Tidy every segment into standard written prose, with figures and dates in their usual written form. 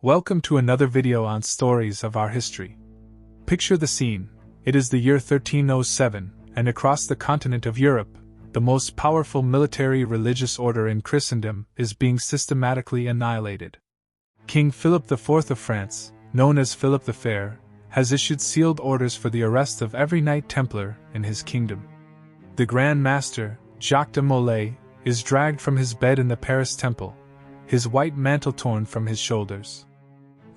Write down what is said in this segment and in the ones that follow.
Welcome to another video on stories of our history. Picture the scene. It is the year 1307, and across the continent of Europe, the most powerful military religious order in Christendom is being systematically annihilated. King Philip IV of France, known as Philip the Fair, has issued sealed orders for the arrest of every Knight Templar in his kingdom. The Grand Master, Jacques de Molay, is dragged from his bed in the Paris Temple, his white mantle torn from his shoulders.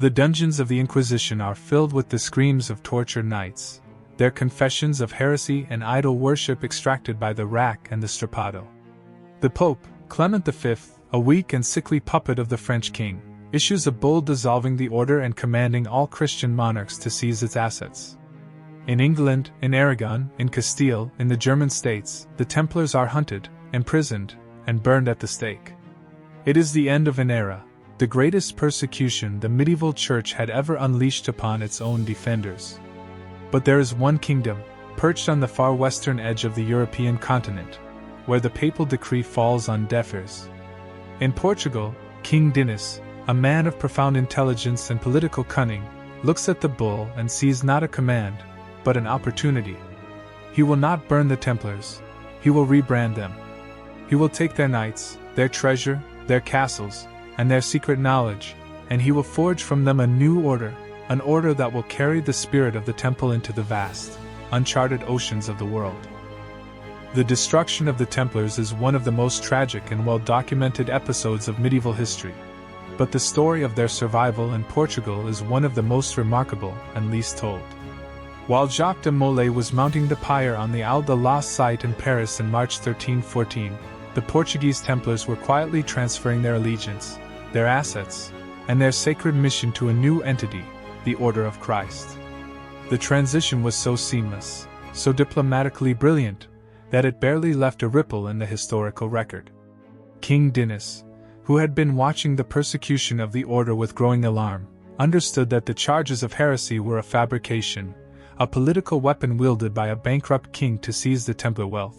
The dungeons of the Inquisition are filled with the screams of tortured knights, their confessions of heresy and idol worship extracted by the rack and the strappado. The Pope, Clement V, a weak and sickly puppet of the French king, issues a bull dissolving the order and commanding all Christian monarchs to seize its assets. In England, in Aragon, in Castile, in the German states, the Templars are hunted, imprisoned, and burned at the stake. It is the end of an era, the greatest persecution the medieval church had ever unleashed upon its own defenders. But there is one kingdom, perched on the far western edge of the European continent, where the papal decree falls on deaf ears. In Portugal, King Dinis, a man of profound intelligence and political cunning, looks at the bull and sees not a command, but an opportunity. He will not burn the Templars, he will rebrand them. He will take their knights, their treasure, their castles, and their secret knowledge, and he will forge from them a new order, an order that will carry the spirit of the temple into the vast, uncharted oceans of the world. The destruction of the Templars is one of the most tragic and well-documented episodes of medieval history, but the story of their survival in Portugal is one of the most remarkable and least told. While Jacques de Molay was mounting the pyre on the Isle de la Cite in Paris in March 1314, the Portuguese Templars were quietly transferring their allegiance, their assets, and their sacred mission to a new entity, the Order of Christ. The transition was so seamless, so diplomatically brilliant, that it barely left a ripple in the historical record. King Dinis, who had been watching the persecution of the order with growing alarm, understood that the charges of heresy were a fabrication, a political weapon wielded by a bankrupt king to seize the Templar wealth.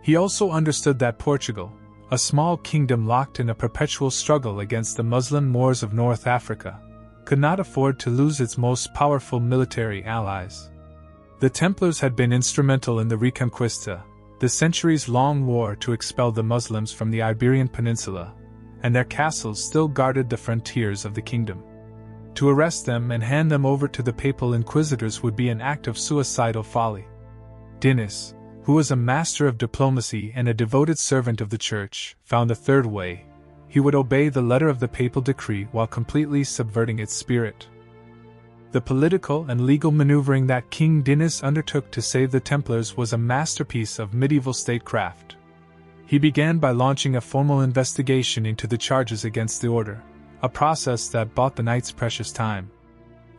He also understood that Portugal, a small kingdom locked in a perpetual struggle against the Muslim Moors of North Africa, could not afford to lose its most powerful military allies. The Templars had been instrumental in the Reconquista, the centuries-long war to expel the Muslims from the Iberian Peninsula, and their castles still guarded the frontiers of the kingdom. To arrest them and hand them over to the papal inquisitors would be an act of suicidal folly. Dinis, who was a master of diplomacy and a devoted servant of the church, found a third way. He would obey the letter of the papal decree while completely subverting its spirit. The political and legal maneuvering that King Dinis undertook to save the Templars was a masterpiece of medieval statecraft. He began by launching a formal investigation into the charges against the order, a process that bought the knights precious time.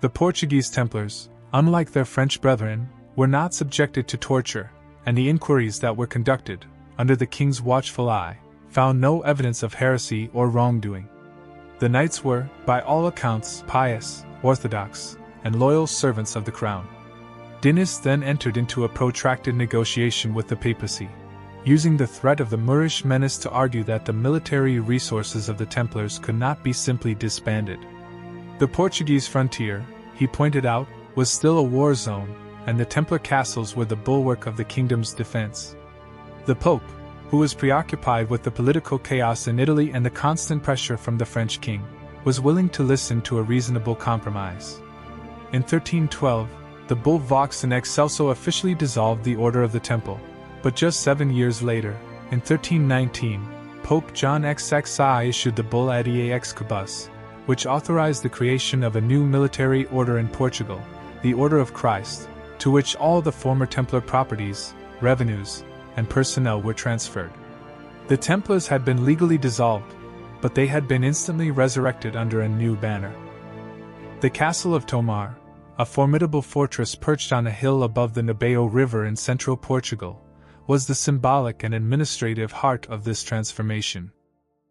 The Portuguese Templars, unlike their French brethren, were not subjected to torture, and the inquiries that were conducted, under the king's watchful eye, found no evidence of heresy or wrongdoing. The knights were, by all accounts, pious, orthodox, and loyal servants of the crown. Dinis then entered into a protracted negotiation with the papacy, using the threat of the Moorish menace to argue that the military resources of the Templars could not be simply disbanded. The Portuguese frontier, he pointed out, was still a war zone, and the Templar castles were the bulwark of the kingdom's defense. The Pope, who was preoccupied with the political chaos in Italy and the constant pressure from the French king, was willing to listen to a reasonable compromise. In 1312, the bull Vox in Excelso officially dissolved the Order of the Temple, but just 7 years later, in 1319, Pope John XXI issued the bull Adie ex Cubus, which authorized the creation of a new military order in Portugal, the Order of Christ, to which all the former Templar properties, revenues, and personnel were transferred. The Templars had been legally dissolved, but they had been instantly resurrected under a new banner. The castle of Tomar, a formidable fortress perched on a hill above the Nabeiro River in central Portugal, was the symbolic and administrative heart of this transformation.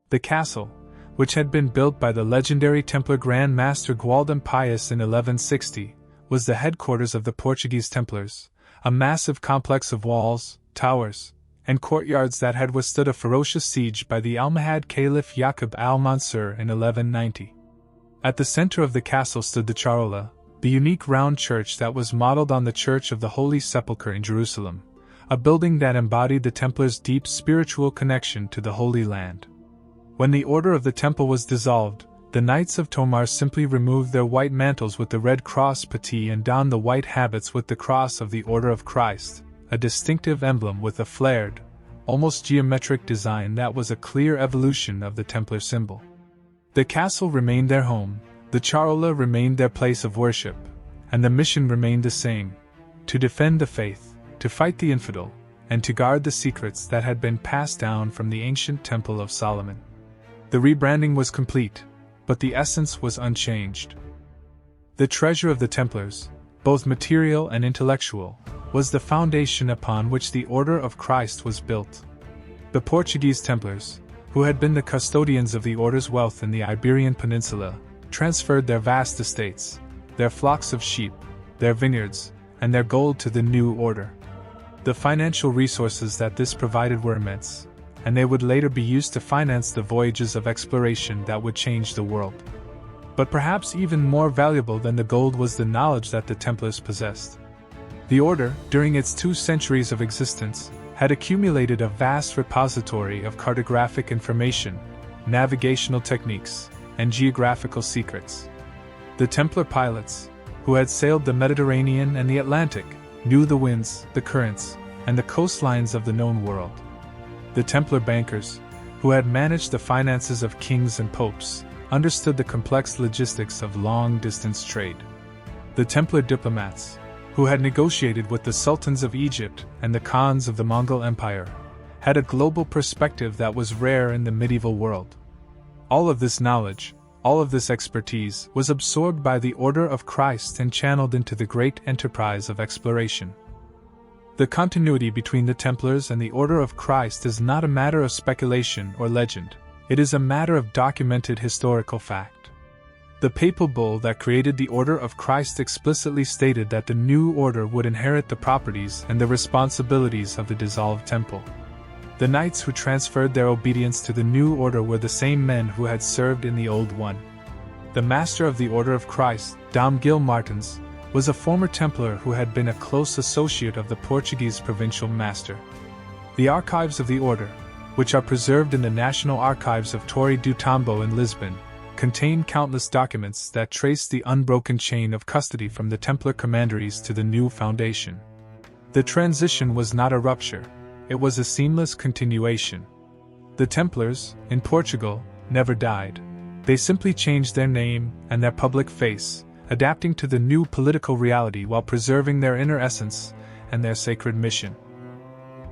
The castle, which had been built by the legendary Templar Grand Master Gualdem Pius in 1160, was the headquarters of the Portuguese Templars, a massive complex of walls, towers, and courtyards that had withstood a ferocious siege by the Almohad Caliph Yaqub al-Mansur in 1190. At the center of the castle stood the Charola, the unique round church that was modeled on the Church of the Holy Sepulchre in Jerusalem, a building that embodied the Templars' deep spiritual connection to the Holy Land. When the Order of the Temple was dissolved, the Knights of Templar simply removed their white mantles with the red cross pattée and donned the white habits with the cross of the Order of Christ, a distinctive emblem with a flared, almost geometric design that was a clear evolution of the Templar symbol. The castle remained their home, the Charola remained their place of worship, and the mission remained the same: to defend the faith, to fight the infidel, and to guard the secrets that had been passed down from the ancient Temple of Solomon. The rebranding was complete, but the essence was unchanged. The treasure of the Templars, both material and intellectual, was the foundation upon which the Order of Christ was built. The Portuguese Templars, who had been the custodians of the Order's wealth in the Iberian Peninsula, transferred their vast estates, their flocks of sheep, their vineyards, and their gold to the new order. The financial resources that this provided were immense, and they would later be used to finance the voyages of exploration that would change the world. But perhaps even more valuable than the gold was the knowledge that the Templars possessed. The Order, during its 2 centuries of existence, had accumulated a vast repository of cartographic information, navigational techniques, and geographical secrets. The Templar pilots, who had sailed the Mediterranean and the Atlantic, knew the winds, the currents, and the coastlines of the known world. The Templar bankers, who had managed the finances of kings and popes, understood the complex logistics of long-distance trade. The Templar diplomats, who had negotiated with the sultans of Egypt and the khans of the Mongol Empire, had a global perspective that was rare in the medieval world. All of this knowledge, all of this expertise, was absorbed by the Order of Christ and channeled into the great enterprise of exploration. The continuity between the Templars and the Order of Christ is not a matter of speculation or legend, it is a matter of documented historical fact. The papal bull that created the Order of Christ explicitly stated that the new order would inherit the properties and the responsibilities of the dissolved temple. The knights who transferred their obedience to the new order were the same men who had served in the old one. The master of the Order of Christ, Dom Gil Martins, was a former Templar who had been a close associate of the Portuguese provincial master. The archives of the order, which are preserved in the National Archives of Torre do Tombo in Lisbon, contain countless documents that trace the unbroken chain of custody from the Templar commanderies to the new foundation. The transition was not a rupture, it was a seamless continuation. The Templars, in Portugal, never died. They simply changed their name and their public face, adapting to the new political reality while preserving their inner essence and their sacred mission.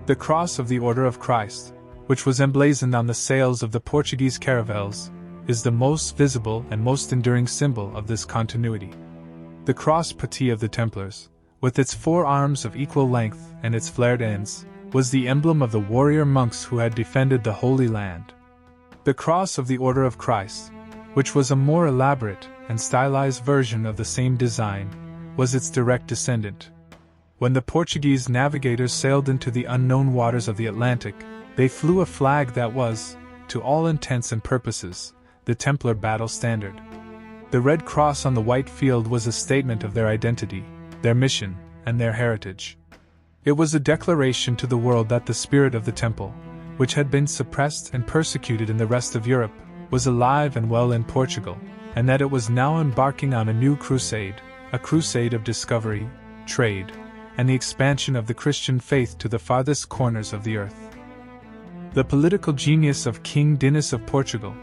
The cross of the Order of Christ, which was emblazoned on the sails of the Portuguese Caravels, is the most visible and most enduring symbol of this continuity. The cross pattée of the Templars, with its 4 arms of equal length and its flared ends, was the emblem of the warrior monks who had defended the Holy Land. The cross of the Order of Christ, which was a more elaborate and stylized version of the same design, was its direct descendant. When the Portuguese navigators sailed into the unknown waters of the Atlantic, they flew a flag that was, to all intents and purposes, the Templar battle standard. The red cross on the white field was a statement of their identity, their mission, and their heritage. It was a declaration to the world that the spirit of the Temple, which had been suppressed and persecuted in the rest of Europe, was alive and well in Portugal, and that it was now embarking on a new crusade, a crusade of discovery, trade, and the expansion of the Christian faith to the farthest corners of the earth. The political genius of King Dinis of Portugal,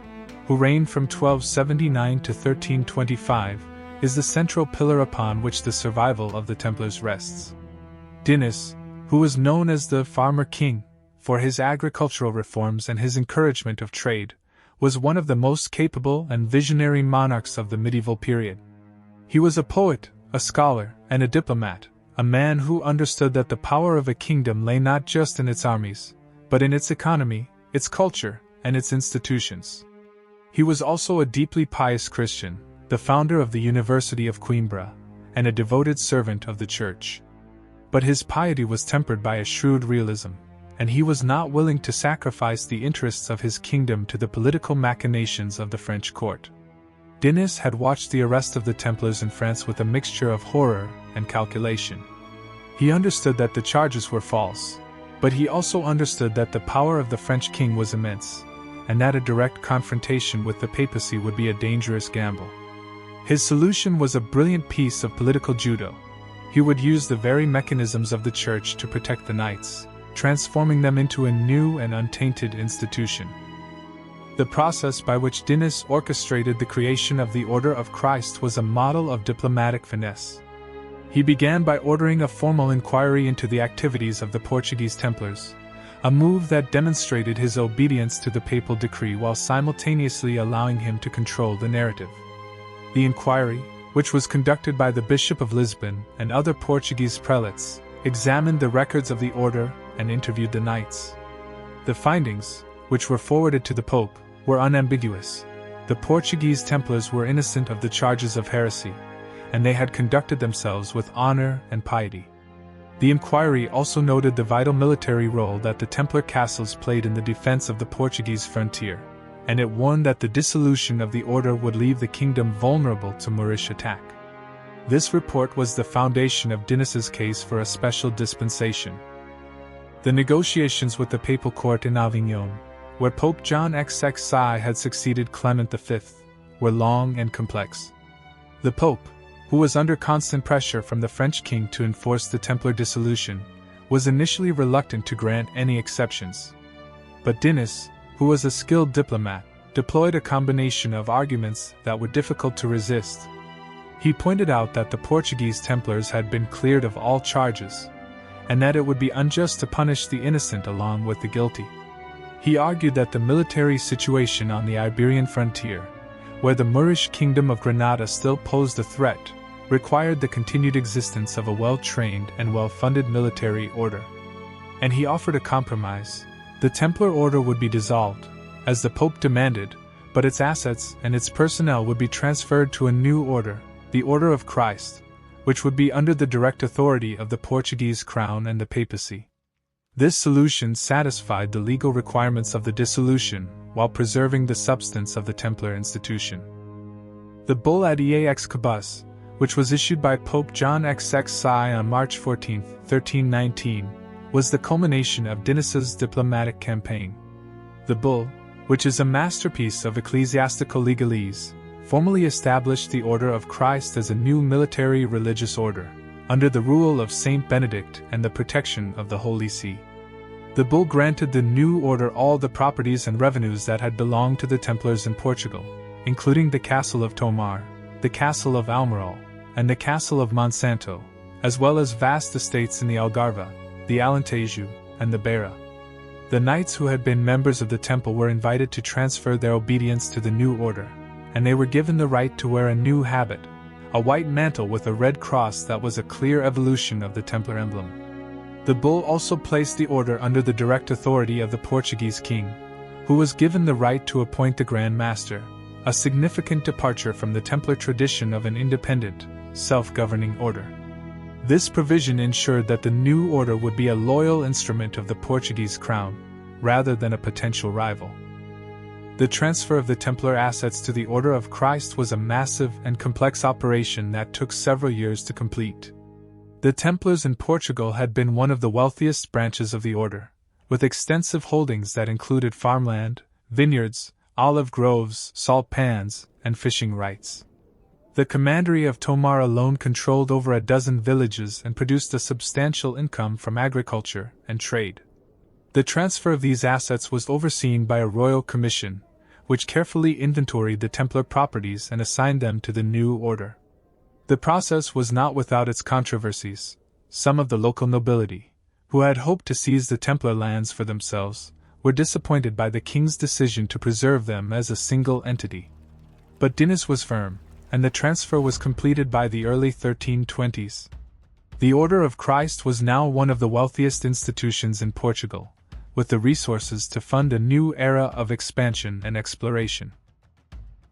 who reigned from 1279 to 1325, is the central pillar upon which the survival of the Templars rests. Dinis, who was known as the Farmer King, for his agricultural reforms and his encouragement of trade, was one of the most capable and visionary monarchs of the medieval period. He was a poet, a scholar, and a diplomat, a man who understood that the power of a kingdom lay not just in its armies, but in its economy, its culture, and its institutions. He was also a deeply pious Christian, the founder of the University of Coimbra, and a devoted servant of the Church. But his piety was tempered by a shrewd realism, and he was not willing to sacrifice the interests of his kingdom to the political machinations of the French court. Dinis had watched the arrest of the Templars in France with a mixture of horror and calculation. He understood that the charges were false, but he also understood that the power of the French king was immense, and that a direct confrontation with the papacy would be a dangerous gamble. His solution was a brilliant piece of political judo. He would use the very mechanisms of the Church to protect the Knights, transforming them into a new and untainted institution. The process by which Dinis orchestrated the creation of the Order of Christ was a model of diplomatic finesse. He began by ordering a formal inquiry into the activities of the Portuguese Templars, a move that demonstrated his obedience to the papal decree while simultaneously allowing him to control the narrative. The inquiry, which was conducted by the Bishop of Lisbon and other Portuguese prelates, examined the records of the order and interviewed the knights. The findings, which were forwarded to the Pope, were unambiguous. The Portuguese Templars were innocent of the charges of heresy, and they had conducted themselves with honor and piety. The inquiry also noted the vital military role that the Templar castles played in the defense of the Portuguese frontier, and it warned that the dissolution of the order would leave the kingdom vulnerable to Moorish attack. This report was the foundation of Dinis's case for a special dispensation. The negotiations with the papal court in Avignon, where Pope John XXI had succeeded Clement V, were long and complex. The Pope, who was under constant pressure from the French king to enforce the Templar dissolution, was initially reluctant to grant any exceptions. But Dinis, who was a skilled diplomat, deployed a combination of arguments that were difficult to resist. He pointed out that the Portuguese Templars had been cleared of all charges, and that it would be unjust to punish the innocent along with the guilty. He argued that the military situation on the Iberian frontier, where the Moorish kingdom of Granada still posed a threat, required the continued existence of a well-trained and well-funded military order. And he offered a compromise. The Templar order would be dissolved, as the Pope demanded, but its assets and its personnel would be transferred to a new order, the Order of Christ, which would be under the direct authority of the Portuguese crown and the papacy. This solution satisfied the legal requirements of the dissolution while preserving the substance of the Templar institution. The bull Adieu Excabus, which was issued by Pope John XXI on March 14, 1319, was the culmination of Dinis's diplomatic campaign. The bull, which is a masterpiece of ecclesiastical legalese, formally established the Order of Christ as a new military religious order, under the rule of Saint Benedict and the protection of the Holy See. The bull granted the new order all the properties and revenues that had belonged to the Templars in Portugal, including the castle of Tomar, the castle of Almoral, and the castle of Monsanto, as well as vast estates in the Algarve, the Alentejo, and the Beira. The knights who had been members of the temple were invited to transfer their obedience to the new order, and they were given the right to wear a new habit, a white mantle with a red cross that was a clear evolution of the Templar emblem. The bull also placed the order under the direct authority of the Portuguese king, who was given the right to appoint the Grand Master, a significant departure from the Templar tradition of an independent, self-governing order. This provision ensured that the new order would be a loyal instrument of the Portuguese crown, rather than a potential rival. The transfer of the Templar assets to the Order of Christ was a massive and complex operation that took several years to complete. The Templars in Portugal had been one of the wealthiest branches of the order, with extensive holdings that included farmland, vineyards, olive groves, salt pans, and fishing rights. The commandery of Tomar alone controlled over a dozen villages and produced a substantial income from agriculture and trade. The transfer of these assets was overseen by a royal commission, which carefully inventoried the Templar properties and assigned them to the new order. The process was not without its controversies. Some of the local nobility, who had hoped to seize the Templar lands for themselves, were disappointed by the king's decision to preserve them as a single entity. But Dinis was firm, and the transfer was completed by the early 1320s. The Order of Christ was now one of the wealthiest institutions in Portugal, with the resources to fund a new era of expansion and exploration.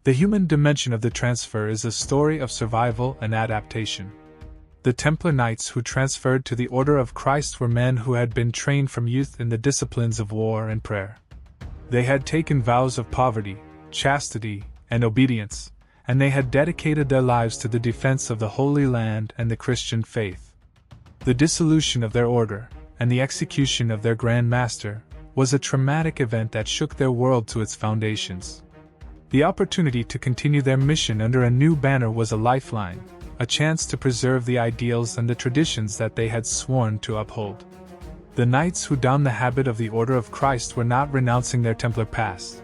The human dimension of the transfer is a story of survival and adaptation. The Templar Knights who transferred to the Order of Christ were men who had been trained from youth in the disciplines of war and prayer. They had taken vows of poverty, chastity, and obedience, and they had dedicated their lives to the defense of the Holy Land and the Christian faith. The dissolution of their order, and the execution of their Grand Master, was a traumatic event that shook their world to its foundations. The opportunity to continue their mission under a new banner was a lifeline, a chance to preserve the ideals and the traditions that they had sworn to uphold. The knights who donned the habit of the Order of Christ were not renouncing their Templar past.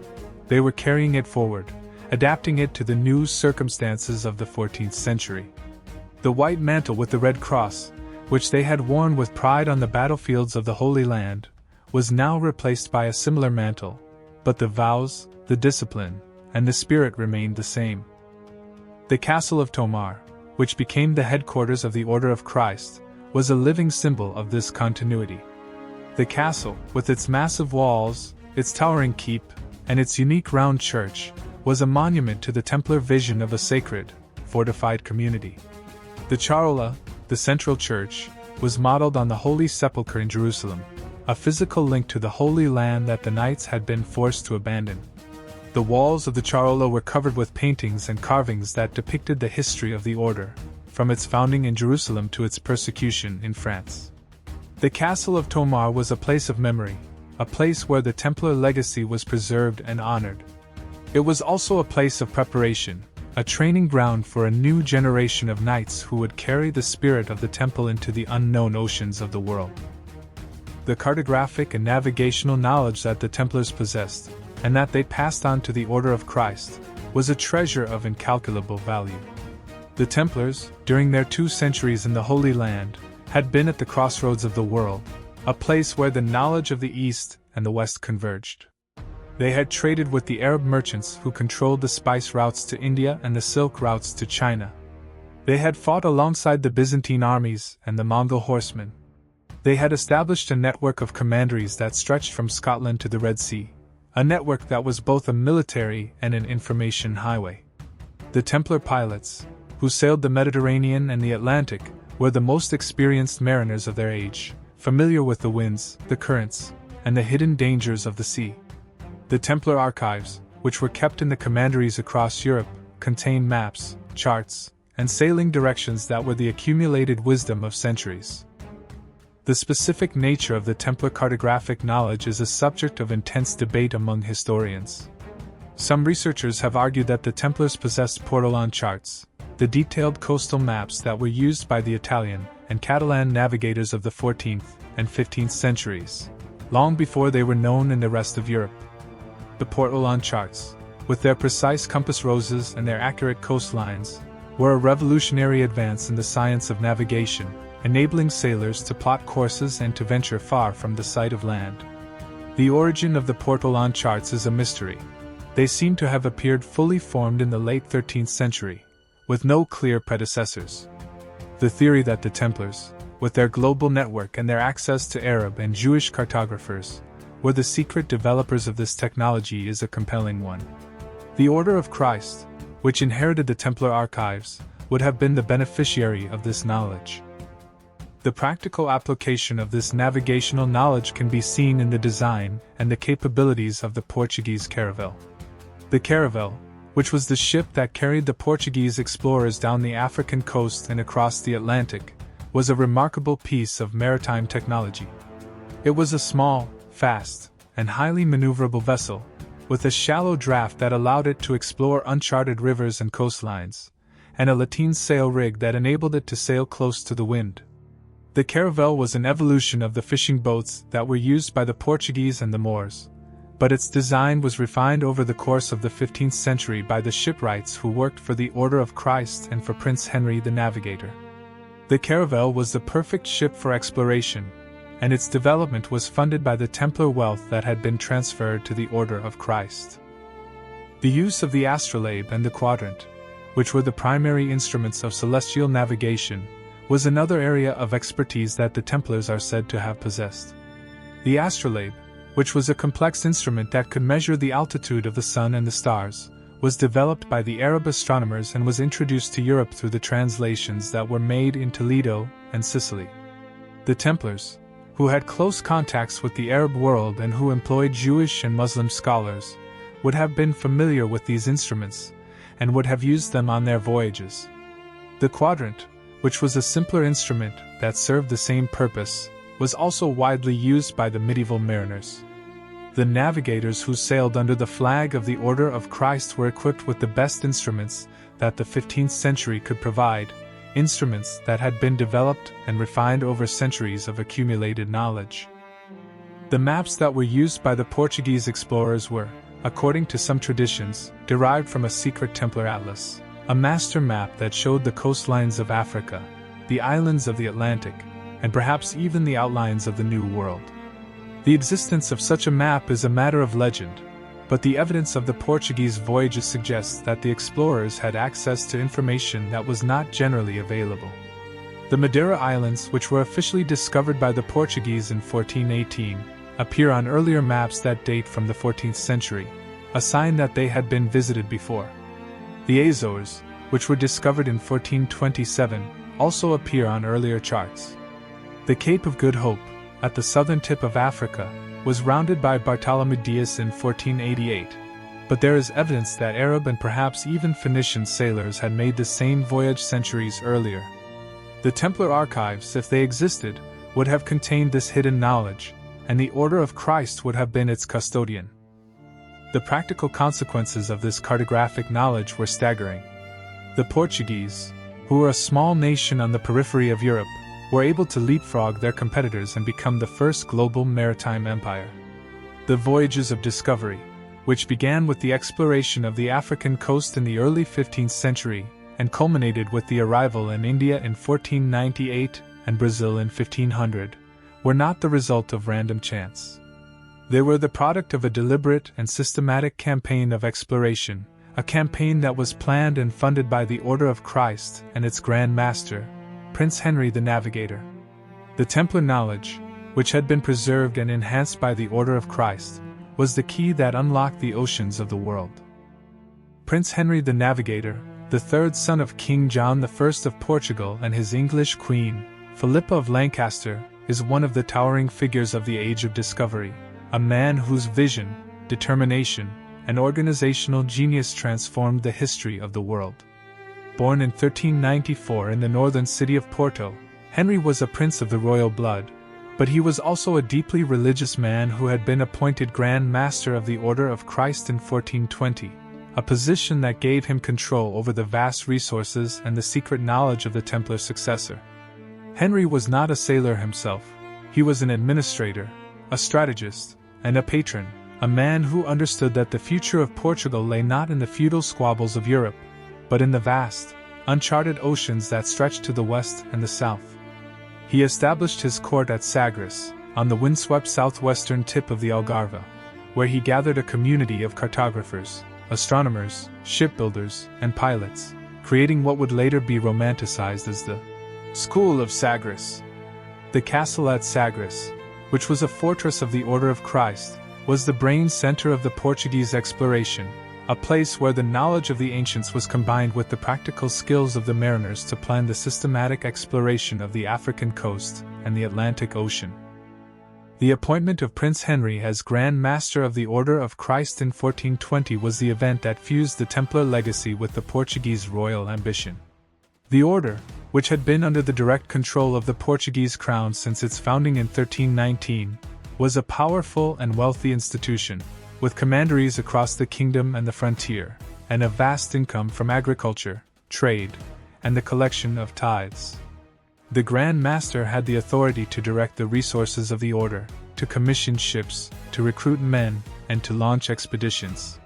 They were carrying it forward, adapting it to the new circumstances of the 14th century. The white mantle with the red cross, which they had worn with pride on the battlefields of the Holy Land, was now replaced by a similar mantle, but the vows, the discipline, and the spirit remained the same. The castle of Tomar, which became the headquarters of the Order of Christ, was a living symbol of this continuity. The castle, with its massive walls, its towering keep, and its unique round church, was a monument to the Templar vision of a sacred, fortified community. The Charola, the central church, was modeled on the Holy Sepulchre in Jerusalem, a physical link to the Holy Land that the knights had been forced to abandon. The walls of the Charola were covered with paintings and carvings that depicted the history of the order, from its founding in Jerusalem to its persecution in France. The castle of Tomar was a place of memory, a place where the Templar legacy was preserved and honored. It was also a place of preparation, a training ground for a new generation of knights who would carry the spirit of the temple into the unknown oceans of the world. The cartographic and navigational knowledge that the Templars possessed, and that they passed on to the Order of Christ, was a treasure of incalculable value. The Templars, during their 2 centuries in the Holy Land, had been at the crossroads of the world, a place where the knowledge of the East and the West converged. They had traded with the Arab merchants who controlled the spice routes to India and the silk routes to China. They had fought alongside the Byzantine armies and the Mongol horsemen. They had established a network of commanderies that stretched from Scotland to the Red Sea, a network that was both a military and an information highway. The Templar pilots, who sailed the Mediterranean and the Atlantic, were the most experienced mariners of their age, familiar with the winds, the currents, and the hidden dangers of the sea. The Templar archives, which were kept in the commanderies across Europe, contained maps, charts, and sailing directions that were the accumulated wisdom of centuries. The specific nature of the Templar cartographic knowledge is a subject of intense debate among historians. Some researchers have argued that the Templars possessed portolan charts, the detailed coastal maps that were used by the Italian and Catalan navigators of the 14th and 15th centuries, long before they were known in the rest of Europe. The portolan charts, with their precise compass roses and their accurate coastlines, were a revolutionary advance in the science of navigation, enabling sailors to plot courses and to venture far from the sight of land. The origin of the portolan charts is a mystery. They seem to have appeared fully formed in the late 13th century, with no clear predecessors. The theory that the Templars, with their global network and their access to Arab and Jewish cartographers, were the secret developers of this technology is a compelling one. The Order of Christ, which inherited the Templar archives, would have been the beneficiary of this knowledge. The practical application of this navigational knowledge can be seen in the design and the capabilities of the Portuguese caravel. The caravel, which was the ship that carried the Portuguese explorers down the African coast and across the Atlantic, was a remarkable piece of maritime technology. It was a small, fast, and highly maneuverable vessel, with a shallow draft that allowed it to explore uncharted rivers and coastlines, and a lateen sail rig that enabled it to sail close to the wind. The caravel was an evolution of the fishing boats that were used by the Portuguese and the Moors, but its design was refined over the course of the 15th century by the shipwrights who worked for the Order of Christ and for Prince Henry the Navigator. The caravel was the perfect ship for exploration, and its development was funded by the Templar wealth that had been transferred to the Order of Christ. The use of the astrolabe and the quadrant, which were the primary instruments of celestial navigation, was another area of expertise that the Templars are said to have possessed. The astrolabe, which was a complex instrument that could measure the altitude of the sun and the stars, was developed by the Arab astronomers and was introduced to Europe through the translations that were made in Toledo and Sicily. The Templars, who had close contacts with the Arab world and who employed Jewish and Muslim scholars, would have been familiar with these instruments, and would have used them on their voyages. The quadrant, which was a simpler instrument that served the same purpose, was also widely used by the medieval mariners. The navigators who sailed under the flag of the Order of Christ were equipped with the best instruments that the 15th century could provide, instruments that had been developed and refined over centuries of accumulated knowledge. The maps that were used by the Portuguese explorers were, according to some traditions, derived from a secret Templar atlas, a master map that showed the coastlines of Africa, the islands of the Atlantic, and perhaps even the outlines of the New World. The existence of such a map is a matter of legend, but the evidence of the Portuguese voyages suggests that the explorers had access to information that was not generally available. The Madeira Islands, which were officially discovered by the Portuguese in 1418, appear on earlier maps that date from the 14th century, a sign that they had been visited before. The Azores, which were discovered in 1427, also appear on earlier charts. The Cape of Good Hope, at the southern tip of Africa, was rounded by Bartholomew Dias in 1488, but there is evidence that Arab and perhaps even Phoenician sailors had made the same voyage centuries earlier. The Templar archives, if they existed, would have contained this hidden knowledge, and the Order of Christ would have been its custodian. The practical consequences of this cartographic knowledge were staggering. The Portuguese, who were a small nation on the periphery of Europe, were able to leapfrog their competitors and become the first global maritime empire. The voyages of discovery, which began with the exploration of the African coast in the early 15th century and culminated with the arrival in India in 1498 and Brazil in 1500, were not the result of random chance. They were the product of a deliberate and systematic campaign of exploration, a campaign that was planned and funded by the Order of Christ and its Grand Master, Prince Henry the Navigator. The Templar knowledge, which had been preserved and enhanced by the Order of Christ, was the key that unlocked the oceans of the world. Prince Henry the Navigator, the third son of King John I of Portugal and his English queen, Philippa of Lancaster, is one of the towering figures of the Age of Discovery, a man whose vision, determination, and organizational genius transformed the history of the world. Born in 1394 in the northern city of Porto, Henry was a prince of the royal blood, but he was also a deeply religious man who had been appointed Grand Master of the Order of Christ in 1420, a position that gave him control over the vast resources and the secret knowledge of the Templar successor. Henry was not a sailor himself. He was an administrator, a strategist, and a patron, a man who understood that the future of Portugal lay not in the feudal squabbles of Europe, but in the vast, uncharted oceans that stretched to the west and the south. He established his court at Sagres, on the windswept southwestern tip of the Algarve, where he gathered a community of cartographers, astronomers, shipbuilders, and pilots, creating what would later be romanticized as the School of Sagres. The castle at Sagres, which was a fortress of the Order of Christ, was the brain center of the Portuguese exploration, a place where the knowledge of the ancients was combined with the practical skills of the mariners to plan the systematic exploration of the African coast and the Atlantic Ocean. The appointment of Prince Henry as Grand Master of the Order of Christ in 1420 was the event that fused the Templar legacy with the Portuguese royal ambition. The order, which had been under the direct control of the Portuguese crown since its founding in 1319, was a powerful and wealthy institution, with commanderies across the kingdom and the frontier, and a vast income from agriculture, trade, and the collection of tithes. The Grand Master had the authority to direct the resources of the order, to commission ships, to recruit men, and to launch expeditions.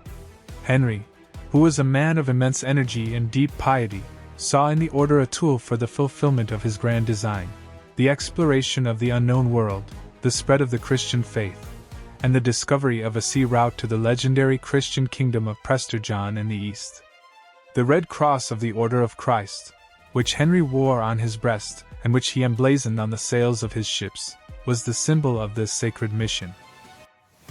Henry, who was a man of immense energy and deep piety, saw in the order a tool for the fulfillment of his grand design, the exploration of the unknown world, the spread of the Christian faith, and the discovery of a sea route to the legendary Christian kingdom of Prester John in the east. The Red Cross of the Order of Christ, which Henry wore on his breast and which he emblazoned on the sails of his ships, was the symbol of this sacred mission.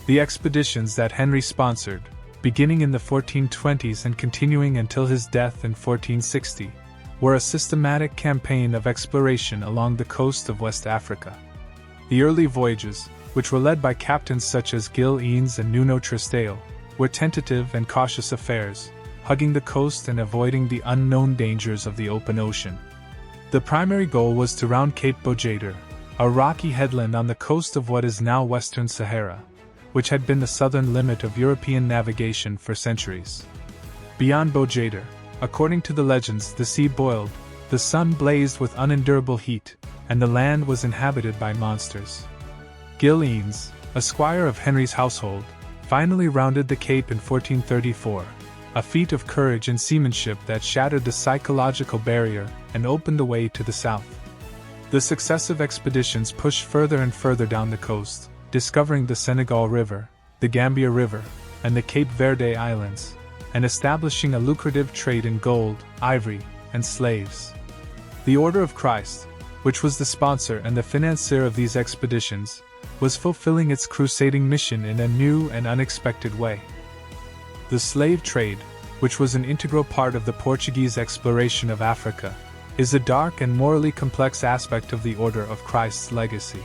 The expeditions that Henry sponsored, beginning in the 1420s and continuing until his death in 1460, were a systematic campaign of exploration along the coast of West Africa. The early voyages, which were led by captains such as Gil Eanes and Nuno Tristão, were tentative and cautious affairs, hugging the coast and avoiding the unknown dangers of the open ocean. The primary goal was to round Cape Bojador, a rocky headland on the coast of what is now Western Sahara, which had been the southern limit of European navigation for centuries. Beyond Bojador, according to the legends, the sea boiled, the sun blazed with unendurable heat, and the land was inhabited by monsters. Gil Eanes, a squire of Henry's household, finally rounded the Cape in 1434, a feat of courage and seamanship that shattered the psychological barrier and opened the way to the south. The successive expeditions pushed further and further down the coast, discovering the Senegal River, the Gambia River, and the Cape Verde Islands, and establishing a lucrative trade in gold, ivory, and slaves. The Order of Christ, which was the sponsor and the financier of these expeditions, was fulfilling its crusading mission in a new and unexpected way. The slave trade, which was an integral part of the Portuguese exploration of Africa, is a dark and morally complex aspect of the Order of Christ's legacy.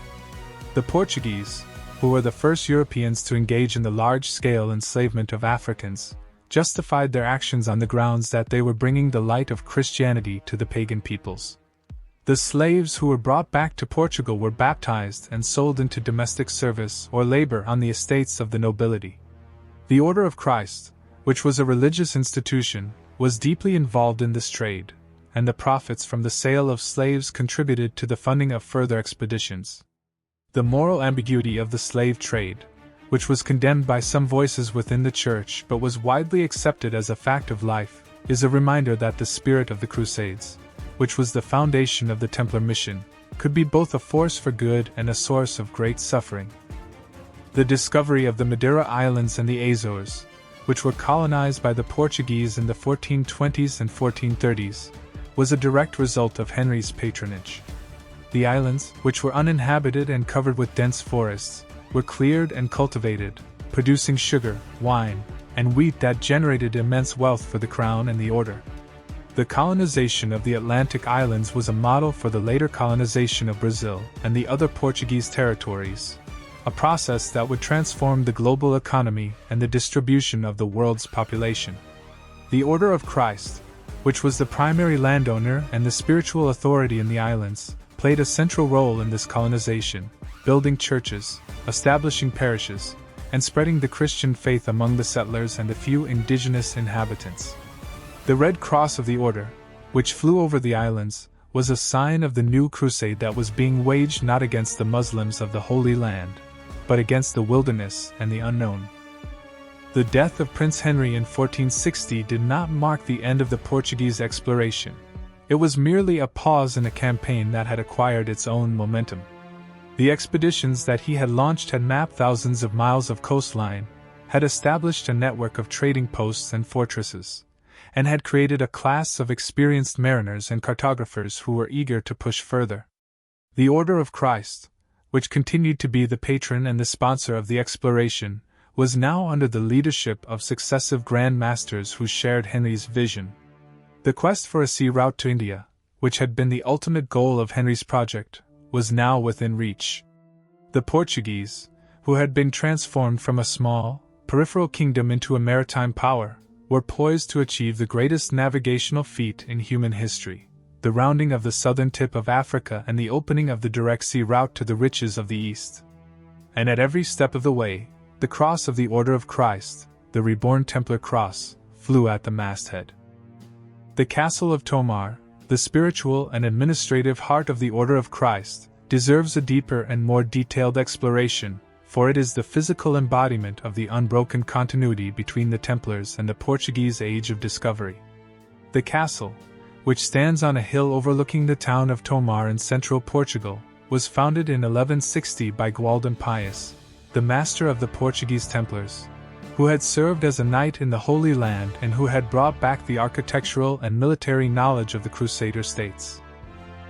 The Portuguese, who were the first Europeans to engage in the large-scale enslavement of Africans, justified their actions on the grounds that they were bringing the light of Christianity to the pagan peoples. The slaves who were brought back to Portugal were baptized and sold into domestic service or labor on the estates of the nobility. The Order of Christ, which was a religious institution, was deeply involved in this trade, and the profits from the sale of slaves contributed to the funding of further expeditions. The moral ambiguity of the slave trade, which was condemned by some voices within the Church but was widely accepted as a fact of life, is a reminder that the spirit of the Crusades, which was the foundation of the Templar mission, could be both a force for good and a source of great suffering. The discovery of the Madeira Islands and the Azores, which were colonized by the Portuguese in the 1420s and 1430s, was a direct result of Henry's patronage. The islands, which were uninhabited and covered with dense forests, were cleared and cultivated, producing sugar, wine, and wheat that generated immense wealth for the crown and the order. The colonization of the Atlantic islands was a model for the later colonization of Brazil and the other Portuguese territories, a process that would transform the global economy and the distribution of the world's population. The Order of Christ, which was the primary landowner and the spiritual authority in the islands, played a central role in this colonization, building churches, establishing parishes, and spreading the Christian faith among the settlers and the few indigenous inhabitants. The Red Cross of the Order, which flew over the islands, was a sign of the new crusade that was being waged not against the Muslims of the Holy Land, but against the wilderness and the unknown. The death of Prince Henry in 1460 did not mark the end of the Portuguese exploration. It was merely a pause in a campaign that had acquired its own momentum. The expeditions that he had launched had mapped thousands of miles of coastline, had established a network of trading posts and fortresses, and had created a class of experienced mariners and cartographers who were eager to push further. The Order of Christ, which continued to be the patron and the sponsor of the exploration, was now under the leadership of successive Grand Masters who shared Henry's vision. The quest for a sea route to India, which had been the ultimate goal of Henry's project, was now within reach. The Portuguese, who had been transformed from a small, peripheral kingdom into a maritime power, were poised to achieve the greatest navigational feat in human history, the rounding of the southern tip of Africa and the opening of the direct sea route to the riches of the East. And at every step of the way, the cross of the Order of Christ, the reborn Templar cross, flew at the masthead. The castle of Tomar, the spiritual and administrative heart of the Order of Christ, deserves a deeper and more detailed exploration, for it is the physical embodiment of the unbroken continuity between the Templars and the Portuguese Age of Discovery. The castle, which stands on a hill overlooking the town of Tomar in central Portugal, was founded in 1160 by Gualdem Pius, the master of the Portuguese Templars, who had served as a knight in the Holy Land and who had brought back the architectural and military knowledge of the Crusader states.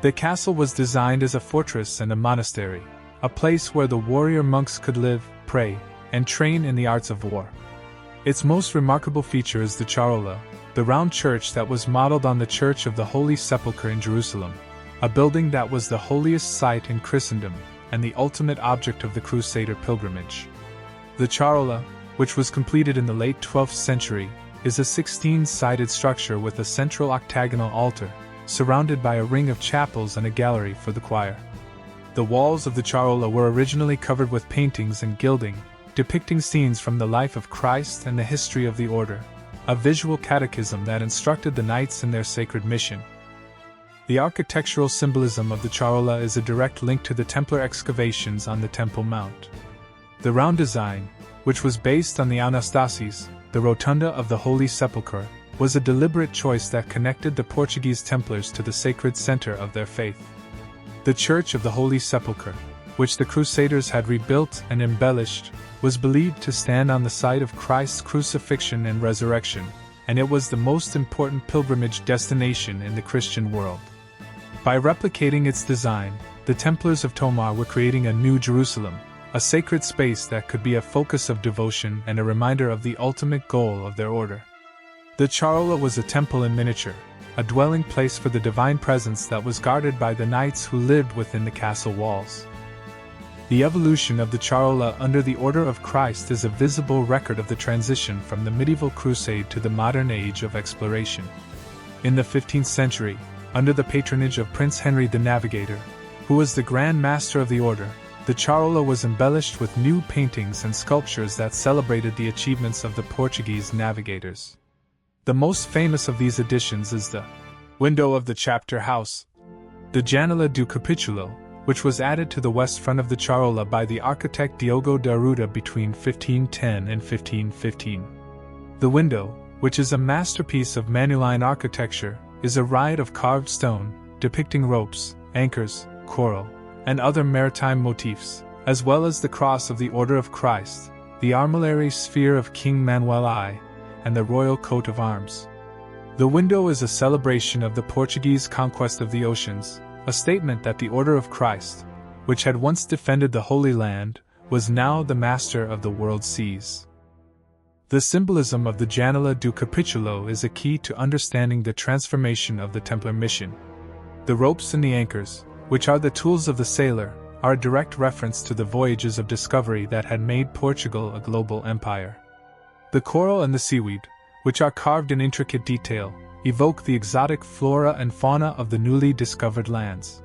The castle was designed as a fortress and a monastery, a place where the warrior monks could live, pray, and train in the arts of war. Its most remarkable feature is the charola, the round church that was modeled on the Church of the Holy Sepulchre in Jerusalem, a building that was the holiest site in Christendom and the ultimate object of the Crusader pilgrimage. The charola, which was completed in the late 12th century, is a 16-sided structure with a central octagonal altar, surrounded by a ring of chapels and a gallery for the choir. The walls of the charola were originally covered with paintings and gilding, depicting scenes from the life of Christ and the history of the order, a visual catechism that instructed the knights in their sacred mission. The architectural symbolism of the charola is a direct link to the Templar excavations on the Temple Mount. The round design, which was based on the Anastasis, the rotunda of the Holy Sepulchre, was a deliberate choice that connected the Portuguese Templars to the sacred center of their faith. The Church of the Holy Sepulchre, which the Crusaders had rebuilt and embellished, was believed to stand on the site of Christ's crucifixion and resurrection, and it was the most important pilgrimage destination in the Christian world. By replicating its design, the Templars of Tomar were creating a new Jerusalem, a sacred space that could be a focus of devotion and a reminder of the ultimate goal of their order. The charola was a temple in miniature, a dwelling place for the divine presence that was guarded by the knights who lived within the castle walls. The evolution of the charola under the Order of Christ is a visible record of the transition from the medieval crusade to the modern age of exploration. In the 15th century, under the patronage of Prince Henry the Navigator, who was the Grand Master of the Order, the charola was embellished with new paintings and sculptures that celebrated the achievements of the Portuguese navigators. The most famous of these additions is the window of the chapter house, the Janela do Capitulo, which was added to the west front of the charola by the architect Diogo da Ruda between 1510 and 1515. The window, which is a masterpiece of Manueline architecture, is a riot of carved stone, depicting ropes, anchors, coral, and other maritime motifs, as well as the cross of the Order of Christ, the armillary sphere of King Manuel I, and the royal coat of arms. The window is a celebration of the Portuguese conquest of the oceans, a statement that the Order of Christ, which had once defended the Holy Land, was now the master of the world's seas. The symbolism of the Janela do Capitulo is a key to understanding the transformation of the Templar mission. The ropes and the anchors, which are the tools of the sailor, are a direct reference to the voyages of discovery that had made Portugal a global empire. The coral and the seaweed, which are carved in intricate detail, evoke the exotic flora and fauna of the newly discovered lands.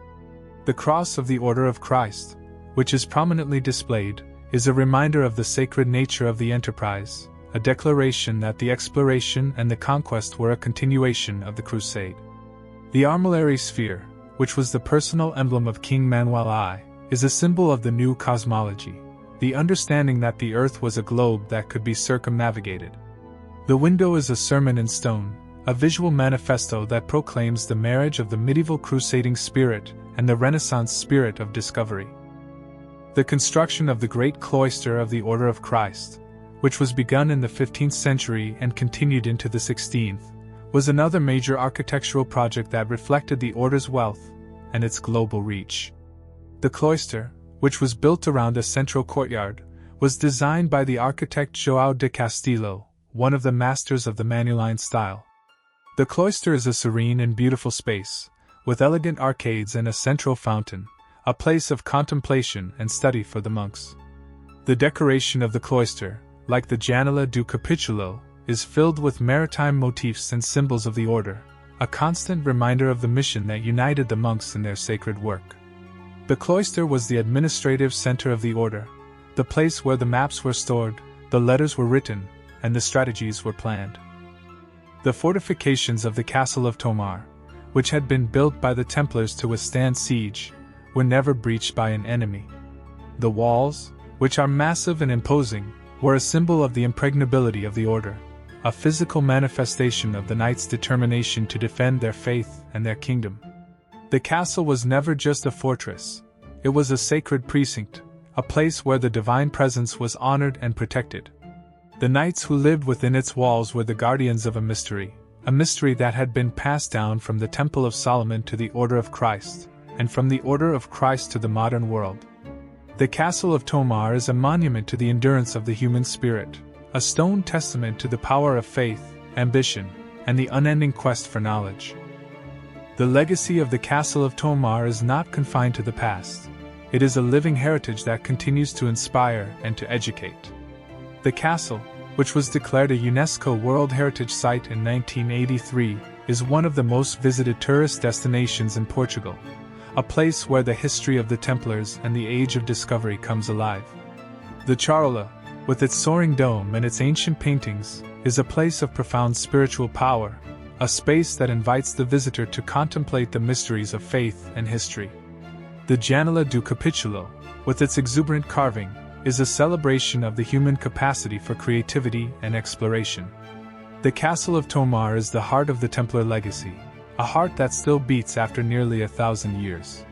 The cross of the Order of Christ, which is prominently displayed, is a reminder of the sacred nature of the enterprise, a declaration that the exploration and the conquest were a continuation of the crusade. The armillary sphere, which was the personal emblem of King Manuel I, is a symbol of the new cosmology, the understanding that the earth was a globe that could be circumnavigated. The window is a sermon in stone, a visual manifesto that proclaims the marriage of the medieval crusading spirit and the Renaissance spirit of discovery. The construction of the great cloister of the Order of Christ, which was begun in the 15th century and continued into the 16th, was another major architectural project that reflected the Order's wealth and its global reach. The cloister, which was built around a central courtyard, was designed by the architect João de Castillo, one of the masters of the Manueline style. The cloister is a serene and beautiful space, with elegant arcades and a central fountain, a place of contemplation and study for the monks. The decoration of the cloister, like the Janela do Capitulo, is filled with maritime motifs and symbols of the order, a constant reminder of the mission that united the monks in their sacred work. The cloister was the administrative center of the order, the place where the maps were stored, the letters were written, and the strategies were planned. The fortifications of the castle of Tomar, which had been built by the Templars to withstand siege, were never breached by an enemy. The walls, which are massive and imposing, were a symbol of the impregnability of the order, a physical manifestation of the knights' determination to defend their faith and their kingdom. The castle was never just a fortress, it was a sacred precinct, a place where the divine presence was honored and protected. The knights who lived within its walls were the guardians of a mystery that had been passed down from the Temple of Solomon to the Order of Christ, and from the Order of Christ to the modern world. The Castle of Tomar is a monument to the endurance of the human spirit, a stone testament to the power of faith, ambition, and the unending quest for knowledge. The legacy of the Castle of Tomar is not confined to the past. It is a living heritage that continues to inspire and to educate. The castle, which was declared a UNESCO World Heritage Site in 1983, is one of the most visited tourist destinations in Portugal, a place where the history of the Templars and the Age of Discovery comes alive. The Charola, with its soaring dome and its ancient paintings, is a place of profound spiritual power, a space that invites the visitor to contemplate the mysteries of faith and history. The Janela do Capitulo, with its exuberant carving, is a celebration of the human capacity for creativity and exploration. The Castle of Tomar is the heart of the Templar legacy, a heart that still beats after nearly 1,000 years.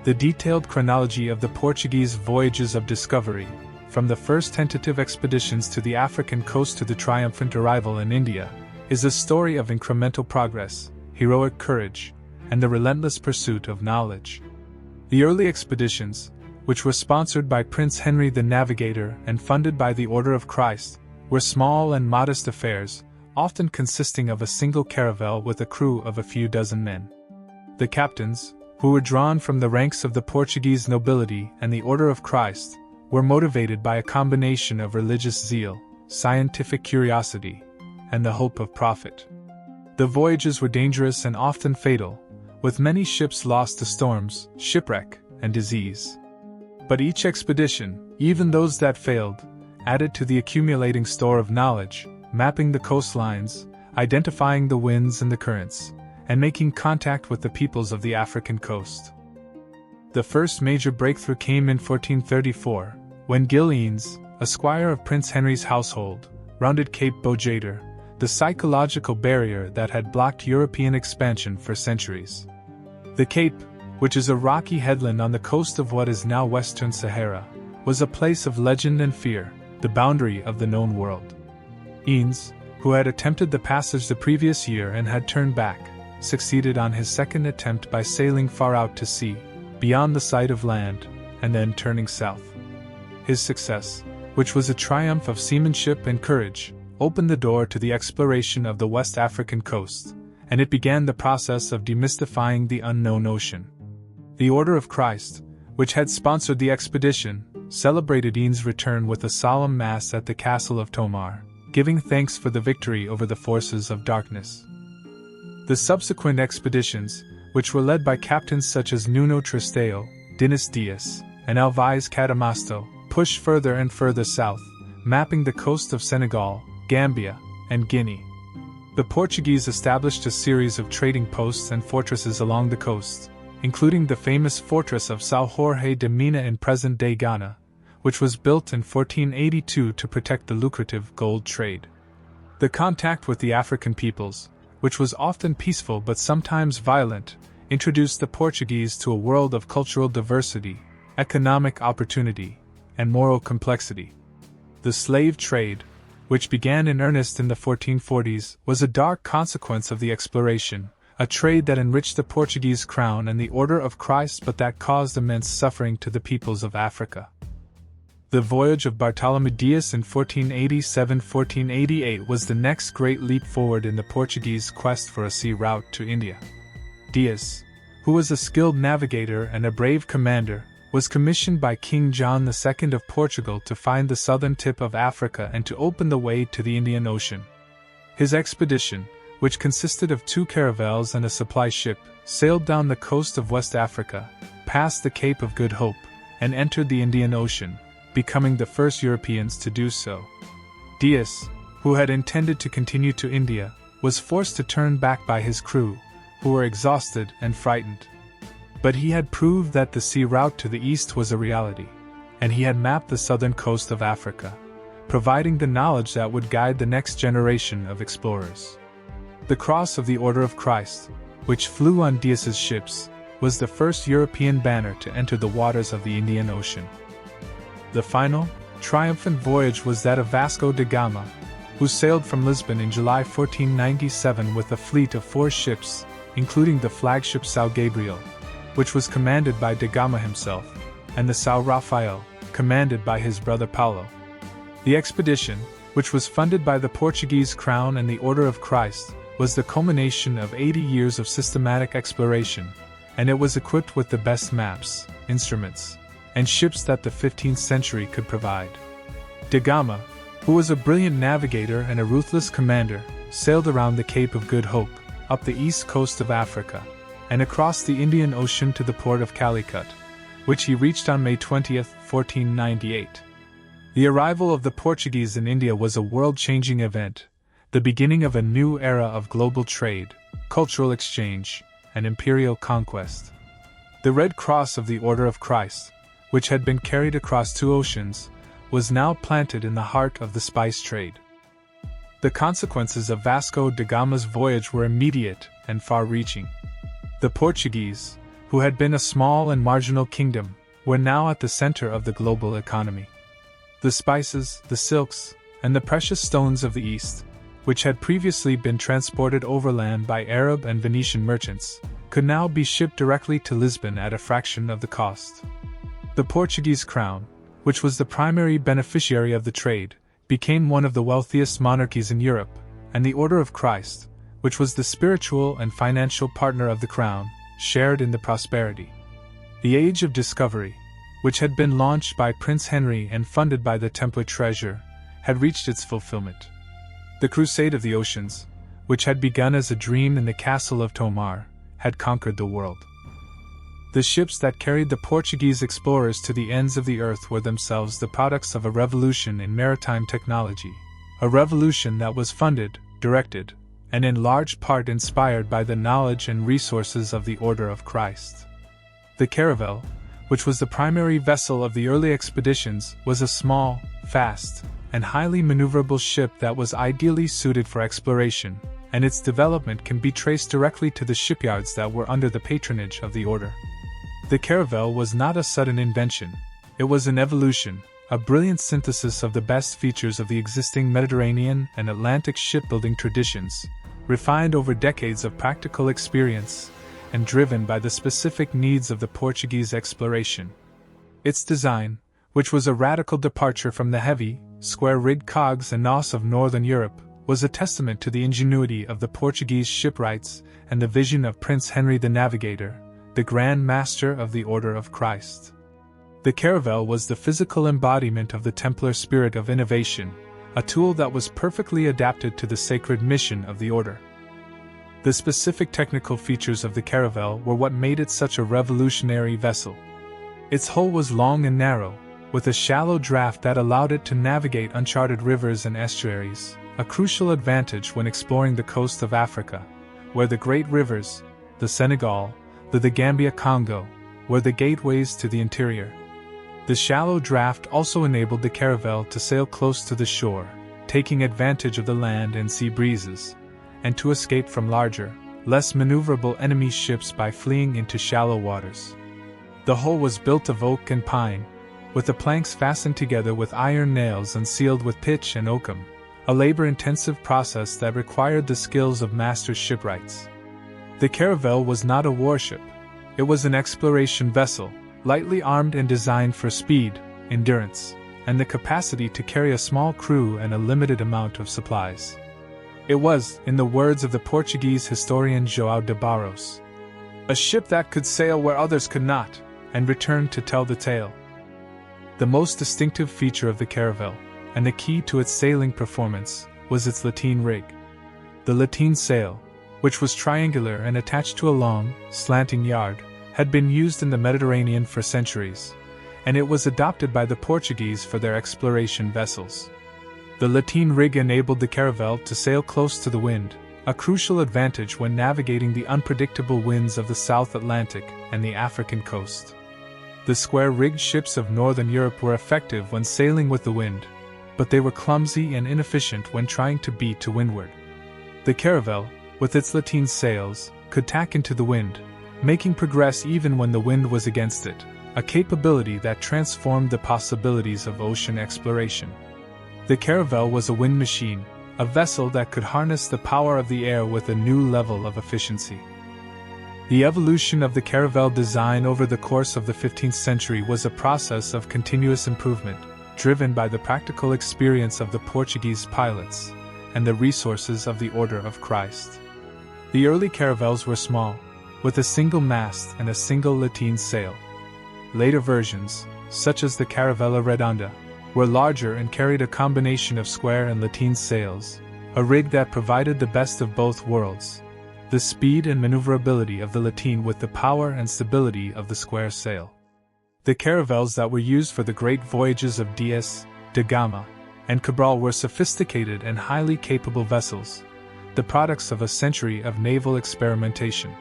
The detailed chronology of the Portuguese voyages of discovery, from the first tentative expeditions to the African coast to the triumphant arrival in India, is a story of incremental progress, heroic courage, and the relentless pursuit of knowledge. The early expeditions, which were sponsored by Prince Henry the Navigator and funded by the Order of Christ, were small and modest affairs, often consisting of a single caravel with a crew of a few dozen men. The captains, who were drawn from the ranks of the Portuguese nobility and the Order of Christ, were motivated by a combination of religious zeal, scientific curiosity, and the hope of profit. The voyages were dangerous and often fatal, with many ships lost to storms, shipwreck, and disease. But each expedition, even those that failed, added to the accumulating store of knowledge, mapping the coastlines, identifying the winds and the currents, and making contact with the peoples of the African coast. The first major breakthrough came in 1434, when Gil Eanes, a squire of Prince Henry's household, rounded Cape Bojador, the psychological barrier that had blocked European expansion for centuries. The Cape, which is a rocky headland on the coast of what is now Western Sahara, was a place of legend and fear, the boundary of the known world. Eanes, who had attempted the passage the previous year and had turned back, succeeded on his second attempt by sailing far out to sea, beyond the sight of land, and then turning south. His success, which was a triumph of seamanship and courage, opened the door to the exploration of the West African coast, and it began the process of demystifying the unknown ocean. The Order of Christ, which had sponsored the expedition, celebrated Eanes' return with a solemn mass at the Castle of Tomar, giving thanks for the victory over the forces of darkness. The subsequent expeditions, which were led by captains such as Nuno Tristão, Dinis Dias, and Alvise Cadamosto, pushed further and further south, mapping the coast of Senegal, Gambia, and Guinea. The Portuguese established a series of trading posts and fortresses along the coast, including the famous fortress of São Jorge de Mina in present-day Ghana, which was built in 1482 to protect the lucrative gold trade. The contact with the African peoples, which was often peaceful but sometimes violent, introduced the Portuguese to a world of cultural diversity, economic opportunity, and moral complexity. The slave trade, which began in earnest in the 1440s, was a dark consequence of the exploration, a trade that enriched the Portuguese crown and the Order of Christ but that caused immense suffering to the peoples of Africa. The voyage of Bartolomé Dias in 1487–1488 was the next great leap forward in the Portuguese quest for a sea route to India. Dias, who was a skilled navigator and a brave commander, was commissioned by King John II of Portugal to find the southern tip of Africa and to open the way to the Indian Ocean. His expedition, which consisted of 2 caravels and a supply ship, sailed down the coast of West Africa, passed the Cape of Good Hope, and entered the Indian Ocean, becoming the first Europeans to do so. Dias, who had intended to continue to India, was forced to turn back by his crew, who were exhausted and frightened. But he had proved that the sea route to the east was a reality, and he had mapped the southern coast of Africa, providing the knowledge that would guide the next generation of explorers. The Cross of the Order of Christ, which flew on Dias's ships, was the first European banner to enter the waters of the Indian Ocean. The final, triumphant voyage was that of Vasco da Gama, who sailed from Lisbon in July 1497 with a fleet of 4 ships, including the flagship São Gabriel, which was commanded by da Gama himself, and the São Rafael, commanded by his brother Paulo. The expedition, which was funded by the Portuguese crown and the Order of Christ, was the culmination of 80 years of systematic exploration, and it was equipped with the best maps, instruments, and ships that the 15th century could provide. Da Gama, who was a brilliant navigator and a ruthless commander, sailed around the Cape of Good Hope, up the east coast of Africa, and across the Indian Ocean to the port of Calicut, which he reached on May 20, 1498. The arrival of the Portuguese in India was a world-changing event, the beginning of a new era of global trade, cultural exchange, and imperial conquest. The Red Cross of the Order of Christ, which had been carried across 2 oceans, was now planted in the heart of the spice trade. The consequences of Vasco da Gama's voyage were immediate and far-reaching. The Portuguese, who had been a small and marginal kingdom, were now at the center of the global economy. The spices, the silks, and the precious stones of the East, which had previously been transported overland by Arab and Venetian merchants, could now be shipped directly to Lisbon at a fraction of the cost. The Portuguese crown, which was the primary beneficiary of the trade, became one of the wealthiest monarchies in Europe, and the Order of Christ, which was the spiritual and financial partner of the crown, shared in the prosperity. The Age of Discovery, which had been launched by Prince Henry and funded by the Templar treasure, had reached its fulfillment. The Crusade of the Oceans, which had begun as a dream in the castle of Tomar, had conquered the world. The ships that carried the Portuguese explorers to the ends of the earth were themselves the products of a revolution in maritime technology, a revolution that was funded, directed, and in large part inspired by the knowledge and resources of the Order of Christ. The Caravel, which was the primary vessel of the early expeditions, was a small, fast, and highly maneuverable ship that was ideally suited for exploration, and its development can be traced directly to the shipyards that were under the patronage of the Order. The Caravel was not a sudden invention, it was an evolution, a brilliant synthesis of the best features of the existing Mediterranean and Atlantic shipbuilding traditions, refined over decades of practical experience, and driven by the specific needs of the Portuguese exploration. Its design, which was a radical departure from the heavy, square-rigged cogs and nos of northern Europe, was a testament to the ingenuity of the Portuguese shipwrights and the vision of Prince Henry the Navigator, the Grand Master of the Order of Christ. The Caravel was the physical embodiment of the Templar spirit of innovation, a tool that was perfectly adapted to the sacred mission of the Order. The specific technical features of the Caravel were what made it such a revolutionary vessel. Its hull was long and narrow, with a shallow draft that allowed it to navigate uncharted rivers and estuaries, a crucial advantage when exploring the coast of Africa, where the great rivers, the Senegal, the Gambia-Congo, were the gateways to the interior. The shallow draft also enabled the Caravel to sail close to the shore, taking advantage of the land and sea breezes, and to escape from larger, less maneuverable enemy ships by fleeing into shallow waters. The hull was built of oak and pine, with the planks fastened together with iron nails and sealed with pitch and oakum, a labor-intensive process that required the skills of master shipwrights. The Caravel was not a warship, it was an exploration vessel, lightly armed and designed for speed, endurance, and the capacity to carry a small crew and a limited amount of supplies. It was, in the words of the Portuguese historian João de Barros, a ship that could sail where others could not, and return to tell the tale. The most distinctive feature of the Caravel, and the key to its sailing performance, was its lateen rig. The lateen sail, which was triangular and attached to a long, slanting yard, had been used in the Mediterranean for centuries, and it was adopted by the Portuguese for their exploration vessels. The lateen rig enabled the Caravel to sail close to the wind, a crucial advantage when navigating the unpredictable winds of the South Atlantic and the African coast. The square-rigged ships of northern Europe were effective when sailing with the wind, but they were clumsy and inefficient when trying to beat to windward. The Caravel, with its lateen sails, could tack into the wind, making progress even when the wind was against it, a capability that transformed the possibilities of ocean exploration. The Caravel was a wind machine, a vessel that could harness the power of the air with a new level of efficiency. The evolution of the Caravel design over the course of the 15th century was a process of continuous improvement, driven by the practical experience of the Portuguese pilots and the resources of the Order of Christ. The early caravels were small, with a single mast and a single lateen sail. Later versions, such as the Caravella Redonda, were larger and carried a combination of square and lateen sails, a rig that provided the best of both worlds: the speed and maneuverability of the lateen with the power and stability of the square sail. The caravels that were used for the great voyages of Dinis, da Gama, and Cabral were sophisticated and highly capable vessels, the products of a century of naval experimentation.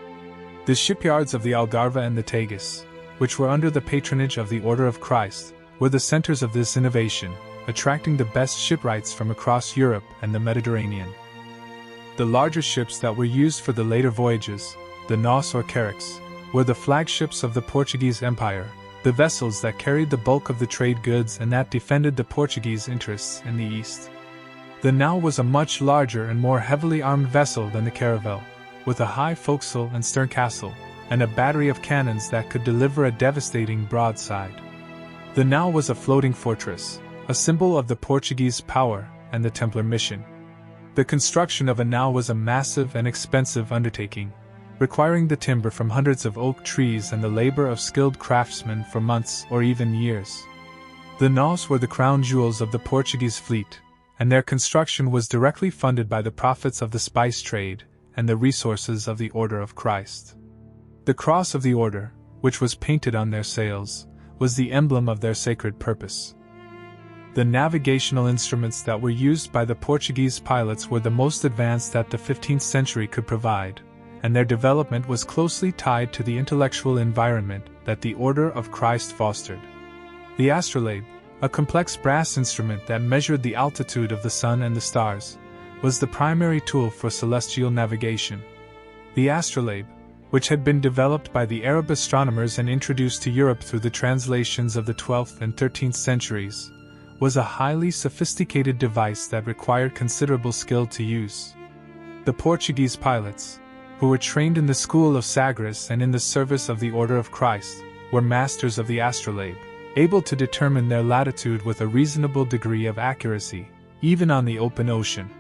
The shipyards of the Algarve and the Tagus, which were under the patronage of the Order of Christ, were the centers of this innovation, attracting the best shipwrights from across Europe and the Mediterranean. The larger ships that were used for the later voyages, the naus or carracks, were the flagships of the Portuguese Empire, the vessels that carried the bulk of the trade goods and that defended the Portuguese interests in the east. The nau was a much larger and more heavily armed vessel than the caravel, with a high forecastle and stern castle, and a battery of cannons that could deliver a devastating broadside. The nau was a floating fortress, a symbol of the Portuguese power and the Templar mission. The construction of a nau was a massive and expensive undertaking, requiring the timber from hundreds of oak trees and the labor of skilled craftsmen for months or even years. The naus were the crown jewels of the Portuguese fleet, and their construction was directly funded by the profits of the spice trade and the resources of the Order of Christ. The cross of the Order, which was painted on their sails, was the emblem of their sacred purpose. The navigational instruments that were used by the Portuguese pilots were the most advanced that the 15th century could provide, and their development was closely tied to the intellectual environment that the Order of Christ fostered. The astrolabe, a complex brass instrument that measured the altitude of the sun and the stars, was the primary tool for celestial navigation. The astrolabe, which had been developed by the Arab astronomers and introduced to Europe through the translations of the 12th and 13th centuries, was a highly sophisticated device that required considerable skill to use. The Portuguese pilots, who were trained in the school of Sagres and in the service of the Order of Christ, were masters of the astrolabe, able to determine their latitude with a reasonable degree of accuracy, even on the open ocean.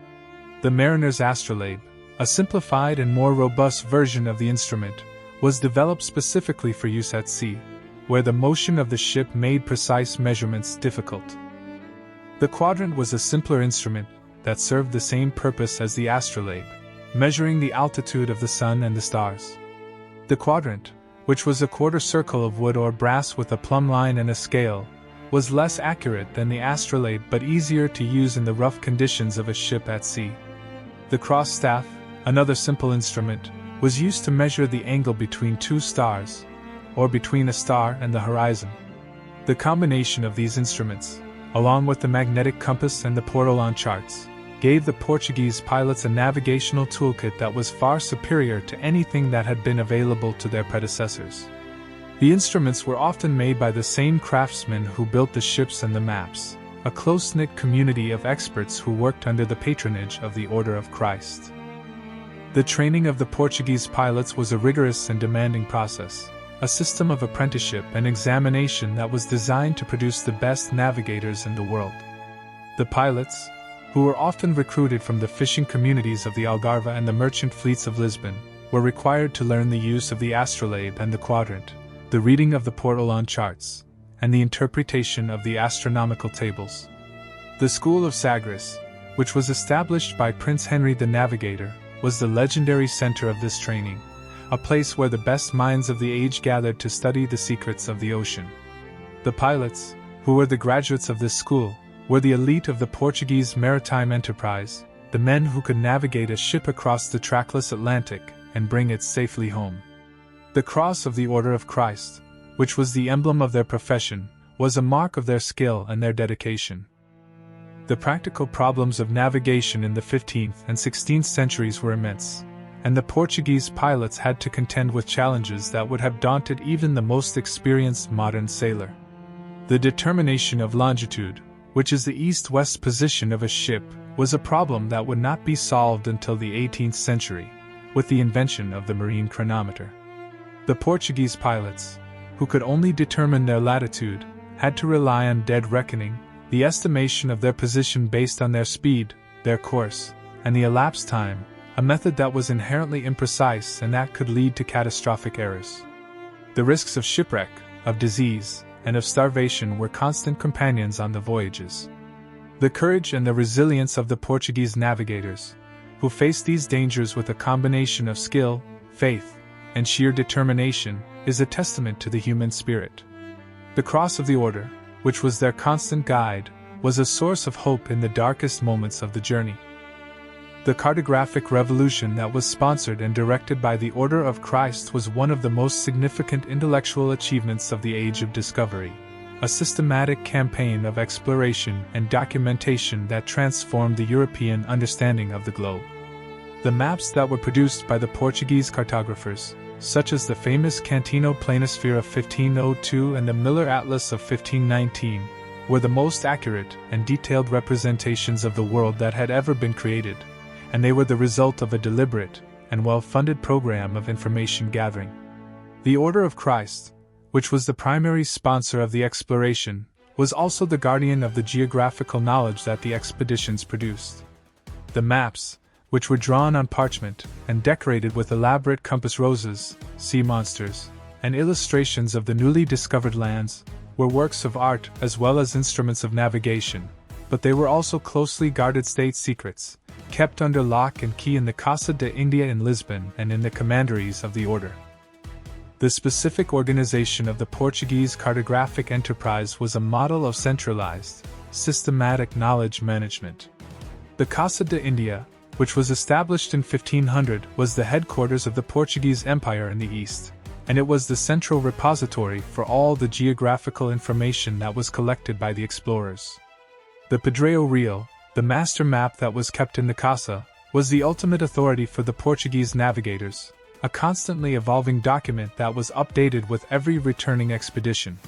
The mariner's astrolabe, a simplified and more robust version of the instrument, was developed specifically for use at sea, where the motion of the ship made precise measurements difficult. The quadrant was a simpler instrument that served the same purpose as the astrolabe, measuring the altitude of the sun and the stars. The quadrant, which was a quarter circle of wood or brass with a plumb line and a scale, was less accurate than the astrolabe but easier to use in the rough conditions of a ship at sea. The cross staff, another simple instrument, was used to measure the angle between two stars, or between a star and the horizon. The combination of these instruments, along with the magnetic compass and the portolan charts, gave the Portuguese pilots a navigational toolkit that was far superior to anything that had been available to their predecessors. The instruments were often made by the same craftsmen who built the ships and the maps, a close-knit community of experts who worked under the patronage of the Order of Christ. The training of the Portuguese pilots was a rigorous and demanding process, a system of apprenticeship and examination that was designed to produce the best navigators in the world. The pilots, who were often recruited from the fishing communities of the Algarve and the merchant fleets of Lisbon, were required to learn the use of the astrolabe and the quadrant, the reading of the portolan charts, and the interpretation of the astronomical tables. The school of Sagres, which was established by Prince Henry the Navigator, was the legendary center of this training, a place where the best minds of the age gathered to study the secrets of the ocean. The pilots, who were the graduates of this school, were the elite of the Portuguese maritime enterprise, the men who could navigate a ship across the trackless Atlantic and bring it safely home. The cross of the Order of Christ, which was the emblem of their profession, was a mark of their skill and their dedication. The practical problems of navigation in the 15th and 16th centuries were immense, and the Portuguese pilots had to contend with challenges that would have daunted even the most experienced modern sailor. The determination of longitude, which is the east-west position of a ship, was a problem that would not be solved until the 18th century, with the invention of the marine chronometer. The Portuguese pilots, who could only determine their latitude, had to rely on dead reckoning, the estimation of their position based on their speed, their course, and the elapsed time, a method that was inherently imprecise and that could lead to catastrophic errors. The risks of shipwreck, of disease, and of starvation were constant companions on the voyages. The courage and the resilience of the Portuguese navigators, who faced these dangers with a combination of skill, faith, and sheer determination, is a testament to the human spirit. The cross of the order, which was their constant guide, was a source of hope in the darkest moments of the journey. The cartographic revolution that was sponsored and directed by the Order of Christ was one of the most significant intellectual achievements of the Age of Discovery, a systematic campaign of exploration and documentation that transformed the European understanding of the globe. The maps that were produced by the Portuguese cartographers, such as the famous Cantino Planisphere of 1502 and the Miller Atlas of 1519, were the most accurate and detailed representations of the world that had ever been created, and they were the result of a deliberate and well-funded program of information gathering. The Order of Christ, which was the primary sponsor of the exploration, was also the guardian of the geographical knowledge that the expeditions produced. The maps, which were drawn on parchment and decorated with elaborate compass roses, sea monsters, and illustrations of the newly discovered lands, were works of art as well as instruments of navigation, but they were also closely guarded state secrets, kept under lock and key in the Casa de India in Lisbon and in the commanderies of the order. The specific organization of the Portuguese cartographic enterprise was a model of centralized, systematic knowledge management. The Casa de India, which was established in 1500, was the headquarters of the Portuguese Empire in the east, and it was the central repository for all the geographical information that was collected by the explorers. The Pedro Real, the master map that was kept in the Casa, was the ultimate authority for the Portuguese navigators, a constantly evolving document that was updated with every returning expedition.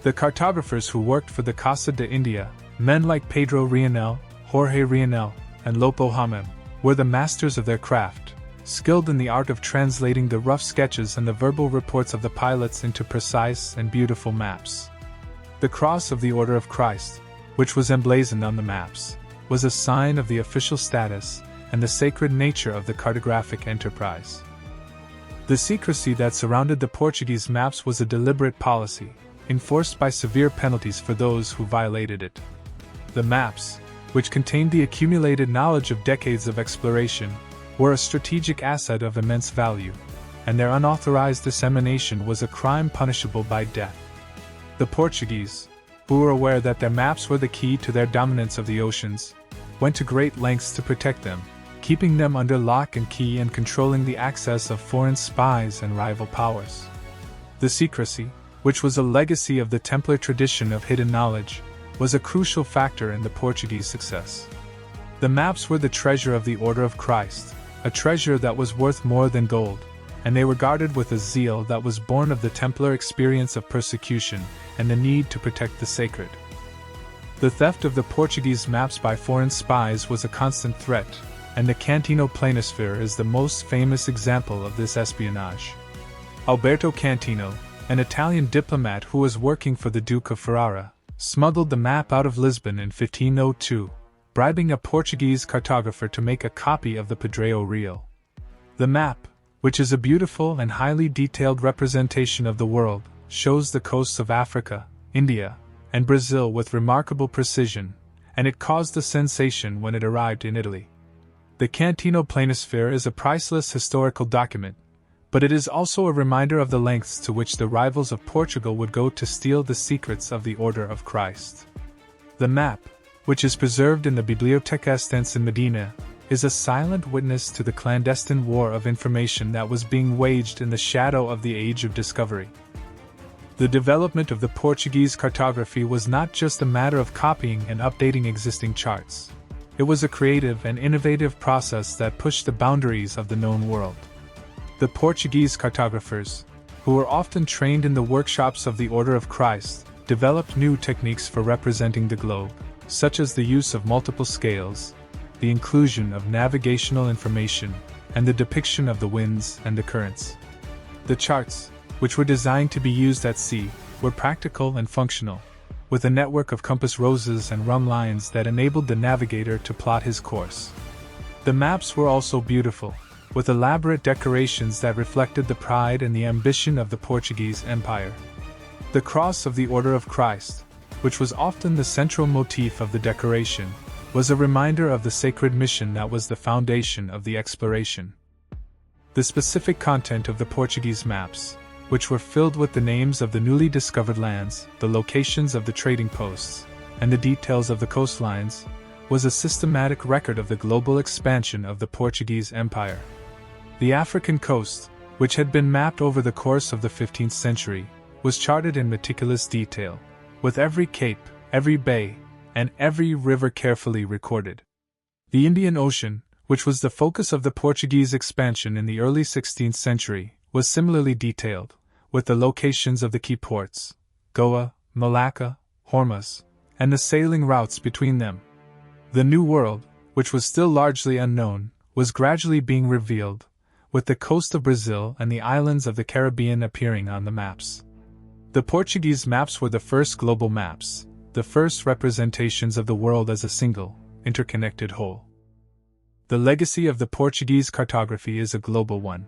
The cartographers who worked for the Casa de India, men like Pedro Rianel, Jorge Rianel, and Lopo Hamem, were the masters of their craft, skilled in the art of translating the rough sketches and the verbal reports of the pilots into precise and beautiful maps. The cross of the Order of Christ, which was emblazoned on the maps, was a sign of the official status and the sacred nature of the cartographic enterprise. The secrecy that surrounded the Portuguese maps was a deliberate policy, enforced by severe penalties for those who violated it. The maps, which contained the accumulated knowledge of decades of exploration, were a strategic asset of immense value, and their unauthorized dissemination was a crime punishable by death. The Portuguese, who were aware that their maps were the key to their dominance of the oceans, went to great lengths to protect them, keeping them under lock and key and controlling the access of foreign spies and rival powers. The secrecy, which was a legacy of the Templar tradition of hidden knowledge, was a crucial factor in the Portuguese success. The maps were the treasure of the Order of Christ, a treasure that was worth more than gold, and they were guarded with a zeal that was born of the Templar experience of persecution and the need to protect the sacred. The theft of the Portuguese maps by foreign spies was a constant threat, and the Cantino Planisphere is the most famous example of this espionage. Alberto Cantino, an Italian diplomat who was working for the Duke of Ferrara, smuggled the map out of Lisbon in 1502, bribing a Portuguese cartographer to make a copy of the Pedro Real. The map, which is a beautiful and highly detailed representation of the world, shows the coasts of Africa, India, and Brazil with remarkable precision, and it caused a sensation when it arrived in Italy. The Cantino Planisphere is a priceless historical document, but it is also a reminder of the lengths to which the rivals of Portugal would go to steal the secrets of the Order of Christ. The map, which is preserved in the Biblioteca Estense in Medina, is a silent witness to the clandestine war of information that was being waged in the shadow of the Age of Discovery. The development of the Portuguese cartography was not just a matter of copying and updating existing charts. It was a creative and innovative process that pushed the boundaries of the known world. The Portuguese cartographers, who were often trained in the workshops of the Order of Christ, developed new techniques for representing the globe, such as the use of multiple scales, the inclusion of navigational information, and the depiction of the winds and the currents. The charts, which were designed to be used at sea, were practical and functional, with a network of compass roses and rum lines that enabled the navigator to plot his course. The maps were also beautiful, with elaborate decorations that reflected the pride and the ambition of the Portuguese Empire. The cross of the Order of Christ, which was often the central motif of the decoration, was a reminder of the sacred mission that was the foundation of the exploration. The specific content of the Portuguese maps, which were filled with the names of the newly discovered lands, the locations of the trading posts, and the details of the coastlines, was a systematic record of the global expansion of the Portuguese Empire. The African coast, which had been mapped over the course of the 15th century, was charted in meticulous detail, with every cape, every bay, and every river carefully recorded. The Indian Ocean, which was the focus of the Portuguese expansion in the early 16th century, was similarly detailed, with the locations of the key ports, Goa, Malacca, Hormuz, and the sailing routes between them. The New World, which was still largely unknown, was gradually being revealed, with the coast of Brazil and the islands of the Caribbean appearing on the maps. The Portuguese maps were the first global maps, the first representations of the world as a single, interconnected whole. The legacy of the Portuguese cartography is a global one.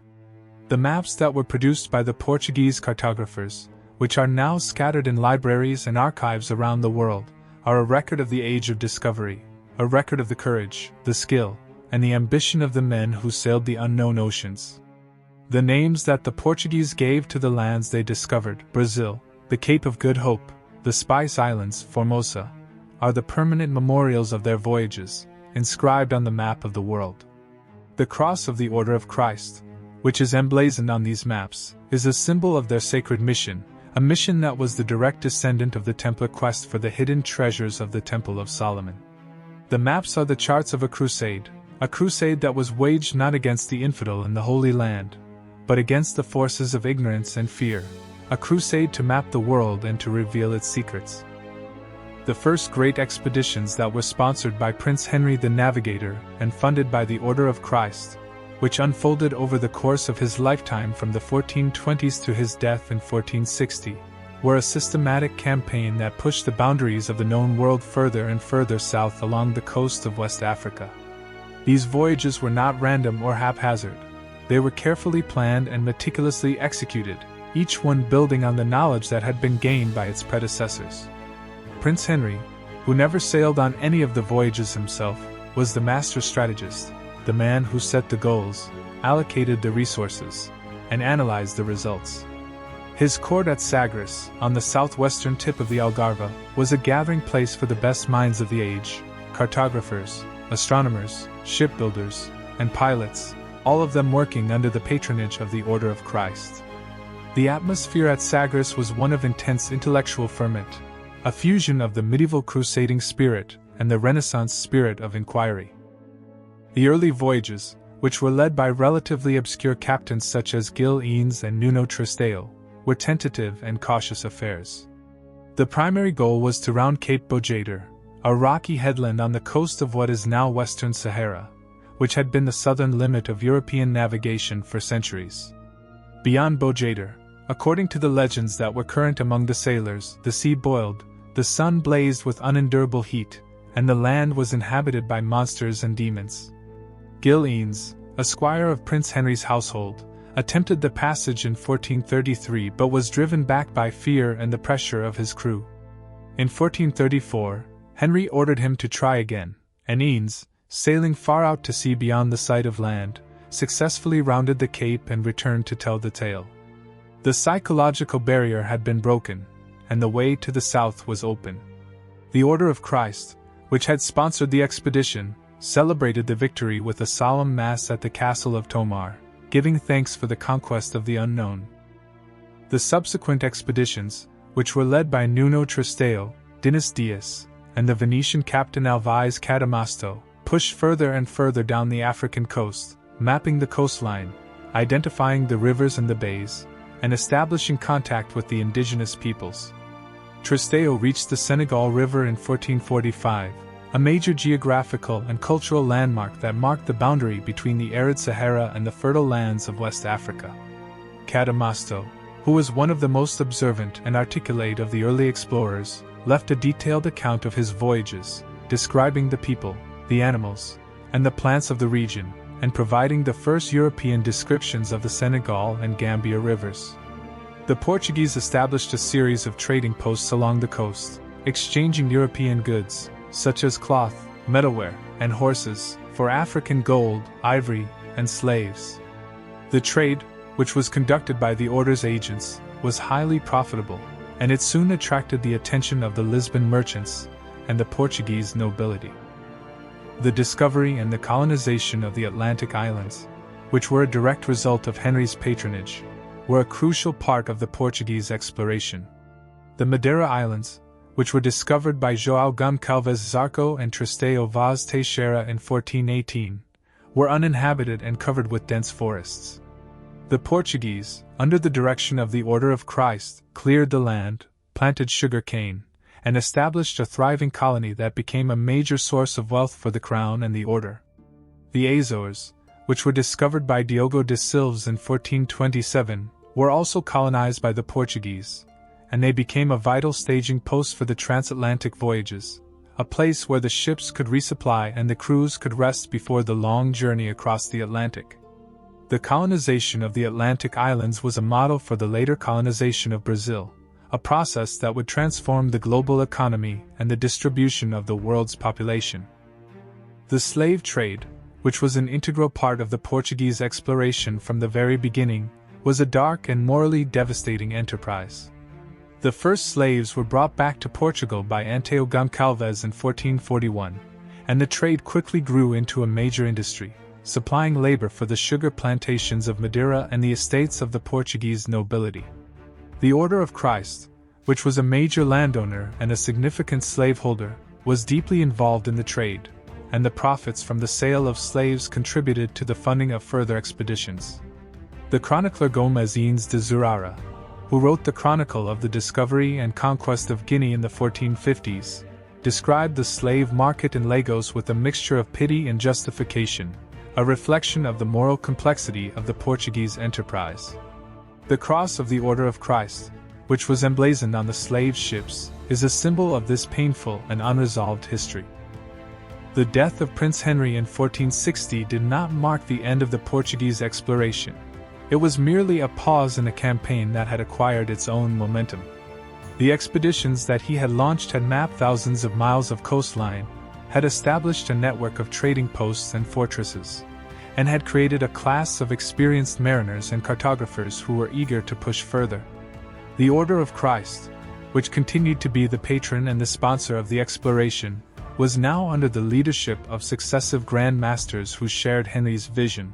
The maps that were produced by the Portuguese cartographers, which are now scattered in libraries and archives around the world, are a record of the age of discovery, a record of the courage, the skill, and the ambition of the men who sailed the unknown oceans. The names that the Portuguese gave to the lands they discovered, Brazil, the Cape of Good Hope, the Spice Islands, Formosa, are the permanent memorials of their voyages, inscribed on the map of the world. The cross of the Order of Christ, which is emblazoned on these maps, is a symbol of their sacred mission, a mission that was the direct descendant of the Templar quest for the hidden treasures of the Temple of Solomon. The maps are the charts of a crusade that was waged not against the infidel in the Holy Land, but against the forces of ignorance and fear, a crusade to map the world and to reveal its secrets. The first great expeditions that were sponsored by Prince Henry the Navigator and funded by the Order of Christ, which unfolded over the course of his lifetime from the 1420s to his death in 1460, were a systematic campaign that pushed the boundaries of the known world further and further south along the coast of West Africa. These voyages were not random or haphazard. They were carefully planned and meticulously executed, each one building on the knowledge that had been gained by its predecessors. Prince Henry, who never sailed on any of the voyages himself, was the master strategist, the man who set the goals, allocated the resources, and analyzed the results. His court at Sagres, on the southwestern tip of the Algarve, was a gathering place for the best minds of the age, cartographers, astronomers, shipbuilders, and pilots, all of them working under the patronage of the Order of Christ. The atmosphere at Sagres was one of intense intellectual ferment, a fusion of the medieval crusading spirit and the Renaissance spirit of inquiry. The early voyages, which were led by relatively obscure captains such as Gil Eanes and Nuno Tristeo, were tentative and cautious affairs. The primary goal was to round Cape Bojador, a rocky headland on the coast of what is now Western Sahara, which had been the southern limit of European navigation for centuries. Beyond Bojador, according to the legends that were current among the sailors, the sea boiled, the sun blazed with unendurable heat, and the land was inhabited by monsters and demons. Gil Eanes, a squire of Prince Henry's household, attempted the passage in 1433 but was driven back by fear and the pressure of his crew. In 1434, Henry ordered him to try again, and Eanes, sailing far out to sea beyond the sight of land, successfully rounded the cape and returned to tell the tale. The psychological barrier had been broken, and the way to the south was open. The Order of Christ, which had sponsored the expedition, celebrated the victory with a solemn mass at the castle of Tomar, giving thanks for the conquest of the unknown. The subsequent expeditions, which were led by Nuno Tristeo, Dinis Dias, and the Venetian captain Alvise Cadamosto, pushed further and further down the African coast, mapping the coastline, identifying the rivers and the bays, and establishing contact with the indigenous peoples. Tristeo reached the Senegal River in 1445, a major geographical and cultural landmark that marked the boundary between the arid Sahara and the fertile lands of West Africa. Cadamosto, who was one of the most observant and articulate of the early explorers, left a detailed account of his voyages, describing the people, the animals, and the plants of the region, and providing the first European descriptions of the Senegal and Gambia rivers. The Portuguese established a series of trading posts along the coast, exchanging European goods, such as cloth, metalware, and horses, for African gold, ivory, and slaves. The trade, which was conducted by the order's agents, was highly profitable, and it soon attracted the attention of the Lisbon merchants and the Portuguese nobility. The discovery and the colonization of the Atlantic islands, which were a direct result of Henry's patronage, were a crucial part of the Portuguese exploration. The Madeira Islands, which were discovered by João Goncalves Zarco and Tristão Vaz Teixeira in 1418, were uninhabited and covered with dense forests. The Portuguese, under the direction of the Order of Christ, cleared the land, planted sugar cane, and established a thriving colony that became a major source of wealth for the crown and the order. The Azores, which were discovered by Diogo de Silves in 1427, were also colonized by the Portuguese, and they became a vital staging post for the transatlantic voyages, a place where the ships could resupply and the crews could rest before the long journey across the Atlantic. The colonization of the Atlantic islands was a model for the later colonization of Brazil, a process that would transform the global economy and the distribution of the world's population. The slave trade, which was an integral part of the Portuguese exploration from the very beginning, was a dark and morally devastating enterprise. The first slaves were brought back to Portugal by Antão Goncalves in 1441, and the trade quickly grew into a major industry, supplying labor for the sugar plantations of Madeira and the estates of the Portuguese nobility. The Order of Christ, which was a major landowner and a significant slaveholder, was deeply involved in the trade, and the profits from the sale of slaves contributed to the funding of further expeditions. The chronicler Gomes de Zurara, who wrote the Chronicle of the Discovery and Conquest of Guinea in the 1450s, described the slave market in Lagos with a mixture of pity and justification, a reflection of the moral complexity of the Portuguese enterprise. The cross of the Order of Christ, which was emblazoned on the slave ships, is a symbol of this painful and unresolved history. The death of Prince Henry in 1460 did not mark the end of the Portuguese exploration. It was merely a pause in a campaign that had acquired its own momentum. The expeditions that he had launched had mapped thousands of miles of coastline, had established a network of trading posts and fortresses, and had created a class of experienced mariners and cartographers who were eager to push further. The Order of Christ, which continued to be the patron and the sponsor of the exploration, was now under the leadership of successive Grand Masters who shared Henry's vision.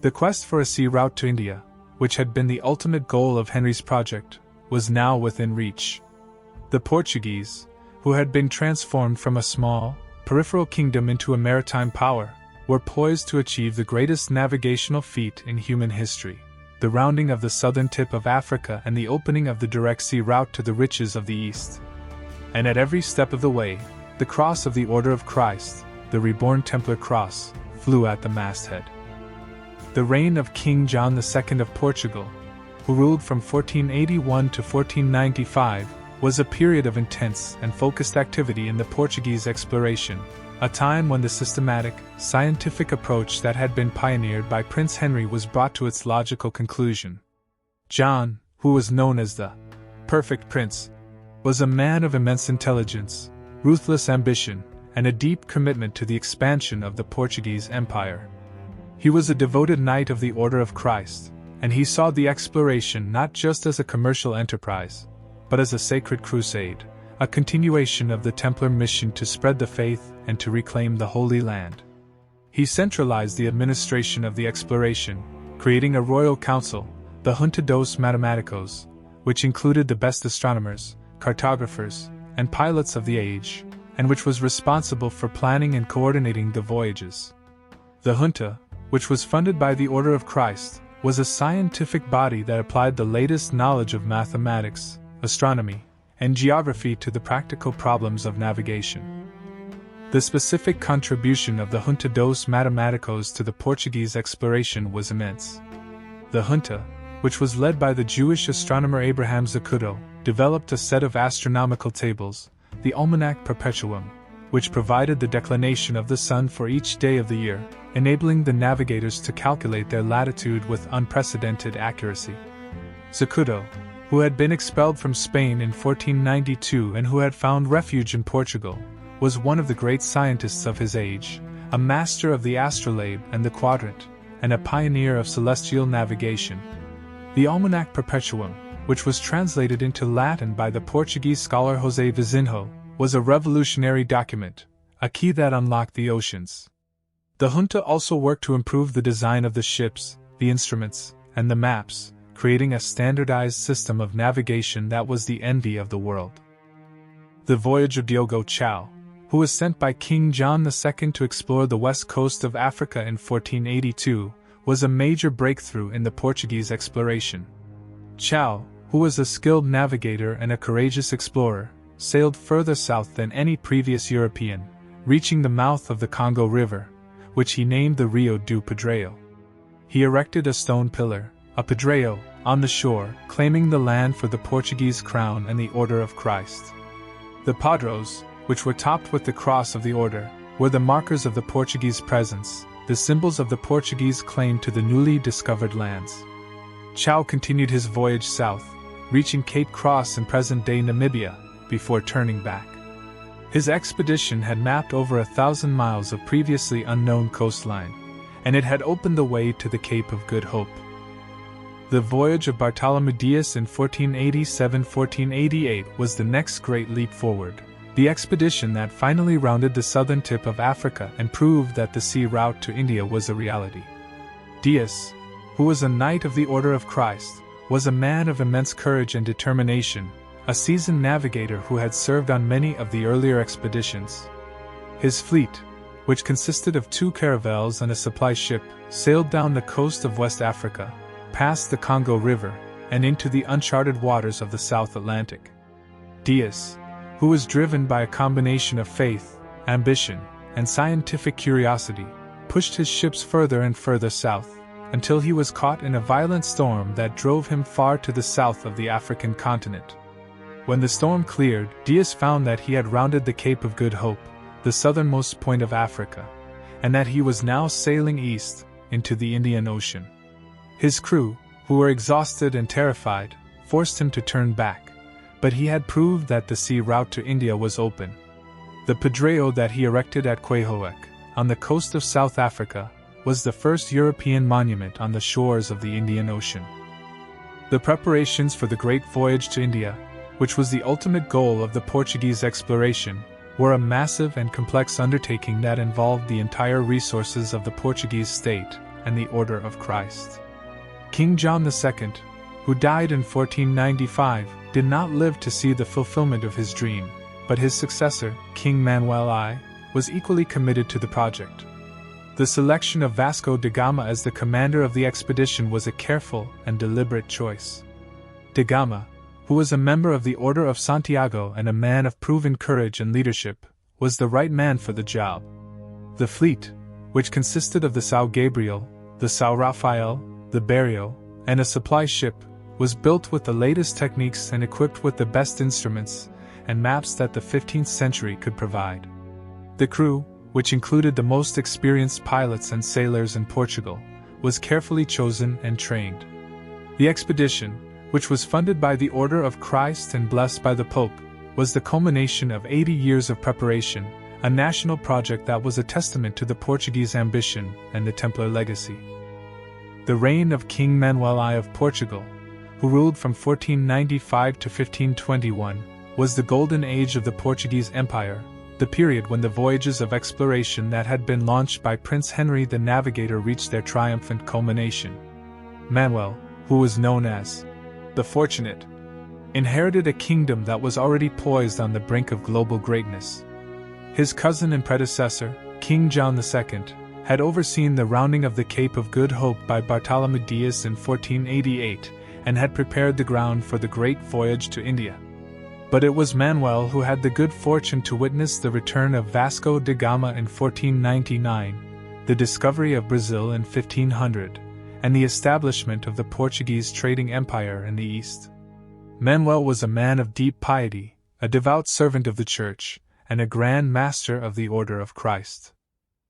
The quest for a sea route to India, which had been the ultimate goal of Henry's project, was now within reach. The Portuguese, who had been transformed from a small, peripheral kingdom into a maritime power, were poised to achieve the greatest navigational feat in human history, the rounding of the southern tip of Africa and the opening of the direct sea route to the riches of the East. And at every step of the way, the cross of the Order of Christ, the reborn Templar cross, flew at the masthead. The reign of King John II of Portugal, who ruled from 1481 to 1495, was a period of intense and focused activity in the Portuguese exploration, a time when the systematic, scientific approach that had been pioneered by Prince Henry was brought to its logical conclusion. John, who was known as the Perfect Prince, was a man of immense intelligence, ruthless ambition, and a deep commitment to the expansion of the Portuguese Empire. He was a devoted knight of the Order of Christ, and he saw the exploration not just as a commercial enterprise, but as a sacred crusade, a continuation of the Templar mission to spread the faith and to reclaim the Holy Land. He centralized the administration of the exploration, creating a royal council, the Junta dos Matematicos, which included the best astronomers, cartographers, and pilots of the age, and which was responsible for planning and coordinating the voyages. The Junta, which was funded by the Order of Christ, was a scientific body that applied the latest knowledge of mathematics, astronomy, and geography to the practical problems of navigation. The specific contribution of the Junta dos Matematicos to the Portuguese exploration was immense. The Junta, which was led by the Jewish astronomer Abraham Zacuto, developed a set of astronomical tables, the Almanac Perpetuum, which provided the declination of the sun for each day of the year, enabling the navigators to calculate their latitude with unprecedented accuracy. Zacuto, who had been expelled from Spain in 1492 and who had found refuge in Portugal, was one of the great scientists of his age, a master of the astrolabe and the quadrant, and a pioneer of celestial navigation. The Almanac Perpetuum, which was translated into Latin by the Portuguese scholar José Vizinho, was a revolutionary document, a key that unlocked the oceans. The junta also worked to improve the design of the ships, the instruments, and the maps, creating a standardized system of navigation that was the envy of the world. The voyage of Diogo Chao, who was sent by King John II to explore the west coast of Africa in 1482, was a major breakthrough in the Portuguese exploration. Chao, who was a skilled navigator and a courageous explorer, sailed further south than any previous European, reaching the mouth of the Congo River, which he named the Rio do Pedreiro. He erected a stone pillar, a pedreiro, on the shore, claiming the land for the Portuguese crown and the Order of Christ. The padros, which were topped with the cross of the order, were the markers of the Portuguese presence, the symbols of the Portuguese claim to the newly discovered lands. Chao continued his voyage south, reaching Cape Cross in present-day Namibia, before turning back. His expedition had mapped over 1,000 miles of previously unknown coastline, and it had opened the way to the Cape of Good Hope. The voyage of Bartolomeu Dias in 1487–1488 was the next great leap forward, the expedition that finally rounded the southern tip of Africa and proved that the sea route to India was a reality. Dias, who was a Knight of the Order of Christ, was a man of immense courage and determination, a seasoned navigator who had served on many of the earlier expeditions. His fleet, which consisted of 2 caravels and a supply ship, sailed down the coast of West Africa, past the Congo River, and into the uncharted waters of the South Atlantic. Dias, who was driven by a combination of faith, ambition, and scientific curiosity, pushed his ships further and further south, until he was caught in a violent storm that drove him far to the south of the African continent. When the storm cleared, Dias found that he had rounded the Cape of Good Hope, the southernmost point of Africa, and that he was now sailing east, into the Indian Ocean. His crew, who were exhausted and terrified, forced him to turn back, but he had proved that the sea route to India was open. The pedreiro that he erected at Quehoec, on the coast of South Africa, was the first European monument on the shores of the Indian Ocean. The preparations for the great voyage to India, which was the ultimate goal of the Portuguese exploration, were a massive and complex undertaking that involved the entire resources of the Portuguese state and the Order of Christ. King John II, who died in 1495, did not live to see the fulfillment of his dream, but his successor, King Manuel I, was equally committed to the project. The selection of Vasco da Gama as the commander of the expedition was a careful and deliberate choice. Da Gama, who was a member of the Order of Santiago and a man of proven courage and leadership, was the right man for the job. The fleet, which consisted of the São Gabriel, the São Rafael, the Berrio, and a supply ship, was built with the latest techniques and equipped with the best instruments and maps that the 15th century could provide. The crew, which included the most experienced pilots and sailors in Portugal, was carefully chosen and trained. The expedition, which was funded by the Order of Christ and blessed by the Pope, was the culmination of 80 years of preparation, a national project that was a testament to the Portuguese ambition and the Templar legacy. The reign of King Manuel I of Portugal, who ruled from 1495 to 1521, was the golden age of the Portuguese Empire, the period when the voyages of exploration that had been launched by Prince Henry the Navigator reached their triumphant culmination. Manuel, who was known as the Fortunate, inherited a kingdom that was already poised on the brink of global greatness. His cousin and predecessor, King John II, had overseen the rounding of the Cape of Good Hope by Bartolomeu Dias in 1488 and had prepared the ground for the great voyage to India. But it was Manuel who had the good fortune to witness the return of Vasco da Gama in 1499, the discovery of Brazil in 1500, and the establishment of the Portuguese trading empire in the East. Manuel was a man of deep piety, a devout servant of the Church, and a Grand Master of the Order of Christ.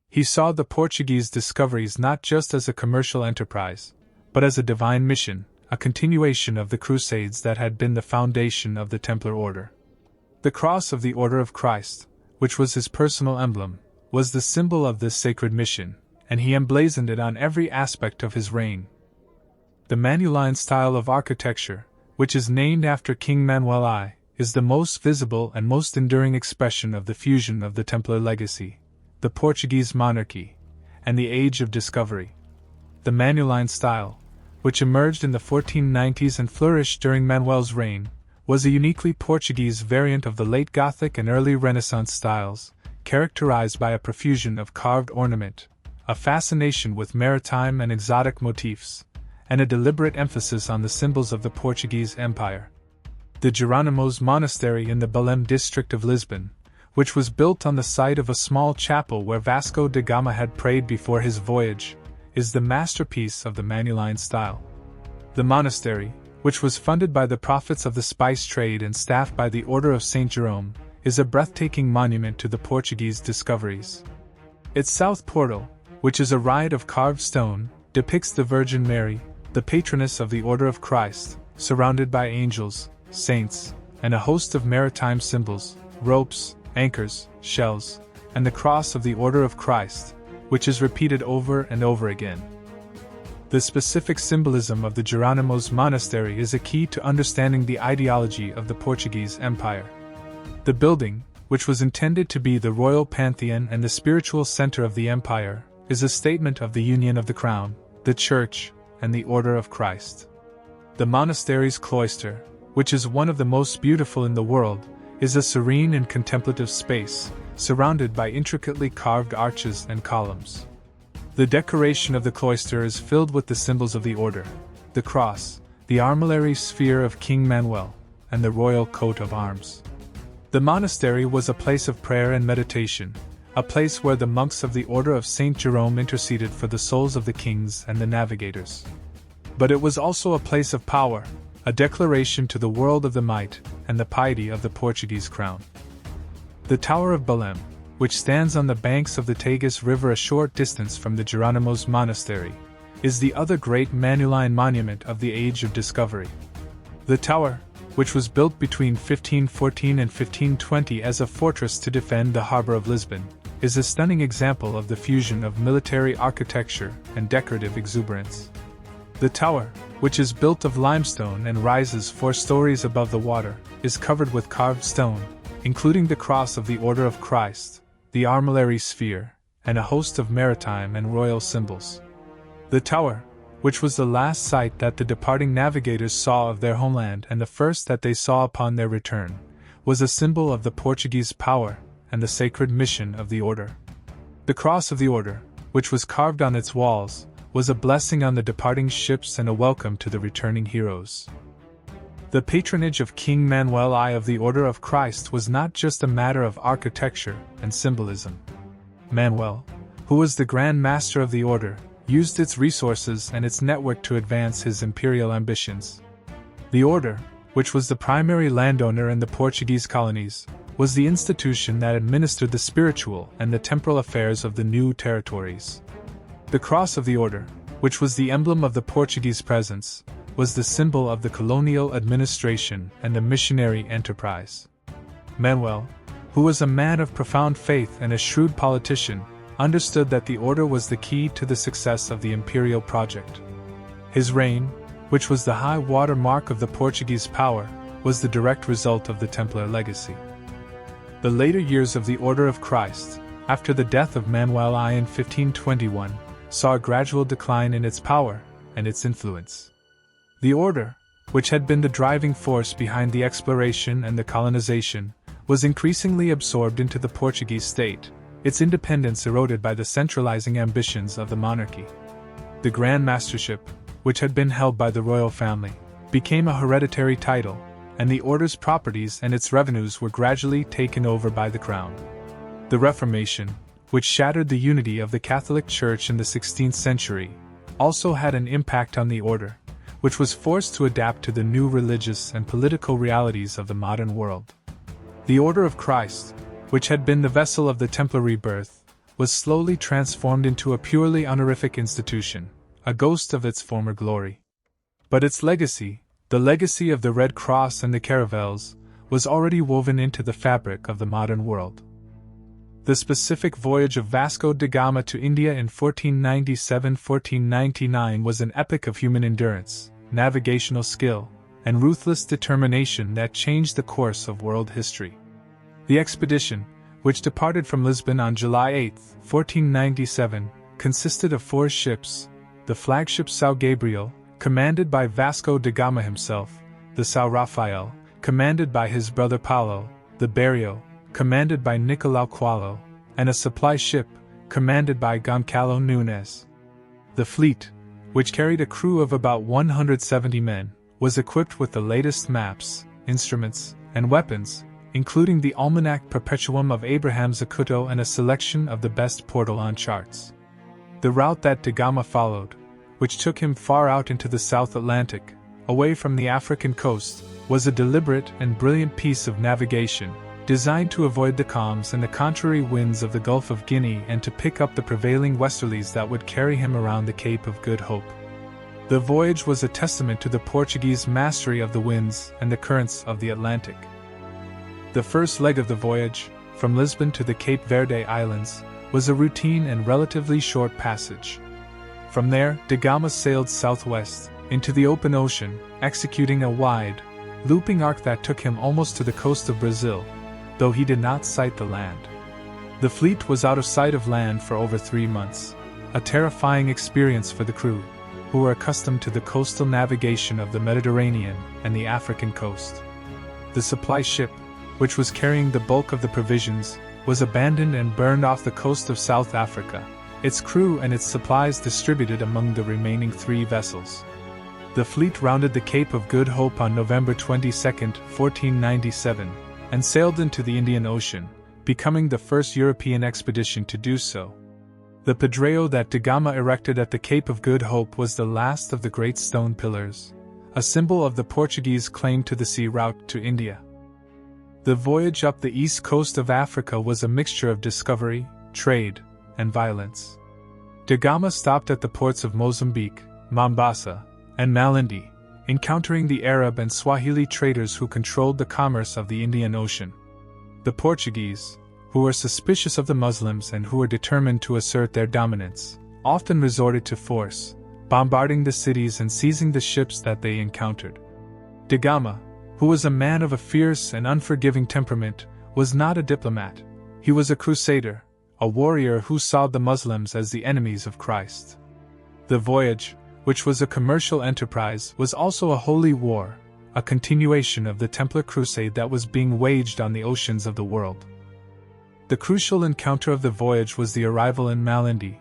He saw the Portuguese discoveries not just as a commercial enterprise, but as a divine mission, a continuation of the crusades that had been the foundation of the Templar order. The cross of the Order of Christ, which was his personal emblem, was the symbol of this sacred mission, and he emblazoned it on every aspect of his reign. The Manueline style of architecture, which is named after King Manuel I, is the most visible and most enduring expression of the fusion of the Templar legacy, the Portuguese monarchy, and the Age of Discovery. The Manueline style, which emerged in the 1490s and flourished during Manuel's reign, was a uniquely Portuguese variant of the late Gothic and early Renaissance styles, characterized by a profusion of carved ornament, a fascination with maritime and exotic motifs, and a deliberate emphasis on the symbols of the Portuguese Empire. The Jerónimos Monastery in the Belém district of Lisbon, which was built on the site of a small chapel where Vasco da Gama had prayed before his voyage, is the masterpiece of the Manueline style. The monastery, which was funded by the profits of the spice trade and staffed by the Order of St. Jerome, is a breathtaking monument to the Portuguese discoveries. Its south portal, which is a riot of carved stone, depicts the Virgin Mary, the patroness of the Order of Christ, surrounded by angels, saints, and a host of maritime symbols, ropes, anchors, shells, and the cross of the Order of Christ, which is repeated over and over again. The specific symbolism of the Jerónimos Monastery is a key to understanding the ideology of the Portuguese Empire. The building, which was intended to be the royal pantheon and the spiritual center of the empire, is a statement of the union of the crown, the church, and the Order of Christ. The monastery's cloister, which is one of the most beautiful in the world, is a serene and contemplative space, surrounded by intricately carved arches and columns. The decoration of the cloister is filled with the symbols of the order, the cross, the armillary sphere of King Manuel, and the royal coat of arms. The monastery was a place of prayer and meditation, a place where the monks of the Order of St. Jerome interceded for the souls of the kings and the navigators. But it was also a place of power, a declaration to the world of the might and the piety of the Portuguese crown. The Tower of Belém, which stands on the banks of the Tagus River a short distance from the Jerónimos Monastery, is the other great Manueline monument of the Age of Discovery. The tower, which was built between 1514 and 1520 as a fortress to defend the harbor of Lisbon, is a stunning example of the fusion of military architecture and decorative exuberance. The tower, which is built of limestone and rises 4 stories above the water, is covered with carved stone, including the cross of the Order of Christ, the armillary sphere, and a host of maritime and royal symbols. The tower, which was the last sight that the departing navigators saw of their homeland and the first that they saw upon their return, was a symbol of the Portuguese power and the sacred mission of the order. The cross of the order, which was carved on its walls, was a blessing on the departing ships and a welcome to the returning heroes. The patronage of King Manuel I of the Order of Christ was not just a matter of architecture and symbolism. Manuel, who was the Grand Master of the Order, used its resources and its network to advance his imperial ambitions. The Order, which was the primary landowner in the Portuguese colonies, was the institution that administered the spiritual and the temporal affairs of the new territories. The cross of the Order, which was the emblem of the Portuguese presence, was the symbol of the colonial administration and the missionary enterprise. Manuel, who was a man of profound faith and a shrewd politician, understood that the order was the key to the success of the imperial project. His reign, which was the high water mark of the Portuguese power, was the direct result of the Templar legacy. The later years of the Order of Christ, after the death of Manuel I in 1521, saw a gradual decline in its power and its influence. The order, which had been the driving force behind the exploration and the colonization, was increasingly absorbed into the Portuguese state, its independence eroded by the centralizing ambitions of the monarchy. The Grand Mastership, which had been held by the royal family, became a hereditary title, and the order's properties and its revenues were gradually taken over by the crown. The Reformation, which shattered the unity of the Catholic Church in the 16th century, also had an impact on the order, which was forced to adapt to the new religious and political realities of the modern world. The Order of Christ, which had been the vessel of the Templar rebirth, was slowly transformed into a purely honorific institution, a ghost of its former glory. But its legacy, the legacy of the Red Cross and the Caravels, was already woven into the fabric of the modern world. The specific voyage of Vasco da Gama to India in 1497-1499 was an epic of human endurance, navigational skill, and ruthless determination that changed the course of world history. The expedition, which departed from Lisbon on July 8, 1497, consisted of 4 ships: the flagship São Gabriel, commanded by Vasco da Gama himself; the São Rafael, commanded by his brother Paulo; the Berrio, commanded by Nicolau Coelho; and a supply ship, commanded by Goncalo Nunes. The fleet, which carried a crew of about 170 men, was equipped with the latest maps, instruments, and weapons, including the Almanac Perpetuum of Abraham Zacuto and a selection of the best Portolan charts. The route that da Gama followed, which took him far out into the South Atlantic, away from the African coast, was a deliberate and brilliant piece of navigation, designed to avoid the calms and the contrary winds of the Gulf of Guinea and to pick up the prevailing westerlies that would carry him around the Cape of Good Hope. The voyage was a testament to the Portuguese mastery of the winds and the currents of the Atlantic. The first leg of the voyage, from Lisbon to the Cape Verde Islands, was a routine and relatively short passage. From there, da Gama sailed southwest, into the open ocean, executing a wide, looping arc that took him almost to the coast of Brazil, though he did not sight the land. The fleet was out of sight of land for over 3 months, a terrifying experience for the crew, who were accustomed to the coastal navigation of the Mediterranean and the African coast. The supply ship, which was carrying the bulk of the provisions, was abandoned and burned off the coast of South Africa, its crew and its supplies distributed among the remaining 3 vessels. The fleet rounded the Cape of Good Hope on November 22, 1497, and sailed into the Indian Ocean, becoming the first European expedition to do so. The Pedreo that da Gama erected at the Cape of Good Hope was the last of the great stone pillars, a symbol of the Portuguese claim to the sea route to India. The voyage up the east coast of Africa was a mixture of discovery, trade, and violence. Da Gama stopped at the ports of Mozambique, Mombasa, and Malindi, encountering the Arab and Swahili traders who controlled the commerce of the Indian Ocean. The Portuguese, who were suspicious of the Muslims and who were determined to assert their dominance, often resorted to force, bombarding the cities and seizing the ships that they encountered. Da Gama, who was a man of a fierce and unforgiving temperament, was not a diplomat. He was a crusader, a warrior who saw the Muslims as the enemies of Christ. The voyage, which was a commercial enterprise, was also a holy war, a continuation of the Templar crusade that was being waged on the oceans of the world. The crucial encounter of the voyage was the arrival in Malindi,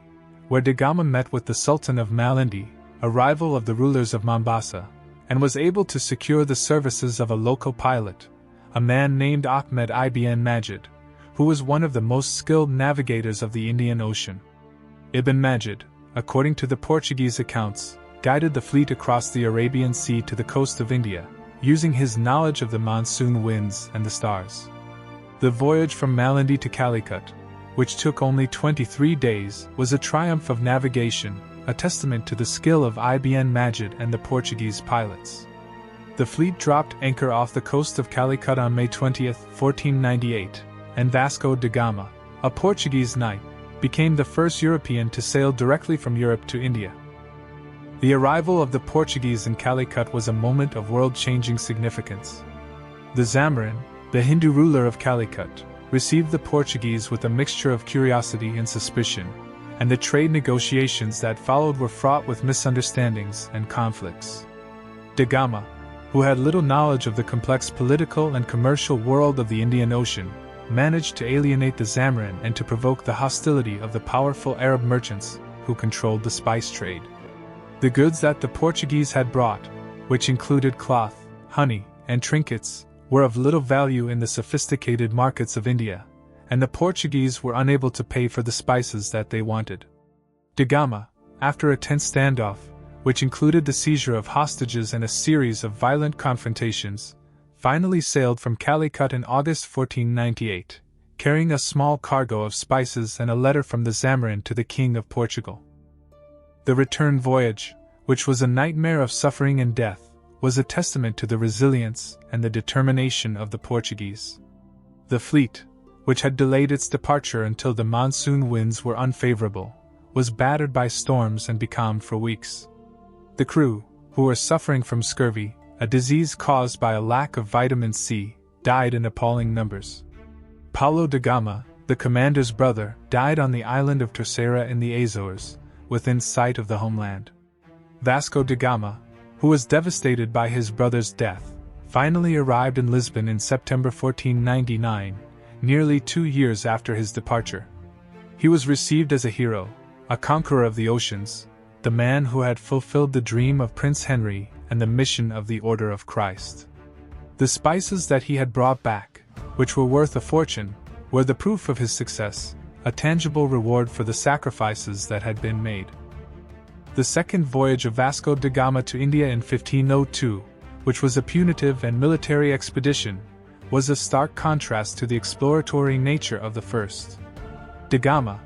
where da Gama met with the Sultan of Malindi, a rival of the rulers of Mombasa, and was able to secure the services of a local pilot, a man named Ahmed ibn Majid, who was one of the most skilled navigators of the Indian Ocean. Ibn Majid, according to the Portuguese accounts, guided the fleet across the Arabian Sea to the coast of India, using his knowledge of the monsoon winds and the stars. The voyage from Malindi to Calicut, which took only 23 days, was a triumph of navigation, a testament to the skill of Ibn Majid and the Portuguese pilots. The fleet dropped anchor off the coast of Calicut on May 20, 1498, and Vasco da Gama, a Portuguese knight, became the first European to sail directly from Europe to India. The arrival of the Portuguese in Calicut was a moment of world-changing significance. The Zamarin, the Hindu ruler of Calicut, received the Portuguese with a mixture of curiosity and suspicion, and the trade negotiations that followed were fraught with misunderstandings and conflicts. Da Gama, who had little knowledge of the complex political and commercial world of the Indian Ocean, managed to alienate the Zamarin and to provoke the hostility of the powerful Arab merchants who controlled the spice trade. The goods that the Portuguese had brought, which included cloth, honey, and trinkets, were of little value in the sophisticated markets of India, and the Portuguese were unable to pay for the spices that they wanted. Da Gama, after a tense standoff, which included the seizure of hostages and a series of violent confrontations, finally sailed from Calicut in August 1498, carrying a small cargo of spices and a letter from the Zamarin to the King of Portugal. The return voyage, which was a nightmare of suffering and death, was a testament to the resilience and the determination of the Portuguese. The fleet, which had delayed its departure until the monsoon winds were unfavorable, was battered by storms and becalmed for weeks. The crew, who were suffering from scurvy, a disease caused by a lack of vitamin C, died in appalling numbers. Pedro da Gama, the commander's brother, died on the island of Terceira in the Azores, within sight of the homeland. Vasco da Gama, who was devastated by his brother's death, finally arrived in Lisbon in September 1499, nearly 2 years after his departure. He was received as a hero, a conqueror of the oceans, the man who had fulfilled the dream of Prince Henry and the mission of the Order of Christ. The spices that he had brought back, which were worth a fortune, were the proof of his success, a tangible reward for the sacrifices that had been made. The second voyage of Vasco da Gama to India in 1502, which was a punitive and military expedition, was a stark contrast to the exploratory nature of the first. Da Gama,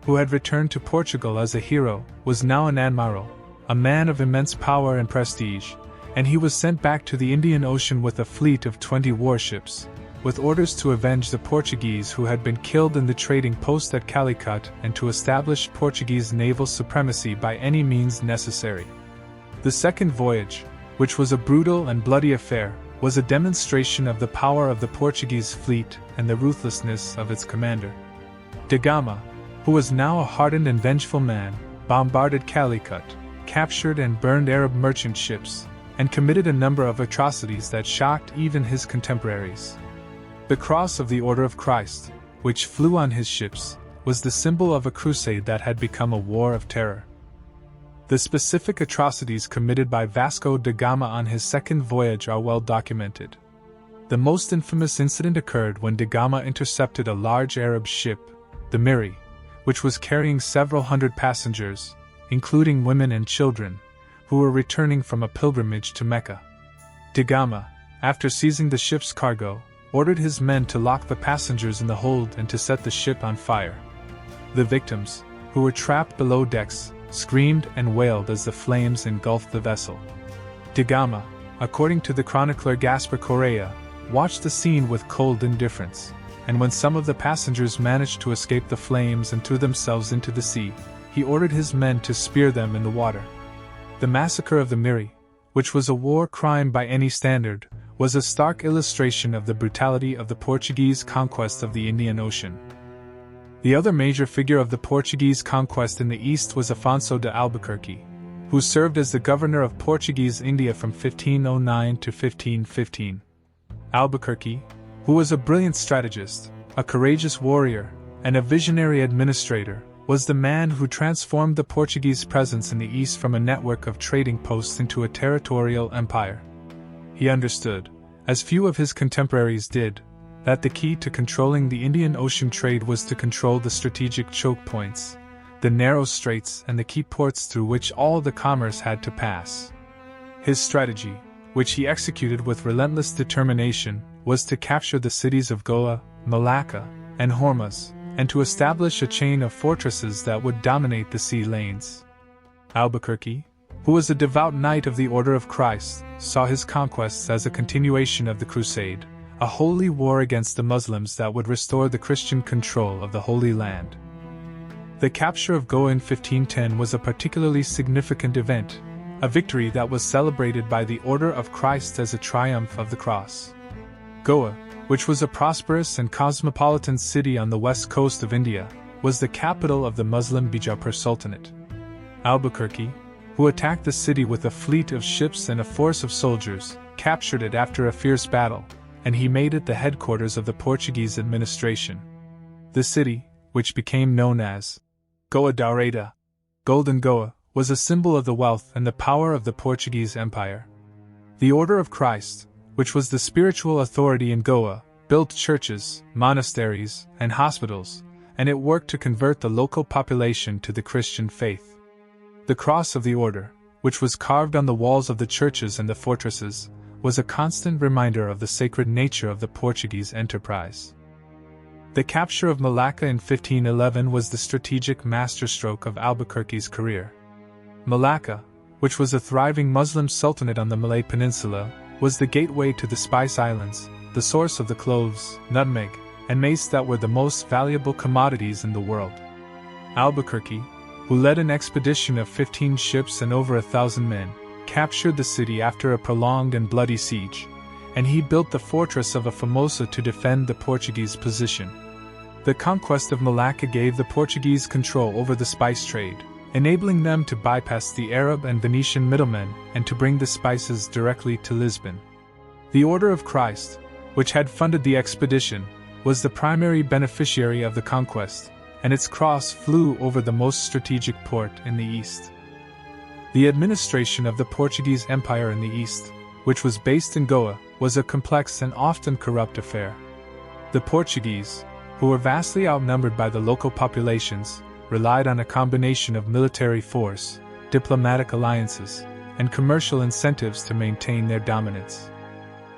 who had returned to Portugal as a hero, was now an admiral, a man of immense power and prestige, and he was sent back to the Indian Ocean with a fleet of 20 warships, with orders to avenge the Portuguese who had been killed in the trading post at Calicut and to establish Portuguese naval supremacy by any means necessary. The second voyage, which was a brutal and bloody affair, was a demonstration of the power of the Portuguese fleet and the ruthlessness of its commander. Da Gama, who was now a hardened and vengeful man, bombarded Calicut, captured and burned Arab merchant ships, and committed a number of atrocities that shocked even his contemporaries. The cross of the Order of Christ, which flew on his ships, was the symbol of a crusade that had become a war of terror. The specific atrocities committed by Vasco da Gama on his second voyage are well documented. The most infamous incident occurred when da Gama intercepted a large Arab ship, the Miri, which was carrying several hundred passengers, including women and children, who were returning from a pilgrimage to Mecca. Da Gama, after seizing the ship's cargo, ordered his men to lock the passengers in the hold and to set the ship on fire. The victims, who were trapped below decks, screamed and wailed as the flames engulfed the vessel. Da Gama, according to the chronicler Gaspar Correa, watched the scene with cold indifference, and when some of the passengers managed to escape the flames and threw themselves into the sea, he ordered his men to spear them in the water. The massacre of the Miri, which was a war crime by any standard, was a stark illustration of the brutality of the Portuguese conquest of the Indian Ocean. The other major figure of the Portuguese conquest in the east was Afonso de Albuquerque, who served as the governor of Portuguese India from 1509 to 1515. Albuquerque, who was a brilliant strategist, a courageous warrior, and a visionary administrator, was the man who transformed the Portuguese presence in the east from a network of trading posts into a territorial empire. He understood, as few of his contemporaries did, that the key to controlling the Indian Ocean trade was to control the strategic choke points, the narrow straits and the key ports through which all the commerce had to pass. His strategy, which he executed with relentless determination, was to capture the cities of Goa, Malacca, and Hormuz, and to establish a chain of fortresses that would dominate the sea lanes. Albuquerque, who was a devout knight of the Order of Christ, saw his conquests as a continuation of the Crusade, a holy war against the Muslims that would restore the Christian control of the Holy Land. The capture of Goa in 1510 was a particularly significant event, a victory that was celebrated by the Order of Christ as a triumph of the cross. Goa, which was a prosperous and cosmopolitan city on the west coast of India, was the capital of the Muslim Bijapur Sultanate. Albuquerque, who attacked the city with a fleet of ships and a force of soldiers, captured it after a fierce battle, and he made it the headquarters of the Portuguese administration. The city, which became known as Goa Dourada, Golden Goa, was a symbol of the wealth and the power of the Portuguese Empire. The Order of Christ, which was the spiritual authority in Goa, built churches, monasteries, and hospitals, and it worked to convert the local population to the Christian faith. The cross of the order, which was carved on the walls of the churches and the fortresses, was a constant reminder of the sacred nature of the Portuguese enterprise. The capture of Malacca in 1511 was the strategic masterstroke of Albuquerque's career. Malacca, which was a thriving Muslim sultanate on the Malay Peninsula, was the gateway to the Spice Islands, the source of the cloves, nutmeg, and mace that were the most valuable commodities in the world. Albuquerque, who led an expedition of 15 ships and over 1,000 men, captured the city after a prolonged and bloody siege, and he built the fortress of Formosa to defend the Portuguese position. The conquest of Malacca gave the Portuguese control over the spice trade, enabling them to bypass the Arab and Venetian middlemen and to bring the spices directly to Lisbon. The Order of Christ, which had funded the expedition, was the primary beneficiary of the conquest, and its cross flew over the most strategic port in the east. The administration of the Portuguese Empire in the east, which was based in Goa, was a complex and often corrupt affair. The Portuguese, who were vastly outnumbered by the local populations, relied on a combination of military force, diplomatic alliances, and commercial incentives to maintain their dominance.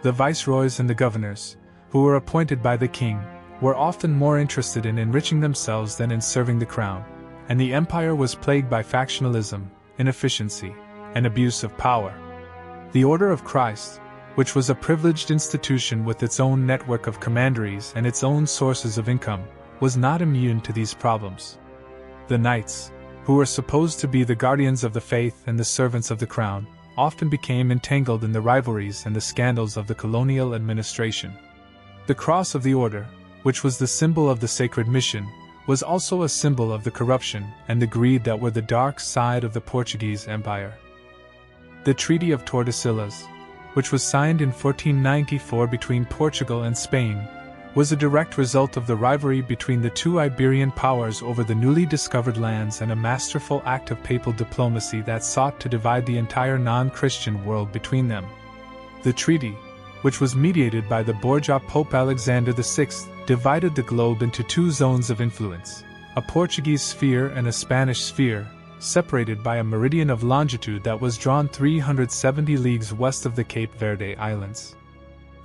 The viceroys and the governors, who were appointed by the king, were often more interested in enriching themselves than in serving the crown, and the empire was plagued by factionalism, inefficiency, and abuse of power. The Order of Christ, which was a privileged institution with its own network of commanderies and its own sources of income, was not immune to these problems. The knights, who were supposed to be the guardians of the faith and the servants of the crown, often became entangled in the rivalries and the scandals of the colonial administration. The cross of the order, which was the symbol of the sacred mission, was also a symbol of the corruption and the greed that were the dark side of the Portuguese Empire. The Treaty of Tordesillas, which was signed in 1494 between Portugal and Spain, was a direct result of the rivalry between the two Iberian powers over the newly discovered lands and a masterful act of papal diplomacy that sought to divide the entire non-Christian world between them. The treaty, which was mediated by the Borgia Pope Alexander VI, divided the globe into two zones of influence, a Portuguese sphere and a Spanish sphere, separated by a meridian of longitude that was drawn 370 leagues west of the Cape Verde Islands.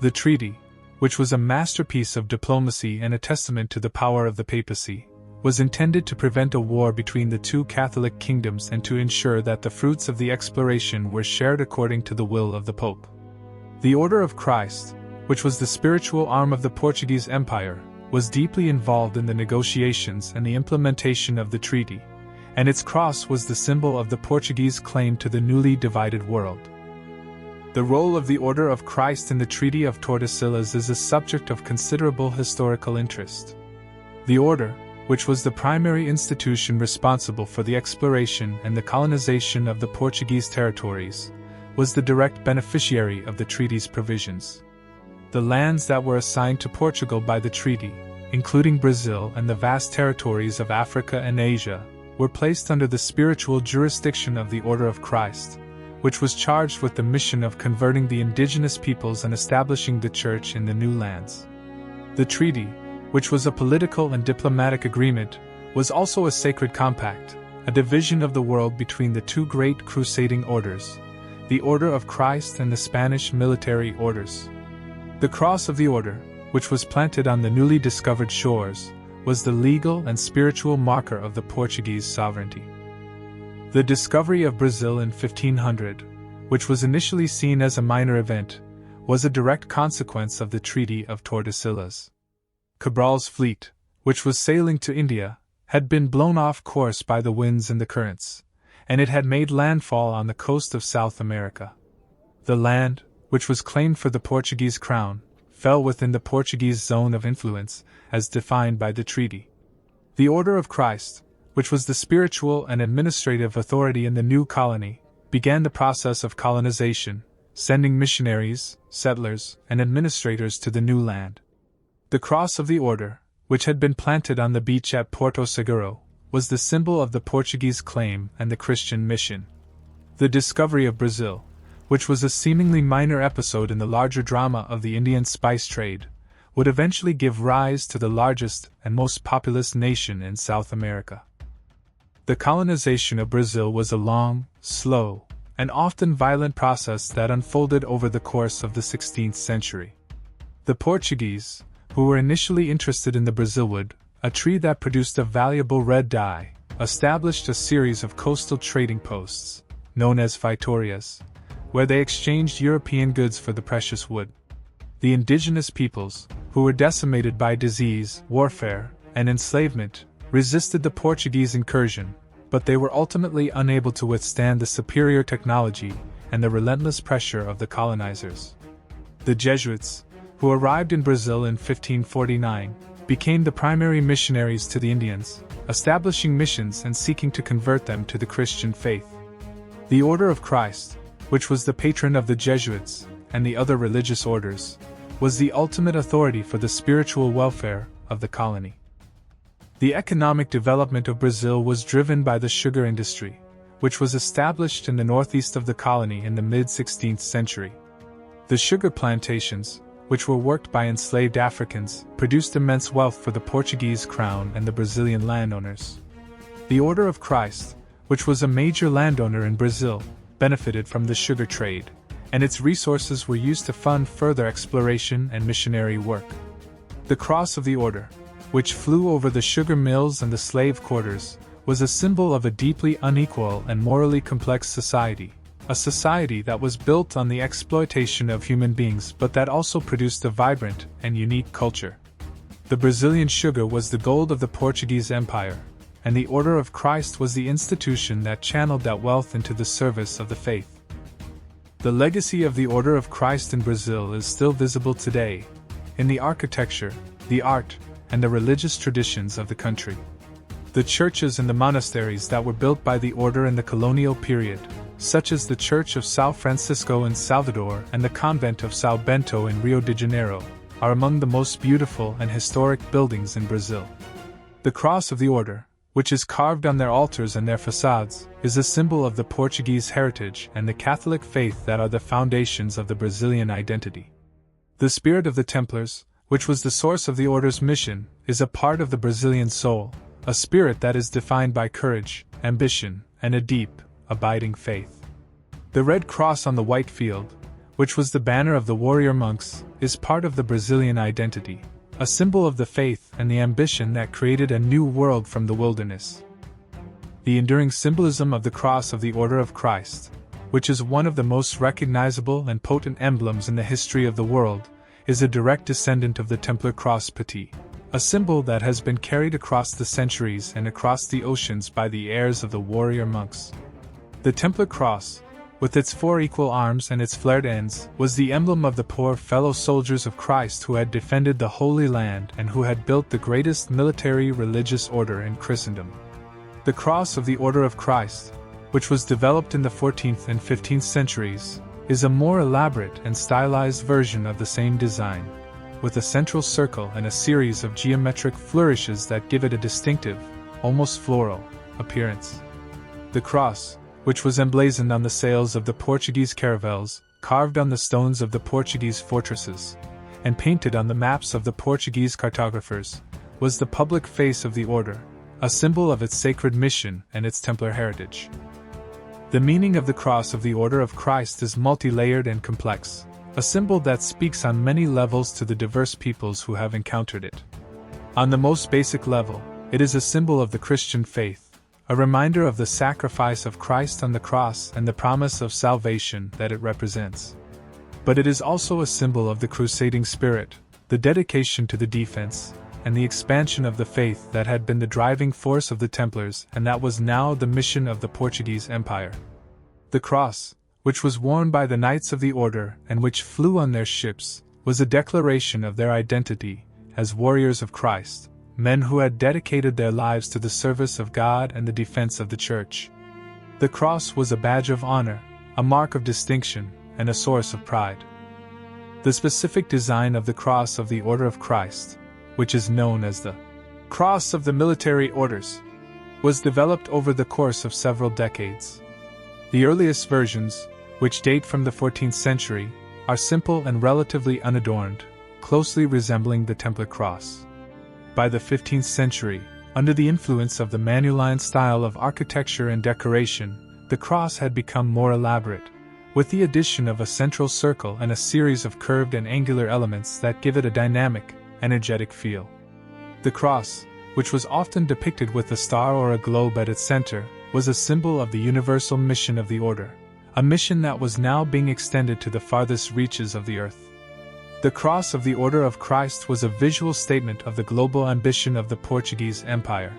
The treaty, which was a masterpiece of diplomacy and a testament to the power of the papacy, was intended to prevent a war between the two Catholic kingdoms and to ensure that the fruits of the exploration were shared according to the will of the Pope. The Order of Christ, which was the spiritual arm of the Portuguese Empire, was deeply involved in the negotiations and the implementation of the treaty, and its cross was the symbol of the Portuguese claim to the newly divided world. The role of the Order of Christ in the Treaty of Tordesillas is a subject of considerable historical interest. The order, which was the primary institution responsible for the exploration and the colonization of the Portuguese territories, was the direct beneficiary of the treaty's provisions. The lands that were assigned to Portugal by the treaty, including Brazil and the vast territories of Africa and Asia, were placed under the spiritual jurisdiction of the Order of Christ, which was charged with the mission of converting the indigenous peoples and establishing the Church in the new lands. The treaty, which was a political and diplomatic agreement, was also a sacred compact, a division of the world between the two great crusading orders, the Order of Christ and the Spanish military orders. The cross of the order, which was planted on the newly discovered shores, was the legal and spiritual marker of the Portuguese sovereignty. The discovery of Brazil in 1500, which was initially seen as a minor event, was a direct consequence of the Treaty of Tordesillas. Cabral's fleet, which was sailing to India, had been blown off course by the winds and the currents, and it had made landfall on the coast of South America. The land, which was claimed for the Portuguese crown, fell within the Portuguese zone of influence, as defined by the treaty. The Order of Christ, which was the spiritual and administrative authority in the new colony, began the process of colonization, sending missionaries, settlers, and administrators to the new land. The cross of the order, which had been planted on the beach at Porto Seguro, was the symbol of the Portuguese claim and the Christian mission. The discovery of Brazil, which was a seemingly minor episode in the larger drama of the Indian spice trade, would eventually give rise to the largest and most populous nation in South America. The colonization of Brazil was a long, slow, and often violent process that unfolded over the course of the 16th century. The Portuguese, who were initially interested in the Brazilwood, a tree that produced a valuable red dye, established a series of coastal trading posts, known as feitorias, where they exchanged European goods for the precious wood. The indigenous peoples, who were decimated by disease, warfare, and enslavement, resisted the Portuguese incursion, but they were ultimately unable to withstand the superior technology and the relentless pressure of the colonizers. The Jesuits, who arrived in Brazil in 1549, became the primary missionaries to the Indians, establishing missions and seeking to convert them to the Christian faith. The Order of Christ, which was the patron of the Jesuits and the other religious orders, was the ultimate authority for the spiritual welfare of the colony. The economic development of Brazil was driven by the sugar industry, which was established in the northeast of the colony in the mid-16th century. The sugar plantations, which were worked by enslaved Africans, produced immense wealth for the Portuguese crown and the Brazilian landowners. The Order of Christ, which was a major landowner in Brazil, benefited from the sugar trade, and its resources were used to fund further exploration and missionary work. The cross of the order, which flew over the sugar mills and the slave quarters, was a symbol of a deeply unequal and morally complex society, a society that was built on the exploitation of human beings but that also produced a vibrant and unique culture. The Brazilian sugar was the gold of the Portuguese Empire, and the Order of Christ was the institution that channeled that wealth into the service of the faith. The legacy of the Order of Christ in Brazil is still visible today, in the architecture, the art, and the religious traditions of the country. The churches and the monasteries that were built by the order in the colonial period, such as the Church of São Francisco in Salvador and the Convent of São Bento in Rio de Janeiro, are among the most beautiful and historic buildings in Brazil. The cross of the order, which is carved on their altars and their facades, is a symbol of the Portuguese heritage and the Catholic faith that are the foundations of the Brazilian identity. The spirit of the Templars, which was the source of the order's mission, is a part of the Brazilian soul, a spirit that is defined by courage, ambition, and a deep, abiding faith. The red cross on the white field, which was the banner of the warrior monks, is part of the Brazilian identity, a symbol of the faith and the ambition that created a new world from the wilderness. The enduring symbolism of the cross of the Order of Christ, which is one of the most recognizable and potent emblems in the history of the world, is a direct descendant of the Templar cross pattée, a symbol that has been carried across the centuries and across the oceans by the heirs of the warrior monks. The Templar cross, with its 4 equal arms and its flared ends, was the emblem of the poor fellow soldiers of Christ who had defended the Holy Land and who had built the greatest military religious order in Christendom. The cross of the Order of Christ, which was developed in the 14th and 15th centuries, is a more elaborate and stylized version of the same design, with a central circle and a series of geometric flourishes that give it a distinctive, almost floral, appearance. The cross, which was emblazoned on the sails of the Portuguese caravels, carved on the stones of the Portuguese fortresses, and painted on the maps of the Portuguese cartographers, was the public face of the order, a symbol of its sacred mission and its Templar heritage. The meaning of the cross of the Order of Christ is multi-layered and complex, a symbol that speaks on many levels to the diverse peoples who have encountered it. On the most basic level, it is a symbol of the Christian faith, a reminder of the sacrifice of Christ on the cross and the promise of salvation that it represents. But it is also a symbol of the crusading spirit, the dedication to the defense, and the expansion of the faith that had been the driving force of the Templars and that was now the mission of the Portuguese Empire. The cross, which was worn by the Knights of the Order and which flew on their ships, was a declaration of their identity as warriors of Christ, men who had dedicated their lives to the service of God and the defense of the Church. The cross was a badge of honor, a mark of distinction, and a source of pride. The specific design of the cross of the Order of Christ, which is known as the Cross of the Military Orders, was developed over the course of several decades. The earliest versions, which date from the 14th century, are simple and relatively unadorned, closely resembling the Templar cross. By the 15th century, under the influence of the Manueline style of architecture and decoration, the cross had become more elaborate, with the addition of a central circle and a series of curved and angular elements that give it a dynamic, energetic feel. The cross, which was often depicted with a star or a globe at its center, was a symbol of the universal mission of the order, a mission that was now being extended to the farthest reaches of the earth. The cross of the Order of Christ was a visual statement of the global ambition of the Portuguese Empire.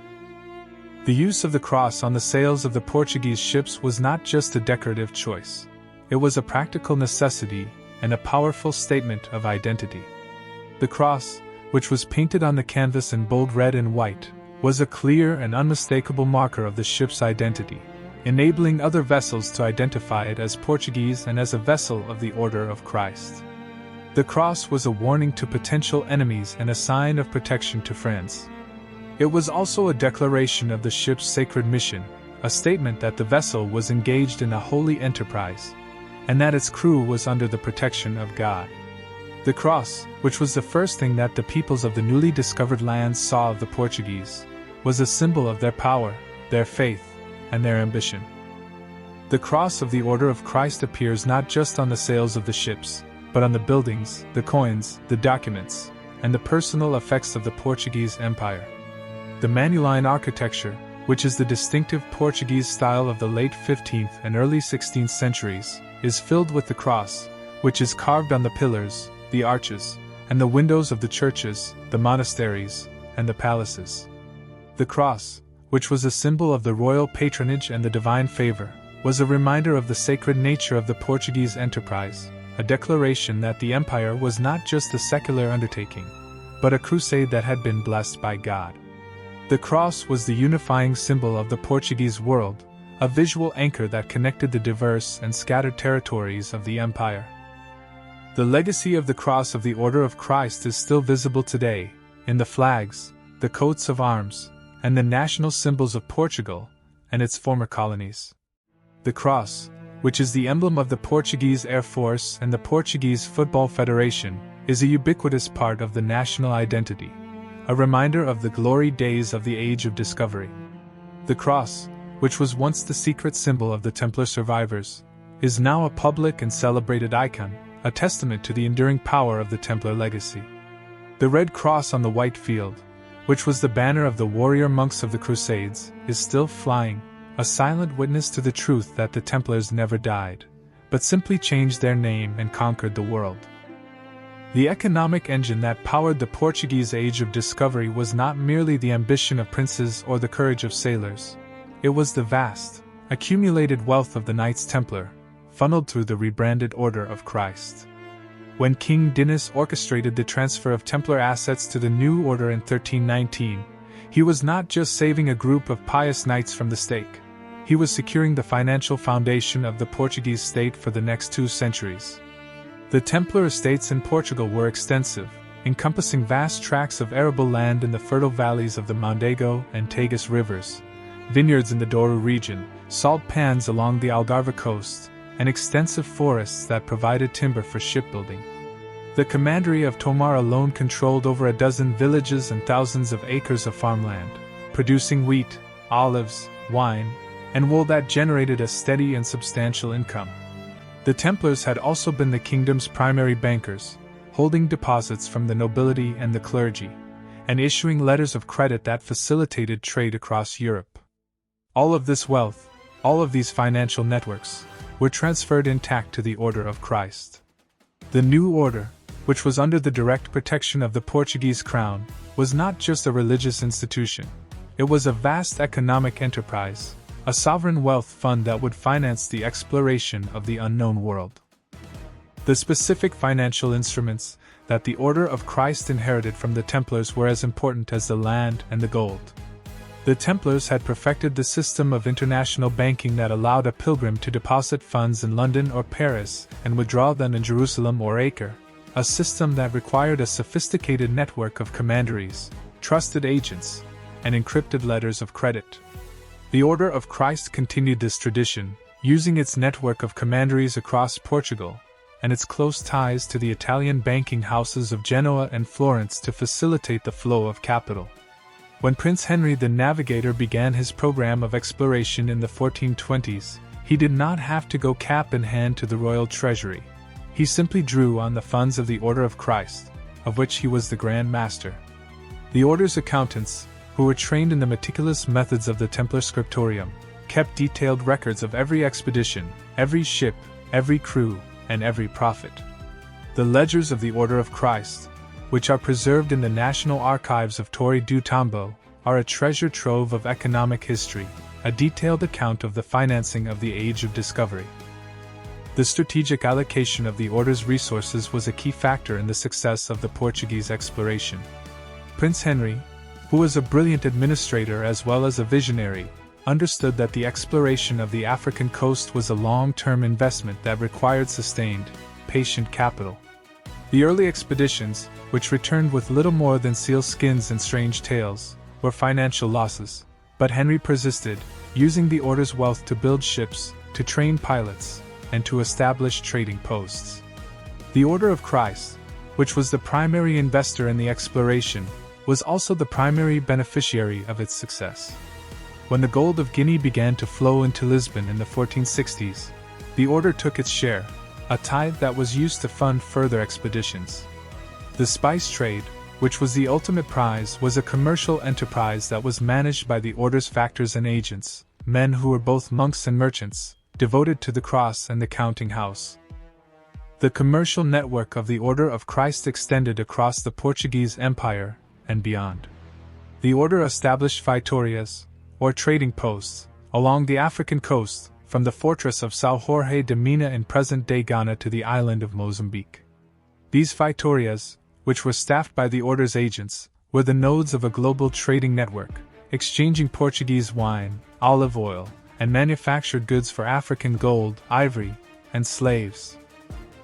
The use of the cross on the sails of the Portuguese ships was not just a decorative choice. It was a practical necessity and a powerful statement of identity. The cross, which was painted on the canvas in bold red and white, was a clear and unmistakable marker of the ship's identity, enabling other vessels to identify it as Portuguese and as a vessel of the Order of Christ. The cross was a warning to potential enemies and a sign of protection to friends. It was also a declaration of the ship's sacred mission, a statement that the vessel was engaged in a holy enterprise, and that its crew was under the protection of God. The cross, which was the first thing that the peoples of the newly discovered lands saw of the Portuguese, was a symbol of their power, their faith, and their ambition. The cross of the Order of Christ appears not just on the sails of the ships, but on the buildings, the coins, the documents, and the personal effects of the Portuguese Empire. The Manuline architecture, which is the distinctive Portuguese style of the late 15th and early 16th centuries, is filled with the cross, which is carved on the pillars, the arches, and the windows of the churches, the monasteries, and the palaces. The cross, which was a symbol of the royal patronage and the divine favor, was a reminder of the sacred nature of the Portuguese enterprise, a declaration that the empire was not just a secular undertaking, but a crusade that had been blessed by God. The cross was the unifying symbol of the Portuguese world, a visual anchor that connected the diverse and scattered territories of the empire. The legacy of the cross of the Order of Christ is still visible today, in the flags, the coats of arms, and the national symbols of Portugal and its former colonies. The cross, which is the emblem of the Portuguese Air Force and the Portuguese Football Federation, is a ubiquitous part of the national identity, a reminder of the glory days of the Age of Discovery. The cross, which was once the secret symbol of the Templar survivors, is now a public and celebrated icon, a testament to the enduring power of the Templar legacy. The red cross on the white field, which was the banner of the warrior monks of the Crusades, is still flying, a silent witness to the truth that the Templars never died, but simply changed their name and conquered the world. The economic engine that powered the Portuguese Age of Discovery was not merely the ambition of princes or the courage of sailors. It was the vast, accumulated wealth of the Knights Templar, funneled through the rebranded Order of Christ. When King Dinis orchestrated the transfer of Templar assets to the new order in 1319, he was not just saving a group of pious knights from the stake. He was securing the financial foundation of the Portuguese state for the next 2 centuries. The Templar estates in Portugal were extensive, encompassing vast tracts of arable land in the fertile valleys of the Mondego and Tagus rivers, vineyards in the Douro region, salt pans along the Algarve coast, and extensive forests that provided timber for shipbuilding. The commandery of Tomar alone controlled over a dozen villages and thousands of acres of farmland, producing wheat, olives, wine, and wool that generated a steady and substantial income. The Templars had also been the kingdom's primary bankers, holding deposits from the nobility and the clergy, and issuing letters of credit that facilitated trade across Europe. All of this wealth, all of these financial networks, were transferred intact to the Order of Christ. The new order, which was under the direct protection of the Portuguese crown, was not just a religious institution. It was a vast economic enterprise, a sovereign wealth fund that would finance the exploration of the unknown world. The specific financial instruments that the Order of Christ inherited from the Templars were as important as the land and the gold. The Templars had perfected the system of international banking that allowed a pilgrim to deposit funds in London or Paris and withdraw them in Jerusalem or Acre, a system that required a sophisticated network of commanderies, trusted agents, and encrypted letters of credit. The Order of Christ continued this tradition, using its network of commanderies across Portugal, and its close ties to the Italian banking houses of Genoa and Florence to facilitate the flow of capital. When Prince Henry the Navigator began his program of exploration in the 1420s, he did not have to go cap in hand to the royal treasury. He simply drew on the funds of the Order of Christ, of which he was the Grand Master. The Order's accountants, who were trained in the meticulous methods of the Templar scriptorium, kept detailed records of every expedition, every ship, every crew, and every prophet. The ledgers of the Order of Christ, which are preserved in the National Archives of Torre do Tombo, are a treasure trove of economic history, a detailed account of the financing of the Age of Discovery. The strategic allocation of the Order's resources was a key factor in the success of the Portuguese exploration. Prince Henry, who was a brilliant administrator as well as a visionary, understood that the exploration of the African coast was a long-term investment that required sustained, patient capital. The early expeditions, which returned with little more than seal skins and strange tales, were financial losses, but Henry persisted, using the Order's wealth to build ships, to train pilots, and to establish trading posts. The Order of Christ, which was the primary investor in the exploration, was also the primary beneficiary of its success. When the gold of Guinea began to flow into Lisbon in the 1460s, the Order took its share, a tithe that was used to fund further expeditions. The spice trade, which was the ultimate prize, was a commercial enterprise that was managed by the Order's factors and agents, men who were both monks and merchants, devoted to the cross and the counting house. The commercial network of the Order of Christ extended across the Portuguese Empire and beyond. The Order established feitorias, or trading posts, along the African coast, from the fortress of São Jorge de Mina in present-day Ghana to the island of Mozambique. These feitorias, which were staffed by the Order's agents, were the nodes of a global trading network, exchanging Portuguese wine, olive oil, and manufactured goods for African gold, ivory, and slaves.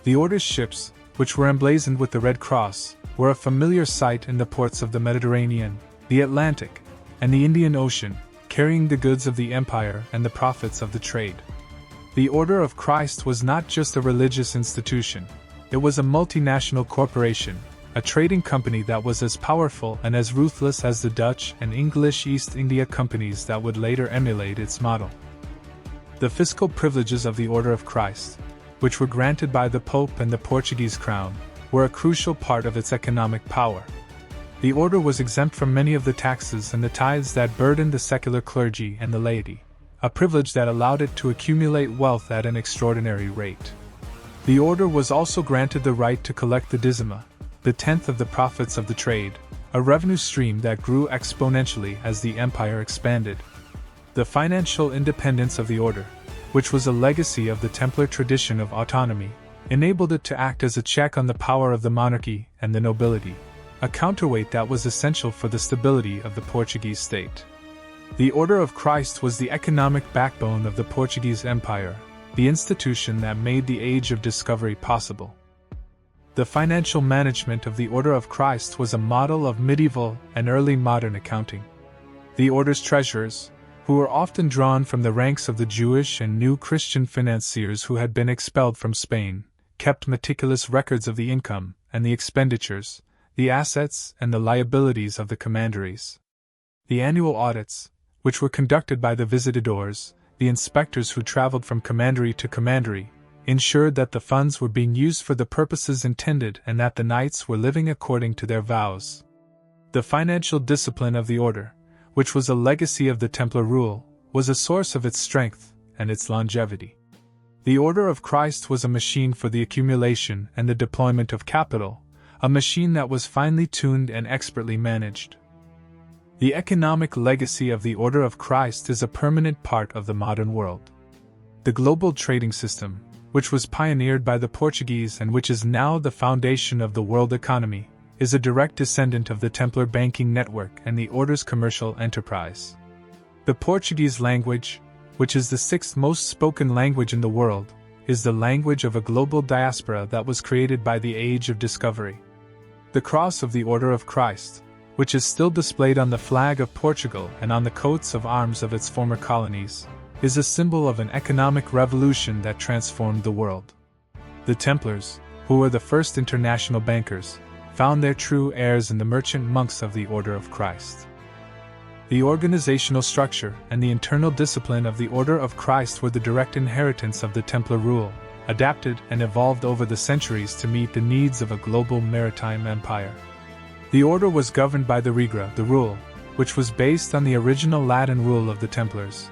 The Order's ships, which were emblazoned with the Red Cross, were a familiar sight in the ports of the Mediterranean, the Atlantic, and the Indian Ocean, carrying the goods of the empire and the profits of the trade. The Order of Christ was not just a religious institution, it was a multinational corporation, a trading company that was as powerful and as ruthless as the Dutch and English East India companies that would later emulate its model. The fiscal privileges of the Order of Christ, which were granted by the Pope and the Portuguese crown, were a crucial part of its economic power. The Order was exempt from many of the taxes and the tithes that burdened the secular clergy and the laity, a privilege that allowed it to accumulate wealth at an extraordinary rate. The Order was also granted the right to collect the dizima, the tenth of the profits of the trade, a revenue stream that grew exponentially as the empire expanded. The financial independence of the Order, which was a legacy of the Templar tradition of autonomy, enabled it to act as a check on the power of the monarchy and the nobility, a counterweight that was essential for the stability of the Portuguese state. The Order of Christ was the economic backbone of the Portuguese Empire, the institution that made the Age of Discovery possible. The financial management of the Order of Christ was a model of medieval and early modern accounting. The Order's treasurers, who were often drawn from the ranks of the Jewish and New Christian financiers who had been expelled from Spain, kept meticulous records of the income and the expenditures, the assets and the liabilities of the commanderies. The annual audits, which were conducted by the visitadores, the inspectors who traveled from commandery to commandery, ensured that the funds were being used for the purposes intended and that the knights were living according to their vows. The financial discipline of the Order, which was a legacy of the Templar rule, was a source of its strength and its longevity. The Order of Christ was a machine for the accumulation and the deployment of capital, a machine that was finely tuned and expertly managed. The economic legacy of the Order of Christ is a permanent part of the modern world. The global trading system, which was pioneered by the Portuguese and which is now the foundation of the world economy, is a direct descendant of the Templar banking network and the Order's commercial enterprise. The Portuguese language, which is the sixth most spoken language in the world, is the language of a global diaspora that was created by the Age of Discovery. The cross of the Order of Christ, which is still displayed on the flag of Portugal and on the coats of arms of its former colonies, is a symbol of an economic revolution that transformed the world. The Templars, who were the first international bankers, found their true heirs in the merchant monks of the Order of Christ. The organizational structure and the internal discipline of the Order of Christ were the direct inheritance of the Templar rule, adapted and evolved over the centuries to meet the needs of a global maritime empire. The Order was governed by the Regra, the rule, which was based on the original Latin rule of the Templars.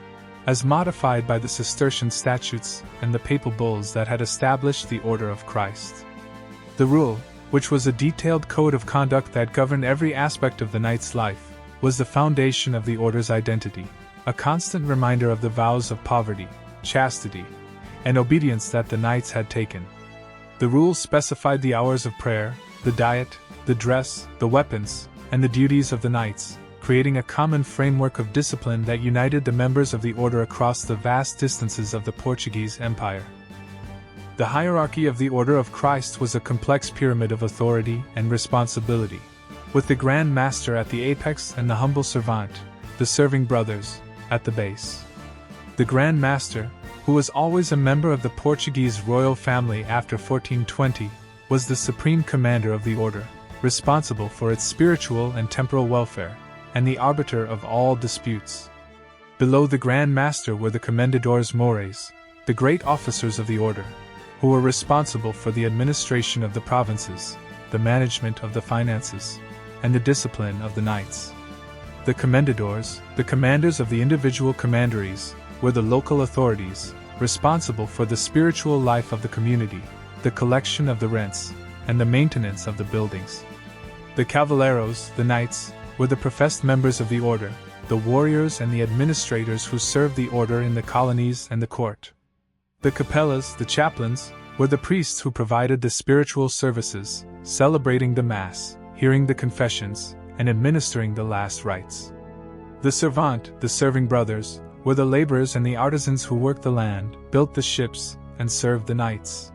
as modified by the Cistercian statutes and the papal bulls that had established the Order of Christ. The rule, which was a detailed code of conduct that governed every aspect of the knight's life, was the foundation of the order's identity, a constant reminder of the vows of poverty, chastity, and obedience that the knights had taken. The rules specified the hours of prayer, the diet, the dress, the weapons, and the duties of the knights, creating a common framework of discipline that united the members of the order across the vast distances of the Portuguese Empire. The hierarchy of the Order of Christ was a complex pyramid of authority and responsibility, with the Grand Master at the apex and the humble servant, the serving brothers, at the base. The Grand Master, who was always a member of the Portuguese royal family after 1420, was the supreme commander of the order, responsible for its spiritual and temporal welfare, and the arbiter of all disputes. Below the Grand Master were the Commendadores Mores, the great officers of the order, who were responsible for the administration of the provinces, the management of the finances, and the discipline of the knights. The Commendadores, the commanders of the individual commanderies, were the local authorities, responsible for the spiritual life of the community, the collection of the rents, and the maintenance of the buildings. The Cavaleros, the knights, were the professed members of the order, the warriors and the administrators who served the order in the colonies and the court. The Capellas, the chaplains, were the priests who provided the spiritual services, celebrating the Mass, hearing the confessions, and administering the last rites. The servant, the serving brothers, were the laborers and the artisans who worked the land, built the ships, and served the knights.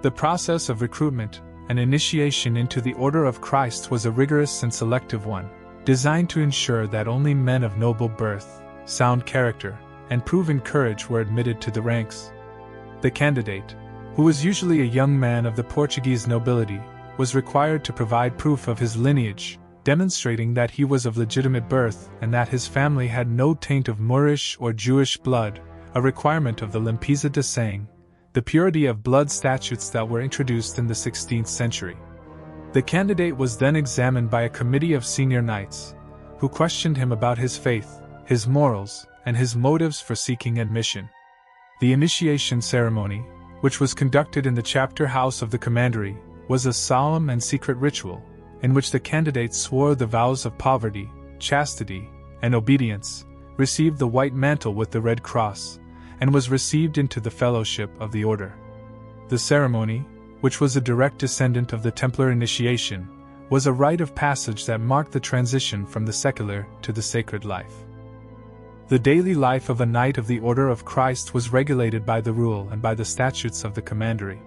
The process of recruitment and initiation into the Order of Christ was a rigorous and selective one, designed to ensure that only men of noble birth, sound character, and proven courage were admitted to the ranks. The candidate, who was usually a young man of the Portuguese nobility, was required to provide proof of his lineage, demonstrating that he was of legitimate birth and that his family had no taint of Moorish or Jewish blood, a requirement of the Limpeza de Sang, the purity of blood statutes that were introduced in the 16th century. The candidate was then examined by a committee of senior knights, who questioned him about his faith, his morals, and his motives for seeking admission. The initiation ceremony, which was conducted in the chapter house of the commandery, was a solemn and secret ritual, in which the candidate swore the vows of poverty, chastity, and obedience, received the white mantle with the red cross, and was received into the fellowship of the order. The ceremony, which was a direct descendant of the Templar initiation, was a rite of passage that marked the transition from the secular to the sacred life. The daily life of a knight of the Order of Christ was regulated by the rule and by the statutes of the commandery.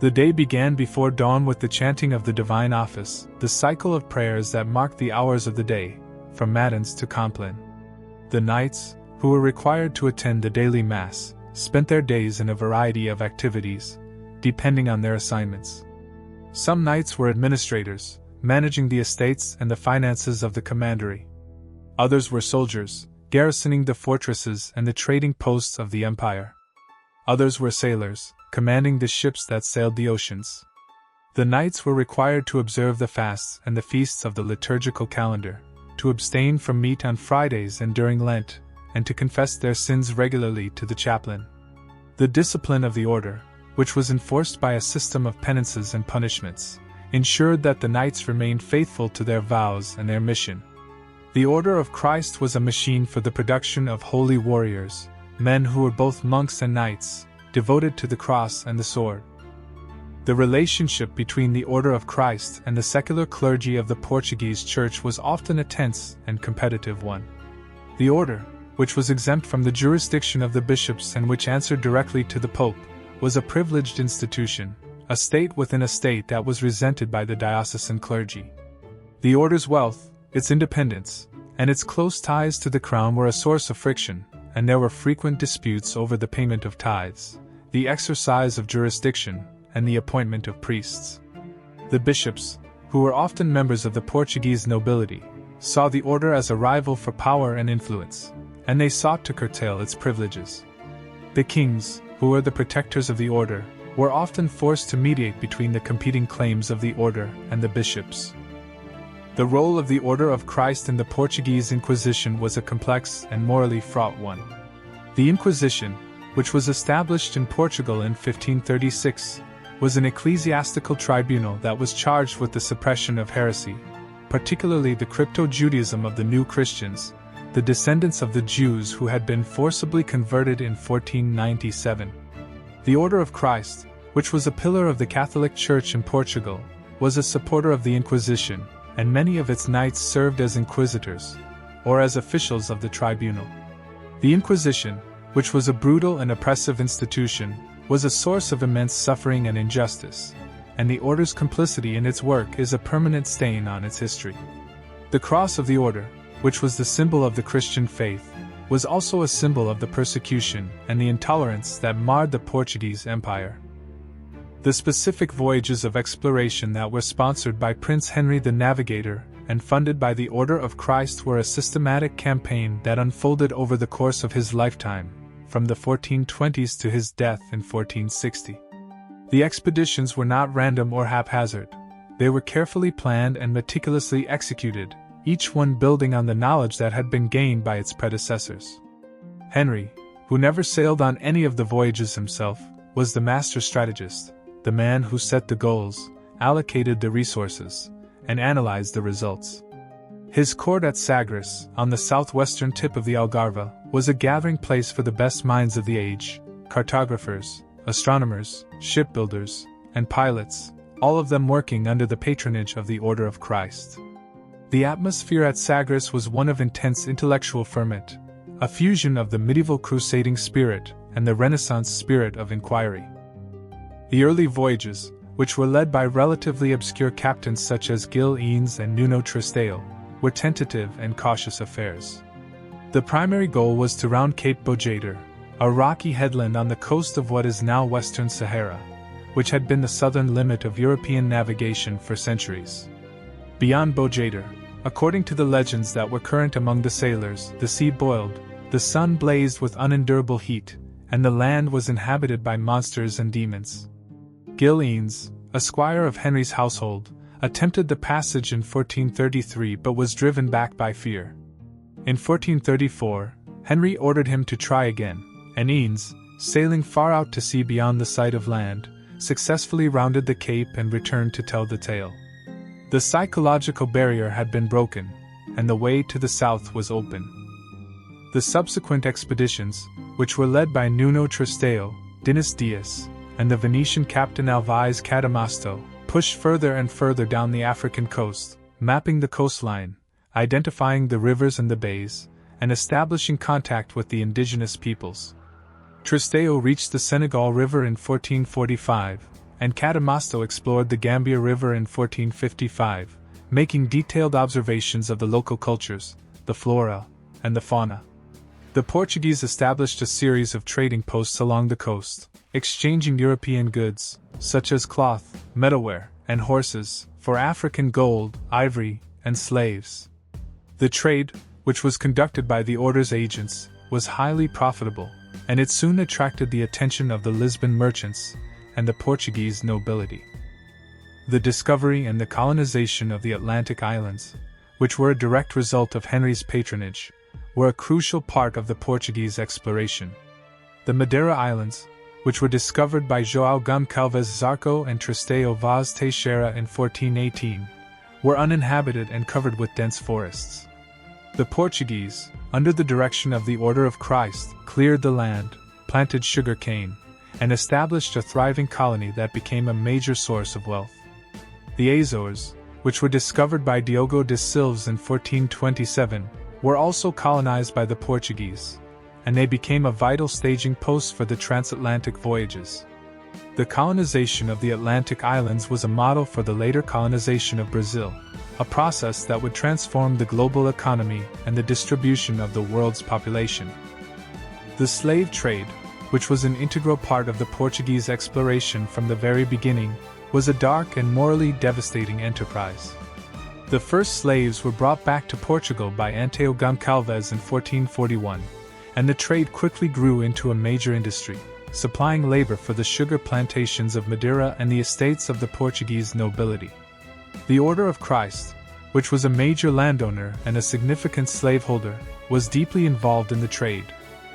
The day began before dawn with the chanting of the divine office, the cycle of prayers that marked the hours of the day, from matins to compline. The knights, who were required to attend the daily mass, spent their days in a variety of activities, depending on their assignments. Some knights were administrators, managing the estates and the finances of the commandery. Others were soldiers, garrisoning the fortresses and the trading posts of the empire. Others were sailors, commanding the ships that sailed the oceans. The knights were required to observe the fasts and the feasts of the liturgical calendar, to abstain from meat on Fridays and during Lent, and to confess their sins regularly to the chaplain. The discipline of the order, which was enforced by a system of penances and punishments, ensured that the knights remained faithful to their vows and their mission. The Order of Christ was a machine for the production of holy warriors, men who were both monks and knights, devoted to the cross and the sword. The relationship between the Order of Christ and the secular clergy of the Portuguese Church was often a tense and competitive one. The order, which was exempt from the jurisdiction of the bishops and which answered directly to the Pope, was a privileged institution, a state within a state that was resented by the diocesan clergy. The order's wealth, its independence, and its close ties to the crown were a source of friction, and there were frequent disputes over the payment of tithes, the exercise of jurisdiction, and the appointment of priests. The bishops, who were often members of the Portuguese nobility, saw the order as a rival for power and influence, and they sought to curtail its privileges. The kings, who were the protectors of the order, were often forced to mediate between the competing claims of the order and the bishops. The role of the Order of Christ in the Portuguese Inquisition was a complex and morally fraught one. The Inquisition, which was established in Portugal in 1536, was an ecclesiastical tribunal that was charged with the suppression of heresy, particularly the crypto-Judaism of the New Christians, the descendants of the Jews who had been forcibly converted in 1497. The Order of Christ, which was a pillar of the Catholic Church in Portugal, was a supporter of the Inquisition, and many of its knights served as inquisitors, or as officials of the tribunal. The Inquisition, which was a brutal and oppressive institution, was a source of immense suffering and injustice, and the Order's complicity in its work is a permanent stain on its history. The cross of the Order, which was the symbol of the Christian faith, was also a symbol of the persecution and the intolerance that marred the Portuguese Empire. The specific voyages of exploration that were sponsored by Prince Henry the Navigator and funded by the Order of Christ were a systematic campaign that unfolded over the course of his lifetime, from the 1420s to his death in 1460. The expeditions were not random or haphazard. They were carefully planned and meticulously executed, each one building on the knowledge that had been gained by its predecessors. Henry, who never sailed on any of the voyages himself, was the master strategist, the man who set the goals, allocated the resources, and analyzed the results. His court at Sagres, on the southwestern tip of the Algarve, was a gathering place for the best minds of the age, cartographers, astronomers, shipbuilders, and pilots, all of them working under the patronage of the Order of Christ. The atmosphere at Sagres was one of intense intellectual ferment, a fusion of the medieval crusading spirit and the Renaissance spirit of inquiry. The early voyages, which were led by relatively obscure captains such as Gil Eanes and Nuno Tristeo, were tentative and cautious affairs. The primary goal was to round Cape Bojador, a rocky headland on the coast of what is now Western Sahara, which had been the southern limit of European navigation for centuries. Beyond Bojador, according to the legends that were current among the sailors, the sea boiled, the sun blazed with unendurable heat, and the land was inhabited by monsters and demons. Gil Eanes, a squire of Henry's household, attempted the passage in 1433 but was driven back by fear. In 1434, Henry ordered him to try again, and Eanes, sailing far out to sea beyond the sight of land, successfully rounded the cape and returned to tell the tale. The psychological barrier had been broken, and the way to the south was open. The subsequent expeditions, which were led by Nuno Tristeo, Dinis Dias, and the Venetian captain Alvise Cadamosto, pushed further and further down the African coast, mapping the coastline, identifying the rivers and the bays, and establishing contact with the indigenous peoples. Tristeo reached the Senegal River in 1445, and Cadamosto explored the Gambia River in 1455, making detailed observations of the local cultures, the flora, and the fauna. The Portuguese established a series of trading posts along the coast, exchanging European goods, such as cloth, metalware, and horses, for African gold, ivory, and slaves. The trade, which was conducted by the Order's agents, was highly profitable, and it soon attracted the attention of the Lisbon merchants and the Portuguese nobility. The discovery and the colonization of the Atlantic islands, which were a direct result of Henry's patronage, were a crucial part of the Portuguese exploration. The Madeira Islands, which were discovered by João Goncalves Zarco and Tristeo Vaz Teixeira in 1418, were uninhabited and covered with dense forests. The Portuguese, under the direction of the Order of Christ, cleared the land, planted sugar cane, and established a thriving colony that became a major source of wealth. The Azores, which were discovered by Diogo de Silves in 1427, were also colonized by the Portuguese, and they became a vital staging post for the transatlantic voyages. The colonization of the Atlantic islands was a model for the later colonization of Brazil, a process that would transform the global economy and the distribution of the world's population. The slave trade, which was an integral part of the Portuguese exploration from the very beginning, was a dark and morally devastating enterprise. The first slaves were brought back to Portugal by Anteo Goncalves in 1441, and the trade quickly grew into a major industry, supplying labor for the sugar plantations of Madeira and the estates of the Portuguese nobility. The Order of Christ, which was a major landowner and a significant slaveholder, was deeply involved in the trade,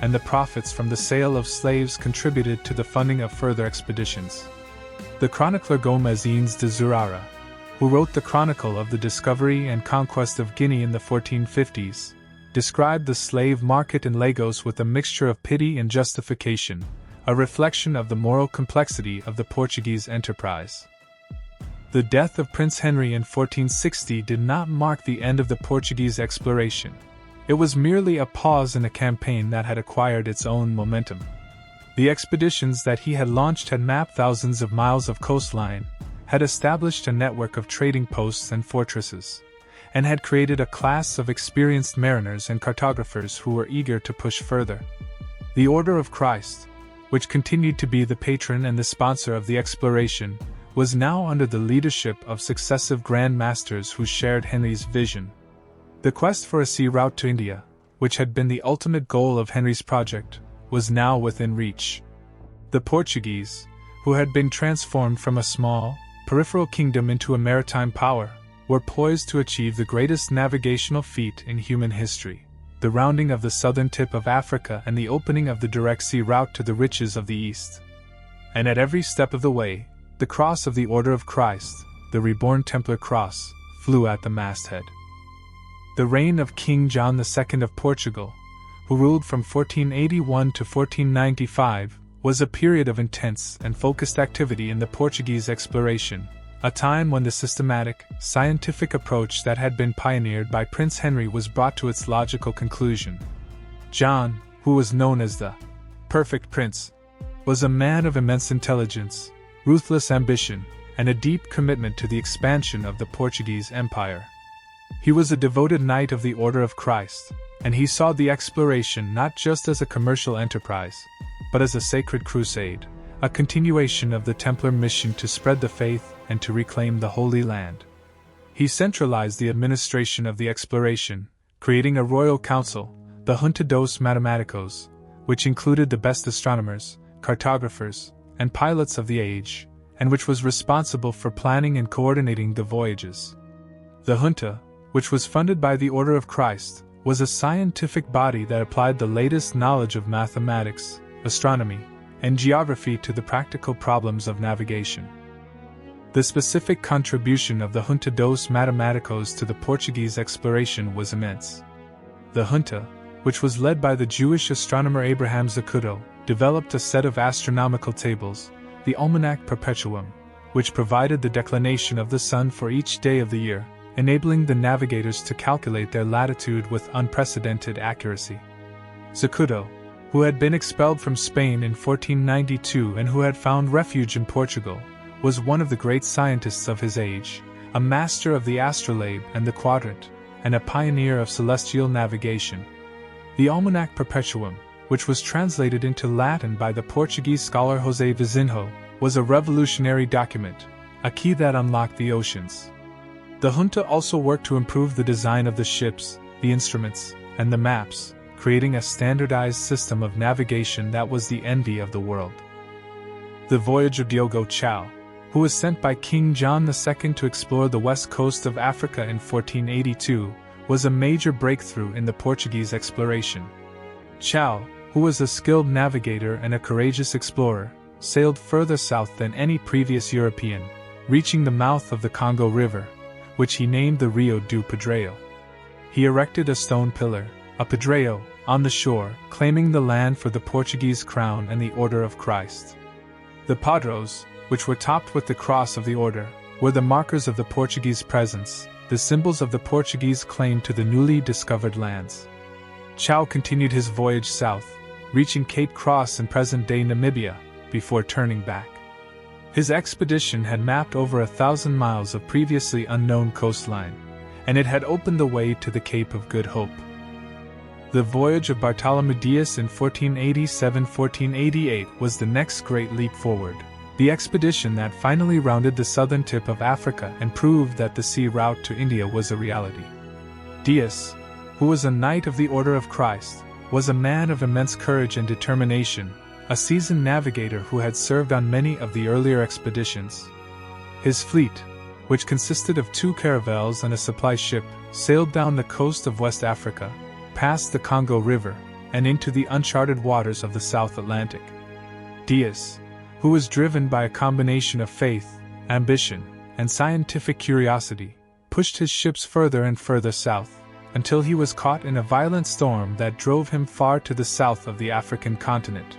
and the profits from the sale of slaves contributed to the funding of further expeditions. The chronicler Gomezines de Zurara, who wrote the chronicle of the discovery and conquest of Guinea in the 1450s, described the slave market in Lagos with a mixture of pity and justification, a reflection of the moral complexity of the Portuguese enterprise. The death of Prince Henry in 1460 did not mark the end of the Portuguese exploration. It was merely a pause in a campaign that had acquired its own momentum. The expeditions that he had launched had mapped thousands of miles of coastline, had established a network of trading posts and fortresses, and had created a class of experienced mariners and cartographers who were eager to push further. The Order of Christ, which continued to be the patron and the sponsor of the exploration, was now under the leadership of successive Grand Masters who shared Henry's vision. The quest for a sea route to India, which had been the ultimate goal of Henry's project, was now within reach. The Portuguese, who had been transformed from a small, peripheral kingdom into a maritime power, were poised to achieve the greatest navigational feat in human history, the rounding of the southern tip of Africa and the opening of the direct sea route to the riches of the East. And at every step of the way, the cross of the Order of Christ, the reborn Templar cross, flew at the masthead. The reign of King John II of Portugal, who ruled from 1481 to 1495, was a period of intense and focused activity in the Portuguese exploration, a time when the systematic, scientific approach that had been pioneered by Prince Henry was brought to its logical conclusion. John, who was known as the Perfect Prince, was a man of immense intelligence, ruthless ambition, and a deep commitment to the expansion of the Portuguese Empire. He was a devoted knight of the Order of Christ, and he saw the exploration not just as a commercial enterprise, but as a sacred crusade, a continuation of the Templar mission to spread the faith and to reclaim the Holy Land. He centralized the administration of the exploration, creating a royal council, the Junta dos Matematicos, which included the best astronomers, cartographers, and pilots of the age, and which was responsible for planning and coordinating the voyages. The Junta, which was funded by the Order of Christ, was a scientific body that applied the latest knowledge of mathematics, astronomy, and geography to the practical problems of navigation. The specific contribution of the Junta dos Matematicos to the Portuguese exploration was immense. The Junta, which was led by the Jewish astronomer Abraham Zacuto, developed a set of astronomical tables, the Almanac Perpetuum, which provided the declination of the sun for each day of the year, enabling the navigators to calculate their latitude with unprecedented accuracy. Zacuto, who had been expelled from Spain in 1492 and who had found refuge in Portugal, was one of the great scientists of his age, a master of the astrolabe and the quadrant, and a pioneer of celestial navigation. The Almanac Perpetuum, which was translated into Latin by the Portuguese scholar José Vizinho, was a revolutionary document, a key that unlocked the oceans. The Junta also worked to improve the design of the ships, the instruments, and the maps, creating a standardized system of navigation that was the envy of the world. The voyage of Diogo Chau, who was sent by King John II to explore the west coast of Africa in 1482, was a major breakthrough in the Portuguese exploration. Chau, who was a skilled navigator and a courageous explorer, sailed further south than any previous European, reaching the mouth of the Congo River, which he named the Rio do Pedreiro. He erected a stone pillar, a pedreiro, on the shore, claiming the land for the Portuguese crown and the Order of Christ. The padros, which were topped with the cross of the order, were the markers of the Portuguese presence, the symbols of the Portuguese claim to the newly discovered lands. Chau continued his voyage south, reaching Cape Cross in present-day Namibia, before turning back. His expedition had mapped over 1,000 miles of previously unknown coastline, and it had opened the way to the Cape of Good Hope. The voyage of Bartolomé Dias in 1487-1488 was the next great leap forward, the expedition that finally rounded the southern tip of Africa and proved that the sea route to India was a reality. Dias, who was a knight of the Order of Christ, was a man of immense courage and determination, a seasoned navigator who had served on many of the earlier expeditions. His fleet, which consisted of 2 caravels and a supply ship, sailed down the coast of West Africa, past the Congo River, and into the uncharted waters of the South Atlantic. Dinis, who was driven by a combination of faith, ambition, and scientific curiosity, pushed his ships further and further south, until he was caught in a violent storm that drove him far to the south of the African continent.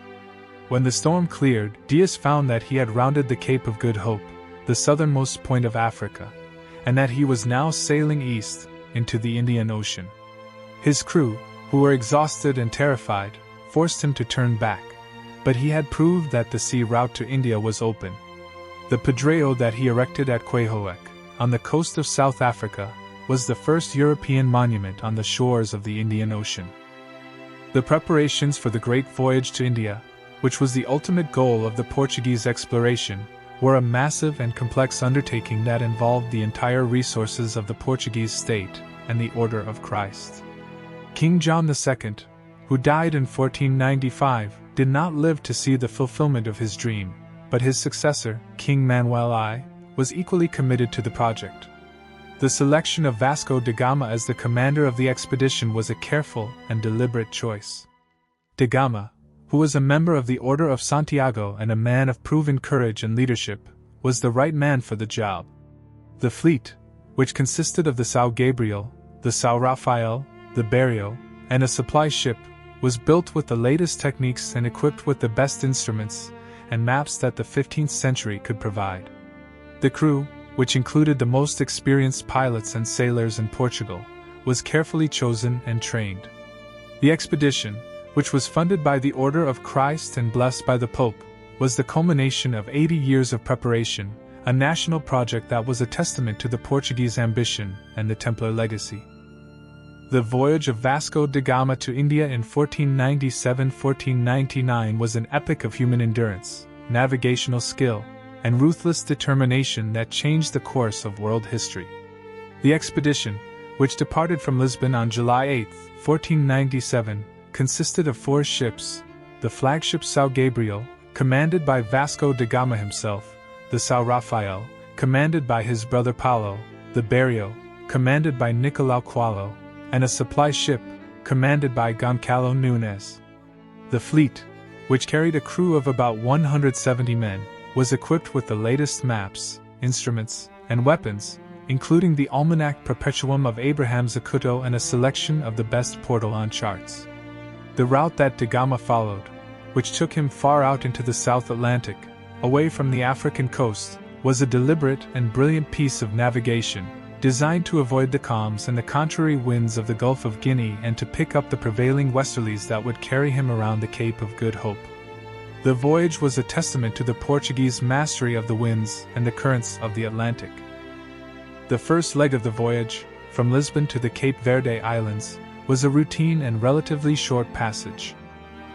When the storm cleared, Dinis found that he had rounded the Cape of Good Hope, the southernmost point of Africa, and that he was now sailing east, into the Indian Ocean. His crew, who were exhausted and terrified, forced him to turn back, but he had proved that the sea route to India was open. The Pedro that he erected at Quehoec, on the coast of South Africa, was the first European monument on the shores of the Indian Ocean. The preparations for the Great Voyage to India, which was the ultimate goal of the Portuguese exploration, were a massive and complex undertaking that involved the entire resources of the Portuguese state and the Order of Christ. King John II, who died in 1495, did not live to see the fulfillment of his dream, but his successor, King Manuel I, was equally committed to the project. The selection of Vasco da Gama as the commander of the expedition was a careful and deliberate choice. Da Gama, who was a member of the Order of Santiago and a man of proven courage and leadership, was the right man for the job. The fleet, which consisted of the São Gabriel, the São Rafael, the Berrio, and a supply ship, was built with the latest techniques and equipped with the best instruments and maps that the 15th century could provide. The crew, which included the most experienced pilots and sailors in Portugal, was carefully chosen and trained. The expedition, which was funded by the Order of Christ and blessed by the Pope, was the culmination of 80 years of preparation, a national project that was a testament to the Portuguese ambition and the Templar legacy. The voyage of Vasco da Gama to India in 1497-1499 was an epic of human endurance, navigational skill, and ruthless determination that changed the course of world history. The expedition, which departed from Lisbon on July 8, 1497, consisted of 4 ships: the flagship São Gabriel, commanded by Vasco da Gama himself; the São Rafael, commanded by his brother Paulo; the Berrio, commanded by Nicolau Coelho; and a supply ship, commanded by Goncalo Nunes. The fleet, which carried a crew of about 170 men, was equipped with the latest maps, instruments, and weapons, including the Almanac Perpetuum of Abraham Zacuto and a selection of the best portal-on charts. The route that da Gama followed, which took him far out into the South Atlantic, away from the African coast, was a deliberate and brilliant piece of navigation, designed to avoid the calms and the contrary winds of the Gulf of Guinea and to pick up the prevailing westerlies that would carry him around the Cape of Good Hope. The voyage was a testament to the Portuguese mastery of the winds and the currents of the Atlantic. The first leg of the voyage, from Lisbon to the Cape Verde Islands, was a routine and relatively short passage.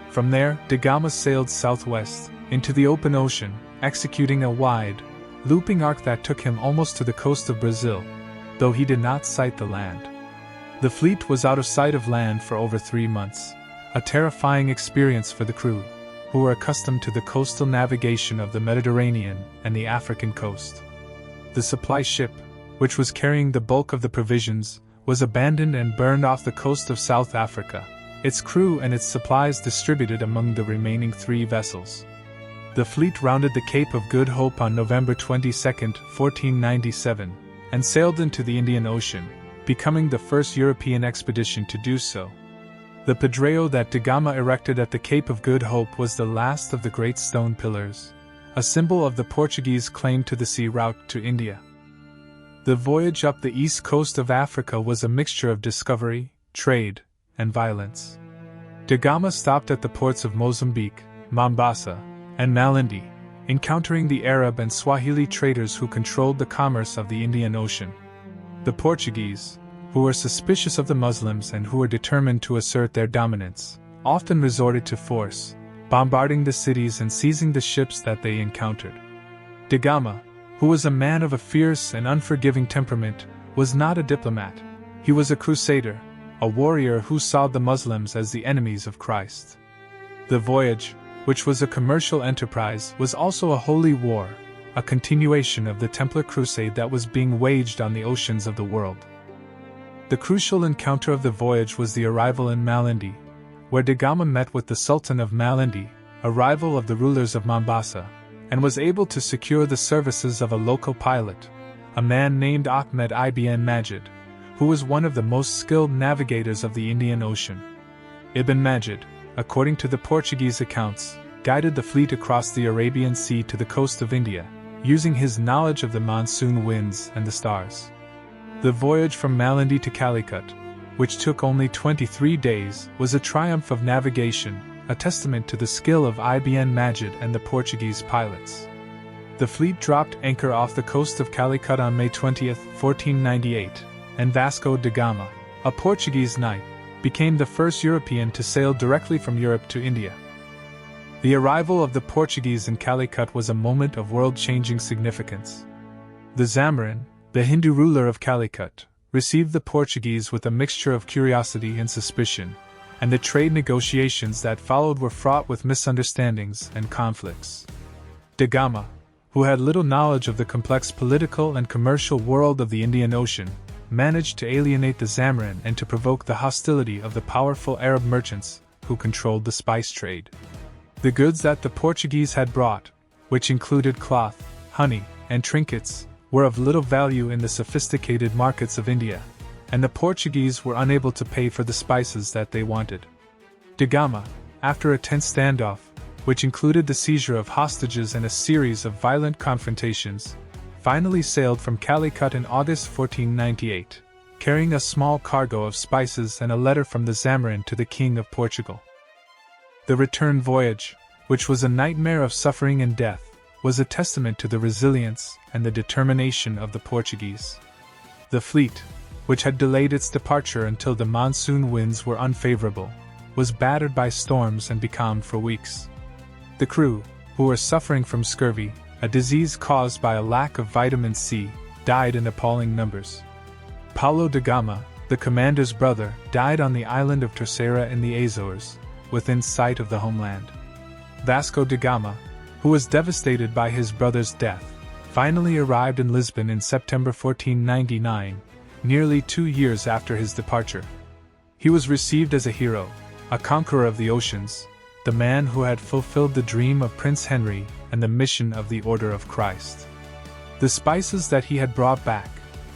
From there, da Gama sailed southwest, into the open ocean, executing a wide, looping arc that took him almost to the coast of Brazil, though he did not sight the land. The fleet was out of sight of land for over 3 months, a terrifying experience for the crew, who were accustomed to the coastal navigation of the Mediterranean and the African coast. The supply ship, which was carrying the bulk of the provisions, was abandoned and burned off the coast of South Africa, its crew and its supplies distributed among the remaining 3 vessels. The fleet rounded the Cape of Good Hope on November 22, 1497, and sailed into the Indian Ocean, becoming the first European expedition to do so. The Pedro that da Gama erected at the Cape of Good Hope was the last of the great stone pillars, a symbol of the Portuguese claim to the sea route to India. The voyage up the east coast of Africa was a mixture of discovery, trade, and violence. Da Gama stopped at the ports of Mozambique, Mombasa, and Malindi, encountering the Arab and Swahili traders who controlled the commerce of the Indian Ocean. The Portuguese, who were suspicious of the Muslims and who were determined to assert their dominance, often resorted to force, bombarding the cities and seizing the ships that they encountered. Da Gama, who was a man of a fierce and unforgiving temperament, was not a diplomat. He was a crusader, a warrior who saw the Muslims as the enemies of Christ. The voyage, which was a commercial enterprise, was also a holy war, a continuation of the Templar crusade that was being waged on the oceans of the world. The crucial encounter of the voyage was the arrival in Malindi, where da Gama met with the Sultan of Malindi, a rival of the rulers of Mombasa, and was able to secure the services of a local pilot, a man named Ahmed ibn Majid, who was one of the most skilled navigators of the Indian Ocean. Ibn Majid, according to the Portuguese accounts, guided the fleet across the Arabian Sea to the coast of India, using his knowledge of the monsoon winds and the stars. The voyage from Malindi to Calicut, which took only 23 days, was a triumph of navigation, a testament to the skill of Ibn Majid and the Portuguese pilots. The fleet dropped anchor off the coast of Calicut on May 20, 1498, and Vasco da Gama, a Portuguese knight, became the first European to sail directly from Europe to India. The arrival of the Portuguese in Calicut was a moment of world-changing significance. The Zamarin, the Hindu ruler of Calicut, received the Portuguese with a mixture of curiosity and suspicion, and the trade negotiations that followed were fraught with misunderstandings and conflicts. Da Gama, who had little knowledge of the complex political and commercial world of the Indian Ocean, managed to alienate the Zamarin and to provoke the hostility of the powerful Arab merchants who controlled the spice trade. The goods that the Portuguese had brought, which included cloth, honey, and trinkets, were of little value in the sophisticated markets of India, and the Portuguese were unable to pay for the spices that they wanted. Da Gama, after a tense standoff, which included the seizure of hostages and a series of violent confrontations, finally sailed from Calicut in August 1498, carrying a small cargo of spices and a letter from the Zamarin to the King of Portugal. The return voyage, which was a nightmare of suffering and death, was a testament to the resilience and the determination of the Portuguese. The fleet, which had delayed its departure until the monsoon winds were unfavorable, was battered by storms and becalmed for weeks. The crew, who were suffering from scurvy, a disease caused by a lack of vitamin C, died in appalling numbers. Paulo da Gama, the commander's brother, died on the island of Terceira in the Azores, within sight of the homeland. Vasco da Gama, who was devastated by his brother's death, finally arrived in Lisbon in September 1499, nearly 2 years after his departure. He was received as a hero, a conqueror of the oceans, the man who had fulfilled the dream of Prince Henry and the mission of the Order of Christ. The spices that he had brought back,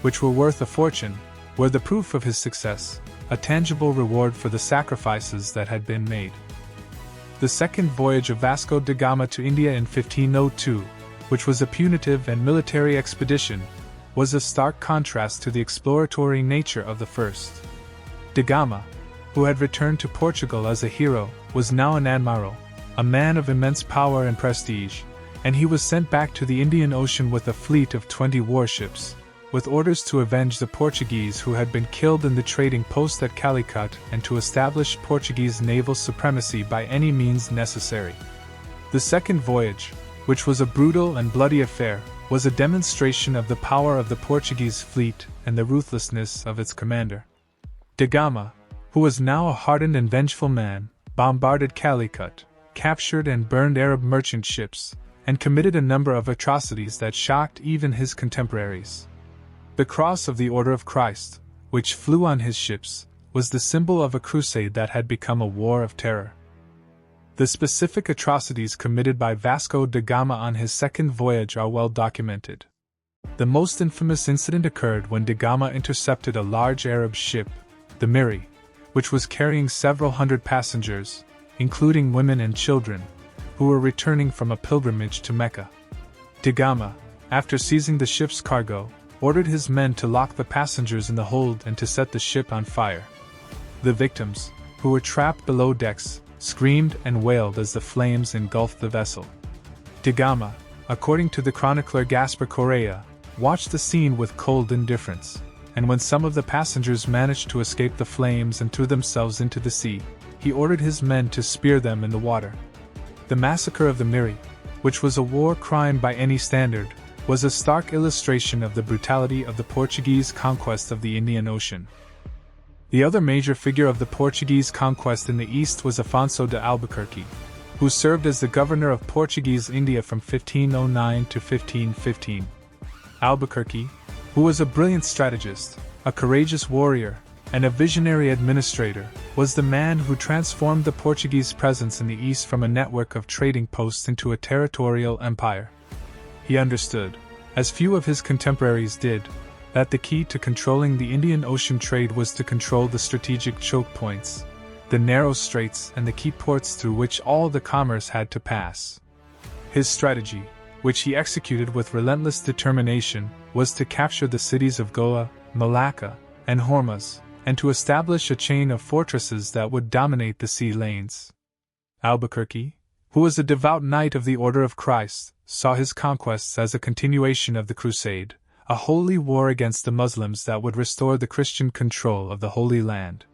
which were worth a fortune, were the proof of his success, a tangible reward for the sacrifices that had been made. The second voyage of Vasco da Gama to India in 1502, which was a punitive and military expedition, was a stark contrast to the exploratory nature of the first. Da Gama, who had returned to Portugal as a hero, was now an admiral, a man of immense power and prestige, and he was sent back to the Indian Ocean with a fleet of 20 warships, with orders to avenge the Portuguese who had been killed in the trading post at Calicut and to establish Portuguese naval supremacy by any means necessary. The second voyage, which was a brutal and bloody affair, was a demonstration of the power of the Portuguese fleet and the ruthlessness of its commander. Da Gama, who was now a hardened and vengeful man, bombarded Calicut, captured and burned Arab merchant ships, and committed a number of atrocities that shocked even his contemporaries. The cross of the Order of Christ, which flew on his ships, was the symbol of a crusade that had become a war of terror. The specific atrocities committed by Vasco da Gama on his second voyage are well documented. The most infamous incident occurred when da Gama intercepted a large Arab ship, the Miri, which was carrying several hundred passengers, including women and children, who were returning from a pilgrimage to Mecca. Da Gama, after seizing the ship's cargo, ordered his men to lock the passengers in the hold and to set the ship on fire. The victims, who were trapped below decks, screamed and wailed as the flames engulfed the vessel. Da Gama, according to the chronicler Gaspar Correa, watched the scene with cold indifference, and when some of the passengers managed to escape the flames and threw themselves into the sea, he ordered his men to spear them in the water. The massacre of the Miri, which was a war crime by any standard, was a stark illustration of the brutality of the Portuguese conquest of the Indian Ocean. The other major figure of the Portuguese conquest in the east was Afonso de Albuquerque, who served as the governor of Portuguese India from 1509 to 1515. Albuquerque, who was a brilliant strategist, a courageous warrior, and a visionary administrator, was the man who transformed the Portuguese presence in the east from a network of trading posts into a territorial empire. He understood, as few of his contemporaries did, that the key to controlling the Indian Ocean trade was to control the strategic choke points, the narrow straits and the key ports through which all the commerce had to pass. His strategy, which he executed with relentless determination, was to capture the cities of Goa, Malacca, and Hormuz, and to establish a chain of fortresses that would dominate the sea lanes. Albuquerque, who was a devout knight of the Order of Christ, saw his conquests as a continuation of the crusade, a holy war against the Muslims that would restore the Christian control of the Holy Land.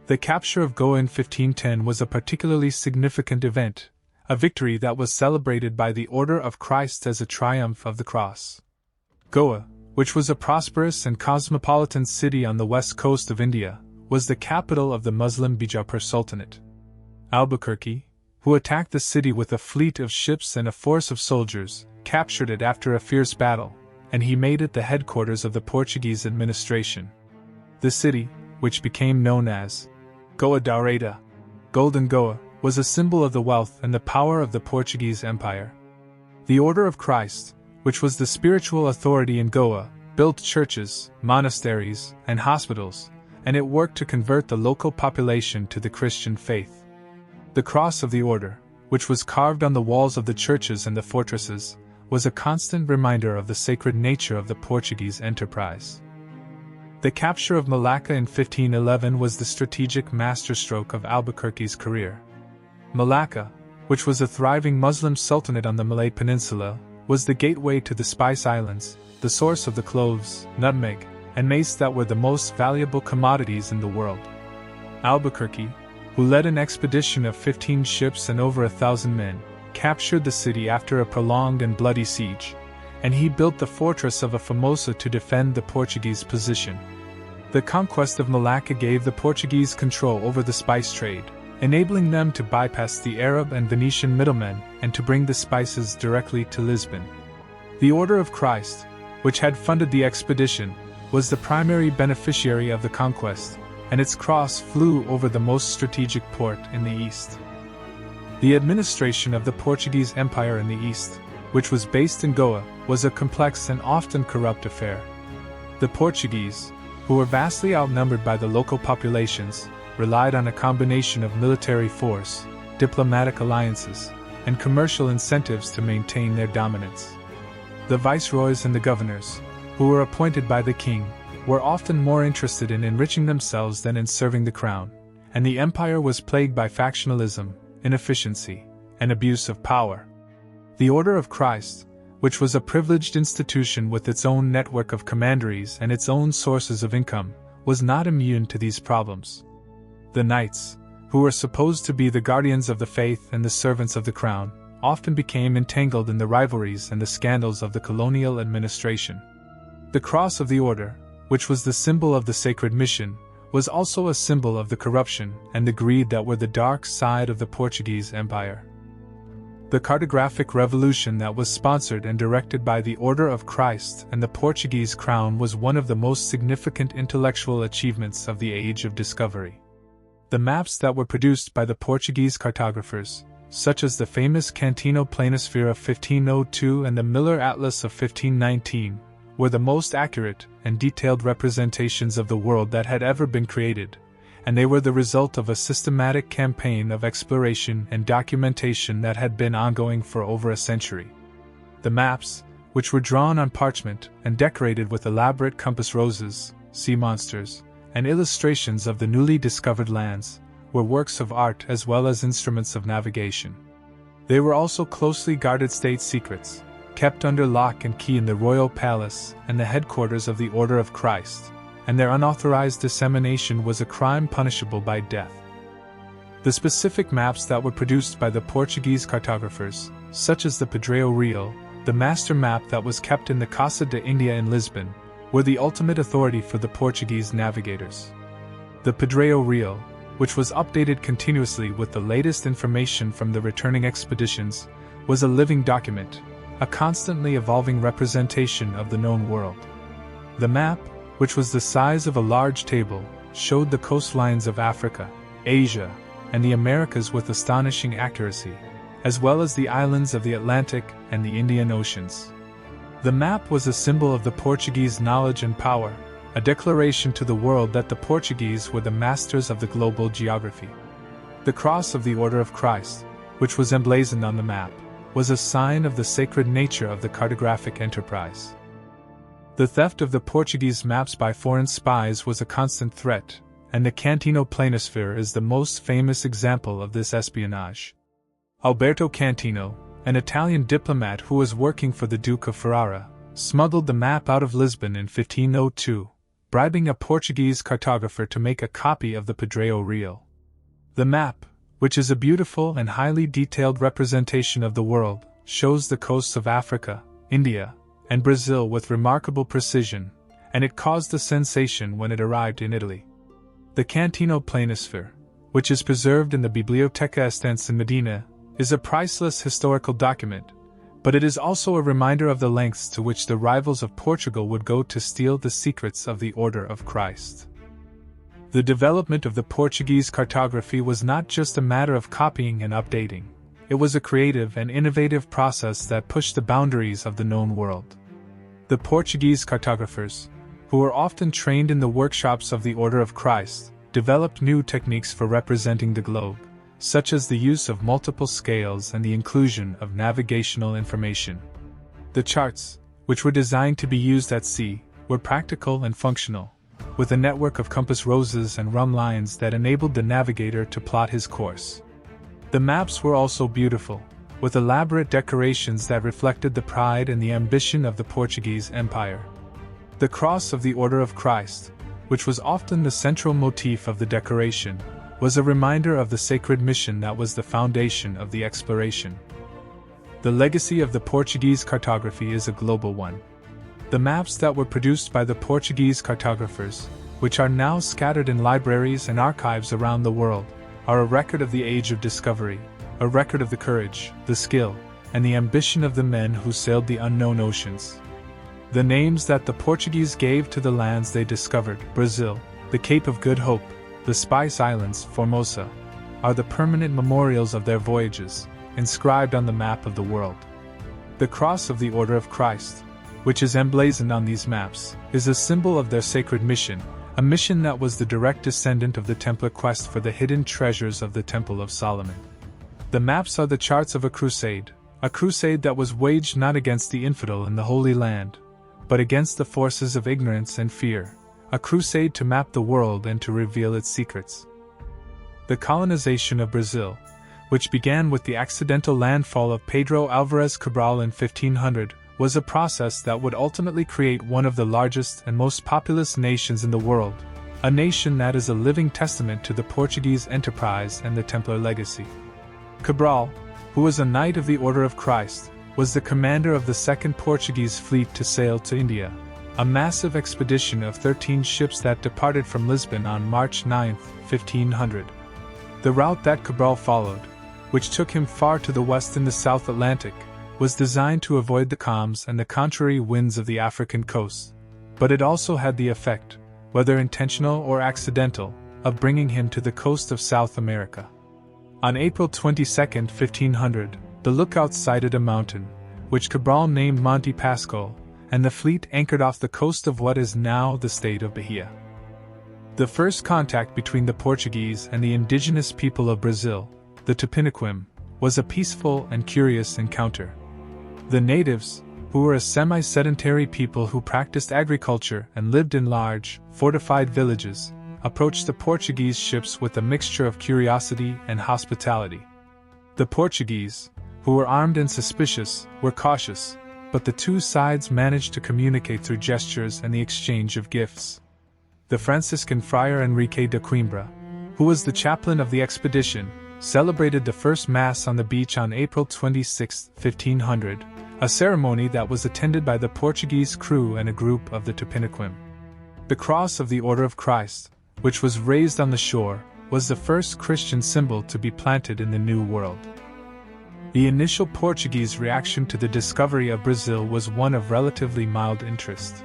The capture of Goa in 1510 was a particularly significant event, a victory that was celebrated by the Order of Christ as a triumph of the cross. Goa, which was a prosperous and cosmopolitan city on the west coast of India, was the capital of the Muslim Bijapur Sultanate. Albuquerque, who attacked the city with a fleet of ships and a force of soldiers, captured it after a fierce battle, and he made it the headquarters of the Portuguese administration. The city, which became known as Goa Dourada, Golden Goa, was a symbol of the wealth and the power of the Portuguese Empire. The Order of Christ, which was the spiritual authority in Goa, built churches, monasteries, and hospitals, and it worked to convert the local population to the Christian faith. The cross of the order, which was carved on the walls of the churches and the fortresses, was a constant reminder of the sacred nature of the Portuguese enterprise. The capture of Malacca in 1511 was the strategic masterstroke of Albuquerque's career. Malacca, which was a thriving Muslim sultanate on the Malay Peninsula, was the gateway to the Spice Islands, the source of the cloves, nutmeg, and mace that were the most valuable commodities in the world. Albuquerque, who led an expedition of 15 ships and over 1,000 men, captured the city after a prolonged and bloody siege, and he built the fortress of Formosa to defend the Portuguese position. The conquest of Malacca gave the Portuguese control over the spice trade, enabling them to bypass the Arab and Venetian middlemen and to bring the spices directly to Lisbon. The Order of Christ, which had funded the expedition, was the primary beneficiary of the conquest, and its cross flew over the most strategic port in the east. The administration of the Portuguese Empire in the east, which was based in Goa, was a complex and often corrupt affair. The Portuguese, who were vastly outnumbered by the local populations, relied on a combination of military force, diplomatic alliances, and commercial incentives to maintain their dominance. The viceroys and the governors, who were appointed by the king, were often more interested in enriching themselves than in serving the crown, and the empire was plagued by factionalism, inefficiency, and abuse of power. The Order of Christ, which was a privileged institution with its own network of commanderies and its own sources of income, was not immune to these problems. The knights, who were supposed to be the guardians of the faith and the servants of the crown, often became entangled in the rivalries and the scandals of the colonial administration. The cross of the order, which was the symbol of the sacred mission, was also a symbol of the corruption and the greed that were the dark side of the Portuguese Empire. The cartographic revolution that was sponsored and directed by the Order of Christ and the Portuguese crown was one of the most significant intellectual achievements of the Age of Discovery. The maps that were produced by the Portuguese cartographers, such as the famous Cantino Planisphere of 1502 and the Miller Atlas of 1519, were the most accurate and detailed representations of the world that had ever been created, and they were the result of a systematic campaign of exploration and documentation that had been ongoing for over a century. The maps, which were drawn on parchment and decorated with elaborate compass roses, sea monsters, and illustrations of the newly discovered lands, were works of art as well as instruments of navigation. They were also closely guarded state secrets, kept under lock and key in the royal palace and the headquarters of the Order of Christ, and their unauthorized dissemination was a crime punishable by death. The specific maps that were produced by the Portuguese cartographers, such as the Pedro Real, the master map that was kept in the Casa de India in Lisbon, were the ultimate authority for the Portuguese navigators. The Pedro Real, which was updated continuously with the latest information from the returning expeditions, was a living document, a constantly evolving representation of the known world. The map, which was the size of a large table, showed the coastlines of Africa, Asia, and the Americas with astonishing accuracy, as well as the islands of the Atlantic and the Indian Oceans. The map was a symbol of the Portuguese knowledge and power, a declaration to the world that the Portuguese were the masters of the global geography. The cross of the Order of Christ, which was emblazoned on the map, was a sign of the sacred nature of the cartographic enterprise. The theft of the Portuguese maps by foreign spies was a constant threat, and the Cantino planisphere is the most famous example of this espionage. Alberto Cantino, an Italian diplomat who was working for the Duke of Ferrara, smuggled the map out of Lisbon in 1502, bribing a Portuguese cartographer to make a copy of the Pedro Real. The map, which is a beautiful and highly detailed representation of the world, shows the coasts of Africa, India, and Brazil with remarkable precision, and it caused a sensation when it arrived in Italy. The Cantino planisphere, which is preserved in the Biblioteca Estense in Medina, is a priceless historical document, but it is also a reminder of the lengths to which the rivals of Portugal would go to steal the secrets of the Order of Christ. The development of the Portuguese cartography was not just a matter of copying and updating, it was a creative and innovative process that pushed the boundaries of the known world. The Portuguese cartographers, who were often trained in the workshops of the Order of Christ, developed new techniques for representing the globe, such as the use of multiple scales and the inclusion of navigational information. The charts, which were designed to be used at sea, were practical and functional, with a network of compass roses and rum lines that enabled the navigator to plot his course. The maps were also beautiful, with elaborate decorations that reflected the pride and the ambition of the Portuguese Empire. The cross of the Order of Christ, which was often the central motif of the decoration, was a reminder of the sacred mission that was the foundation of the exploration. The legacy of the Portuguese cartography is a global one. The maps that were produced by the Portuguese cartographers, which are now scattered in libraries and archives around the world, are a record of the age of discovery, a record of the courage, the skill, and the ambition of the men who sailed the unknown oceans. The names that the Portuguese gave to the lands they discovered, Brazil, the Cape of Good Hope, the Spice Islands, Formosa, are the permanent memorials of their voyages, inscribed on the map of the world. The cross of the Order of Christ, which is emblazoned on these maps, is a symbol of their sacred mission, a mission that was the direct descendant of the Templar quest for the hidden treasures of the Temple of Solomon. The maps are the charts of a crusade that was waged not against the infidel in the Holy Land, but against the forces of ignorance and fear, a crusade to map the world and to reveal its secrets. The colonization of Brazil, which began with the accidental landfall of Pedro Álvares Cabral in 1500, was a process that would ultimately create one of the largest and most populous nations in the world, a nation that is a living testament to the Portuguese enterprise and the Templar legacy. Cabral, who was a Knight of the Order of Christ, was the commander of the Second Portuguese fleet to sail to India, a massive expedition of 13 ships that departed from Lisbon on March 9, 1500. The route that Cabral followed, which took him far to the west in the South Atlantic, was designed to avoid the calms and the contrary winds of the African coast, but it also had the effect, whether intentional or accidental, of bringing him to the coast of South America. On April 22, 1500, the lookout sighted a mountain, which Cabral named Monte Pascoal, and the fleet anchored off the coast of what is now the state of Bahia. The first contact between the Portuguese and the indigenous people of Brazil, the Tupiniquim, was a peaceful and curious encounter. The natives, who were a semi-sedentary people who practiced agriculture and lived in large, fortified villages, approached the Portuguese ships with a mixture of curiosity and hospitality. The Portuguese, who were armed and suspicious, were cautious, but the two sides managed to communicate through gestures and the exchange of gifts. The Franciscan friar Henrique de Coimbra, who was the chaplain of the expedition, celebrated the first Mass on the beach on April 26, 1500, a ceremony that was attended by the Portuguese crew and a group of the Tupiniquim. The cross of the Order of Christ, which was raised on the shore, was the first Christian symbol to be planted in the New World. The initial Portuguese reaction to the discovery of Brazil was one of relatively mild interest.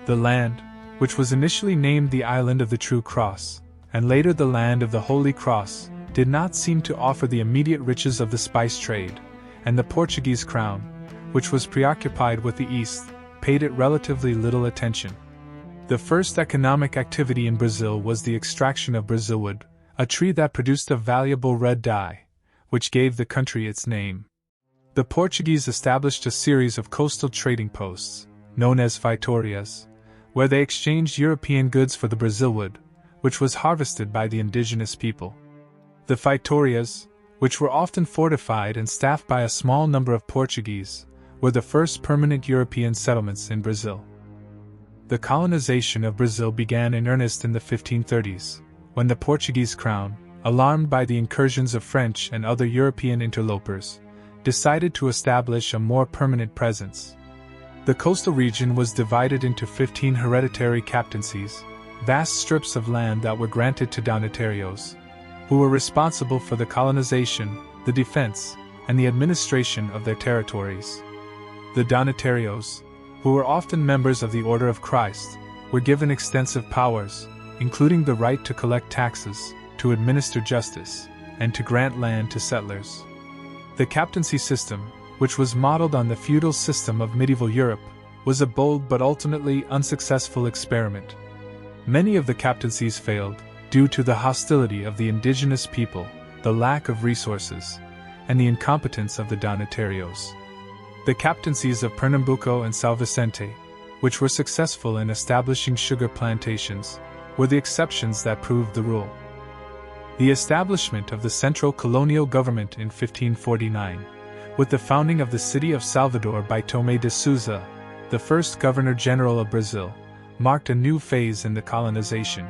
The land, which was initially named the Island of the True Cross, and later the Land of the Holy Cross, did not seem to offer the immediate riches of the spice trade, and the Portuguese crown, which was preoccupied with the East, paid it relatively little attention. The first economic activity in Brazil was the extraction of Brazilwood, a tree that produced a valuable red dye, which gave the country its name. The Portuguese established a series of coastal trading posts, known as feitorias, where they exchanged European goods for the Brazilwood, which was harvested by the indigenous people. The feitorias, which were often fortified and staffed by a small number of Portuguese, were the first permanent European settlements in Brazil. The colonization of Brazil began in earnest in the 1530s, when the Portuguese crown, alarmed by the incursions of French and other European interlopers, decided to establish a more permanent presence. The coastal region was divided into 15 hereditary captaincies, vast strips of land that were granted to donatarios, who were responsible for the colonization, the defense, and the administration of their territories. The donatarios, who were often members of the Order of Christ, were given extensive powers, including the right to collect taxes, to administer justice, and to grant land to settlers. The captaincy system, which was modeled on the feudal system of medieval Europe, was a bold but ultimately unsuccessful experiment. Many of the captaincies failed, due to the hostility of the indigenous people, the lack of resources, and the incompetence of the donatarios. The captaincies of Pernambuco and São Vicente, which were successful in establishing sugar plantations, were the exceptions that proved the rule. The establishment of the central colonial government in 1549, with the founding of the city of Salvador by Tomé de Souza, the first governor-general of Brazil, marked a new phase in the colonization.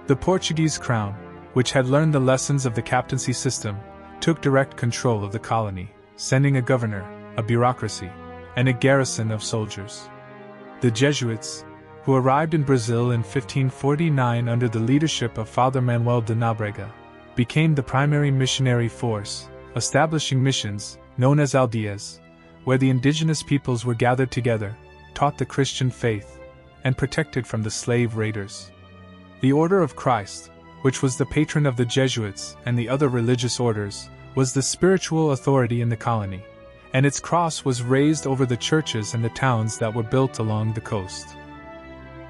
The Portuguese crown, which had learned the lessons of the captaincy system, took direct control of the colony, sending a governor, a bureaucracy, and a garrison of soldiers. The Jesuits, who arrived in Brazil in 1549 under the leadership of Father Manuel de Nóbrega, became the primary missionary force, establishing missions, known as aldeias, where the indigenous peoples were gathered together, taught the Christian faith, and protected from the slave raiders. The Order of Christ, which was the patron of the Jesuits and the other religious orders, was the spiritual authority in the colony, and its cross was raised over the churches and the towns that were built along the coast.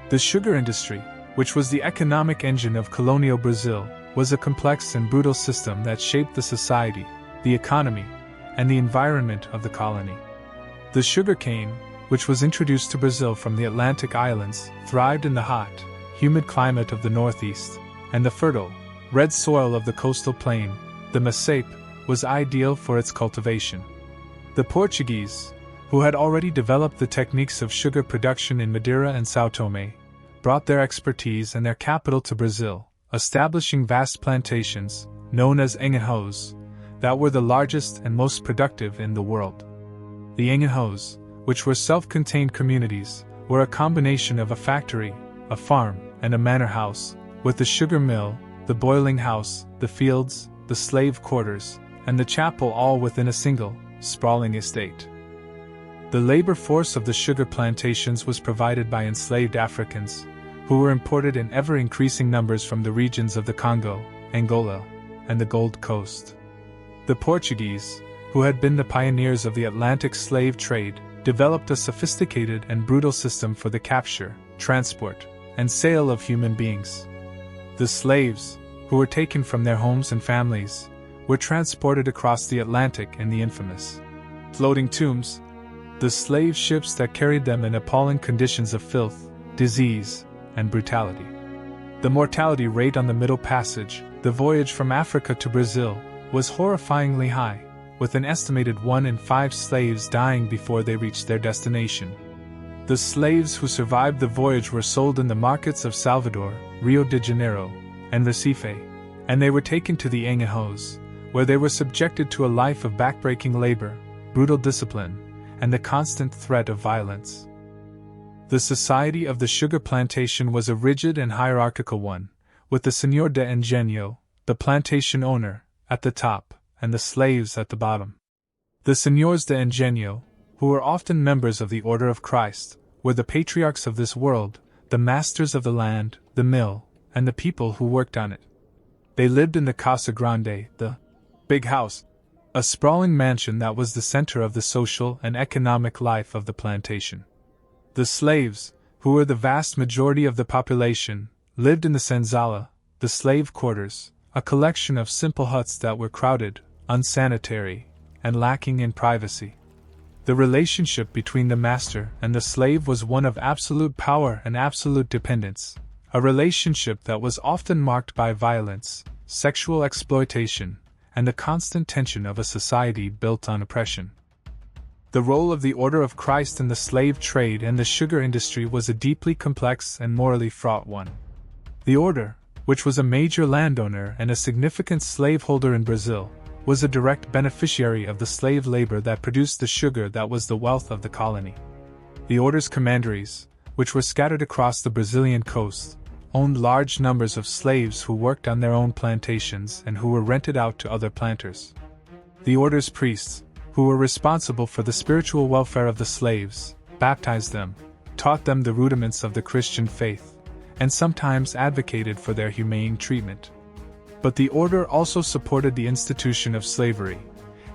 The sugar industry, which was the economic engine of colonial Brazil, was a complex and brutal system that shaped the society, the economy, and the environment of the colony. The sugarcane, which was introduced to Brazil from the Atlantic islands, thrived in the hot, humid climate of the northeast, and the fertile, red soil of the coastal plain, the Masape, was ideal for its cultivation. The Portuguese, who had already developed the techniques of sugar production in Madeira and São Tomé, brought their expertise and their capital to Brazil, establishing vast plantations, known as engenhos, that were the largest and most productive in the world. The engenhos, which were self-contained communities, were a combination of a factory, a farm, and a manor house, with the sugar mill, the boiling house, the fields, the slave quarters, and the chapel all within a single, sprawling estate. The labor force of the sugar plantations was provided by enslaved Africans, who were imported in ever-increasing numbers from the regions of the Congo, Angola, and the Gold Coast. The Portuguese, who had been the pioneers of the Atlantic slave trade, developed a sophisticated and brutal system for the capture, transport, and sale of human beings. The slaves, who were taken from their homes and families, were transported across the Atlantic in the infamous floating tombs, the slave ships that carried them in appalling conditions of filth, disease, and brutality. The mortality rate on the Middle Passage, the voyage from Africa to Brazil, was horrifyingly high, with an estimated 1 in 5 slaves dying before they reached their destination. The slaves who survived the voyage were sold in the markets of Salvador, Rio de Janeiro, and Recife, and they were taken to the engenhos, where they were subjected to a life of backbreaking labor, brutal discipline, and the constant threat of violence. The society of the sugar plantation was a rigid and hierarchical one, with the Señor de Engenho, the plantation owner, at the top, and the slaves at the bottom. The Señores de Engenho, who were often members of the Order of Christ, were the patriarchs of this world, the masters of the land, the mill, and the people who worked on it. They lived in the Casa Grande, the big house, a sprawling mansion that was the center of the social and economic life of the plantation. The slaves, who were the vast majority of the population, lived in the senzala, the slave quarters, a collection of simple huts that were crowded, unsanitary, and lacking in privacy. The relationship between the master and the slave was one of absolute power and absolute dependence, a relationship that was often marked by violence, sexual exploitation, and the constant tension of a society built on oppression. The role of the Order of Christ in the slave trade and the sugar industry was a deeply complex and morally fraught one. The Order, which was a major landowner and a significant slaveholder in Brazil, was a direct beneficiary of the slave labor that produced the sugar that was the wealth of the colony. The Order's commanderies, which were scattered across the Brazilian coast, owned large numbers of slaves who worked on their own plantations and who were rented out to other planters. The Order's priests, who were responsible for the spiritual welfare of the slaves, baptized them, taught them the rudiments of the Christian faith, and sometimes advocated for their humane treatment. But the Order also supported the institution of slavery,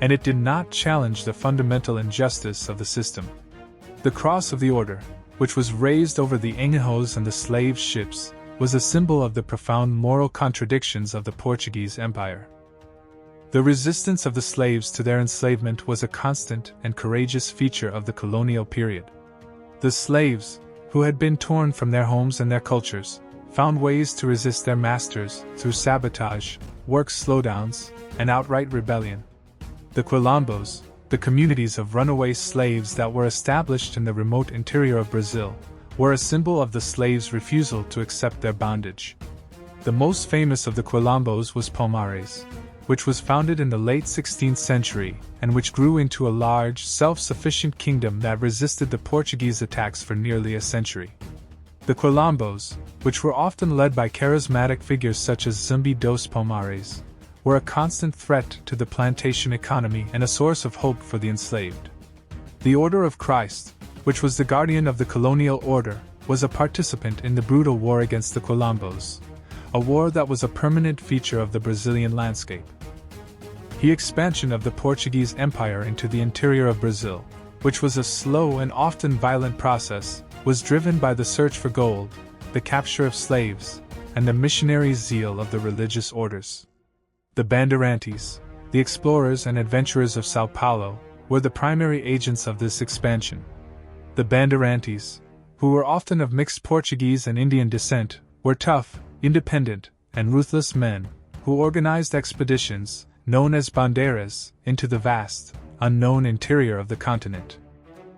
and it did not challenge the fundamental injustice of the system. The cross of the Order, which was raised over the engejos and the slave ships, was a symbol of the profound moral contradictions of the Portuguese Empire. The resistance of the slaves to their enslavement was a constant and courageous feature of the colonial period. The slaves, who had been torn from their homes and their cultures, found ways to resist their masters through sabotage, work slowdowns, and outright rebellion. The quilombos, the communities of runaway slaves that were established in the remote interior of Brazil, were a symbol of the slaves' refusal to accept their bondage. The most famous of the quilombos was Palmares, which was founded in the late 16th century and which grew into a large, self-sufficient kingdom that resisted the Portuguese attacks for nearly a century. The quilombos, which were often led by charismatic figures such as Zumbi dos Palmares, were a constant threat to the plantation economy and a source of hope for the enslaved. The Order of Christ, which was the guardian of the colonial order, was a participant in the brutal war against the quilombos, a war that was a permanent feature of the Brazilian landscape. The expansion of the Portuguese Empire into the interior of Brazil, which was a slow and often violent process, was driven by the search for gold, the capture of slaves, and the missionary zeal of the religious orders. The Bandeirantes, the explorers and adventurers of São Paulo, were the primary agents of this expansion. The Bandeirantes, who were often of mixed Portuguese and Indian descent, were tough, independent, and ruthless men, who organized expeditions, known as bandeiras, into the vast, unknown interior of the continent.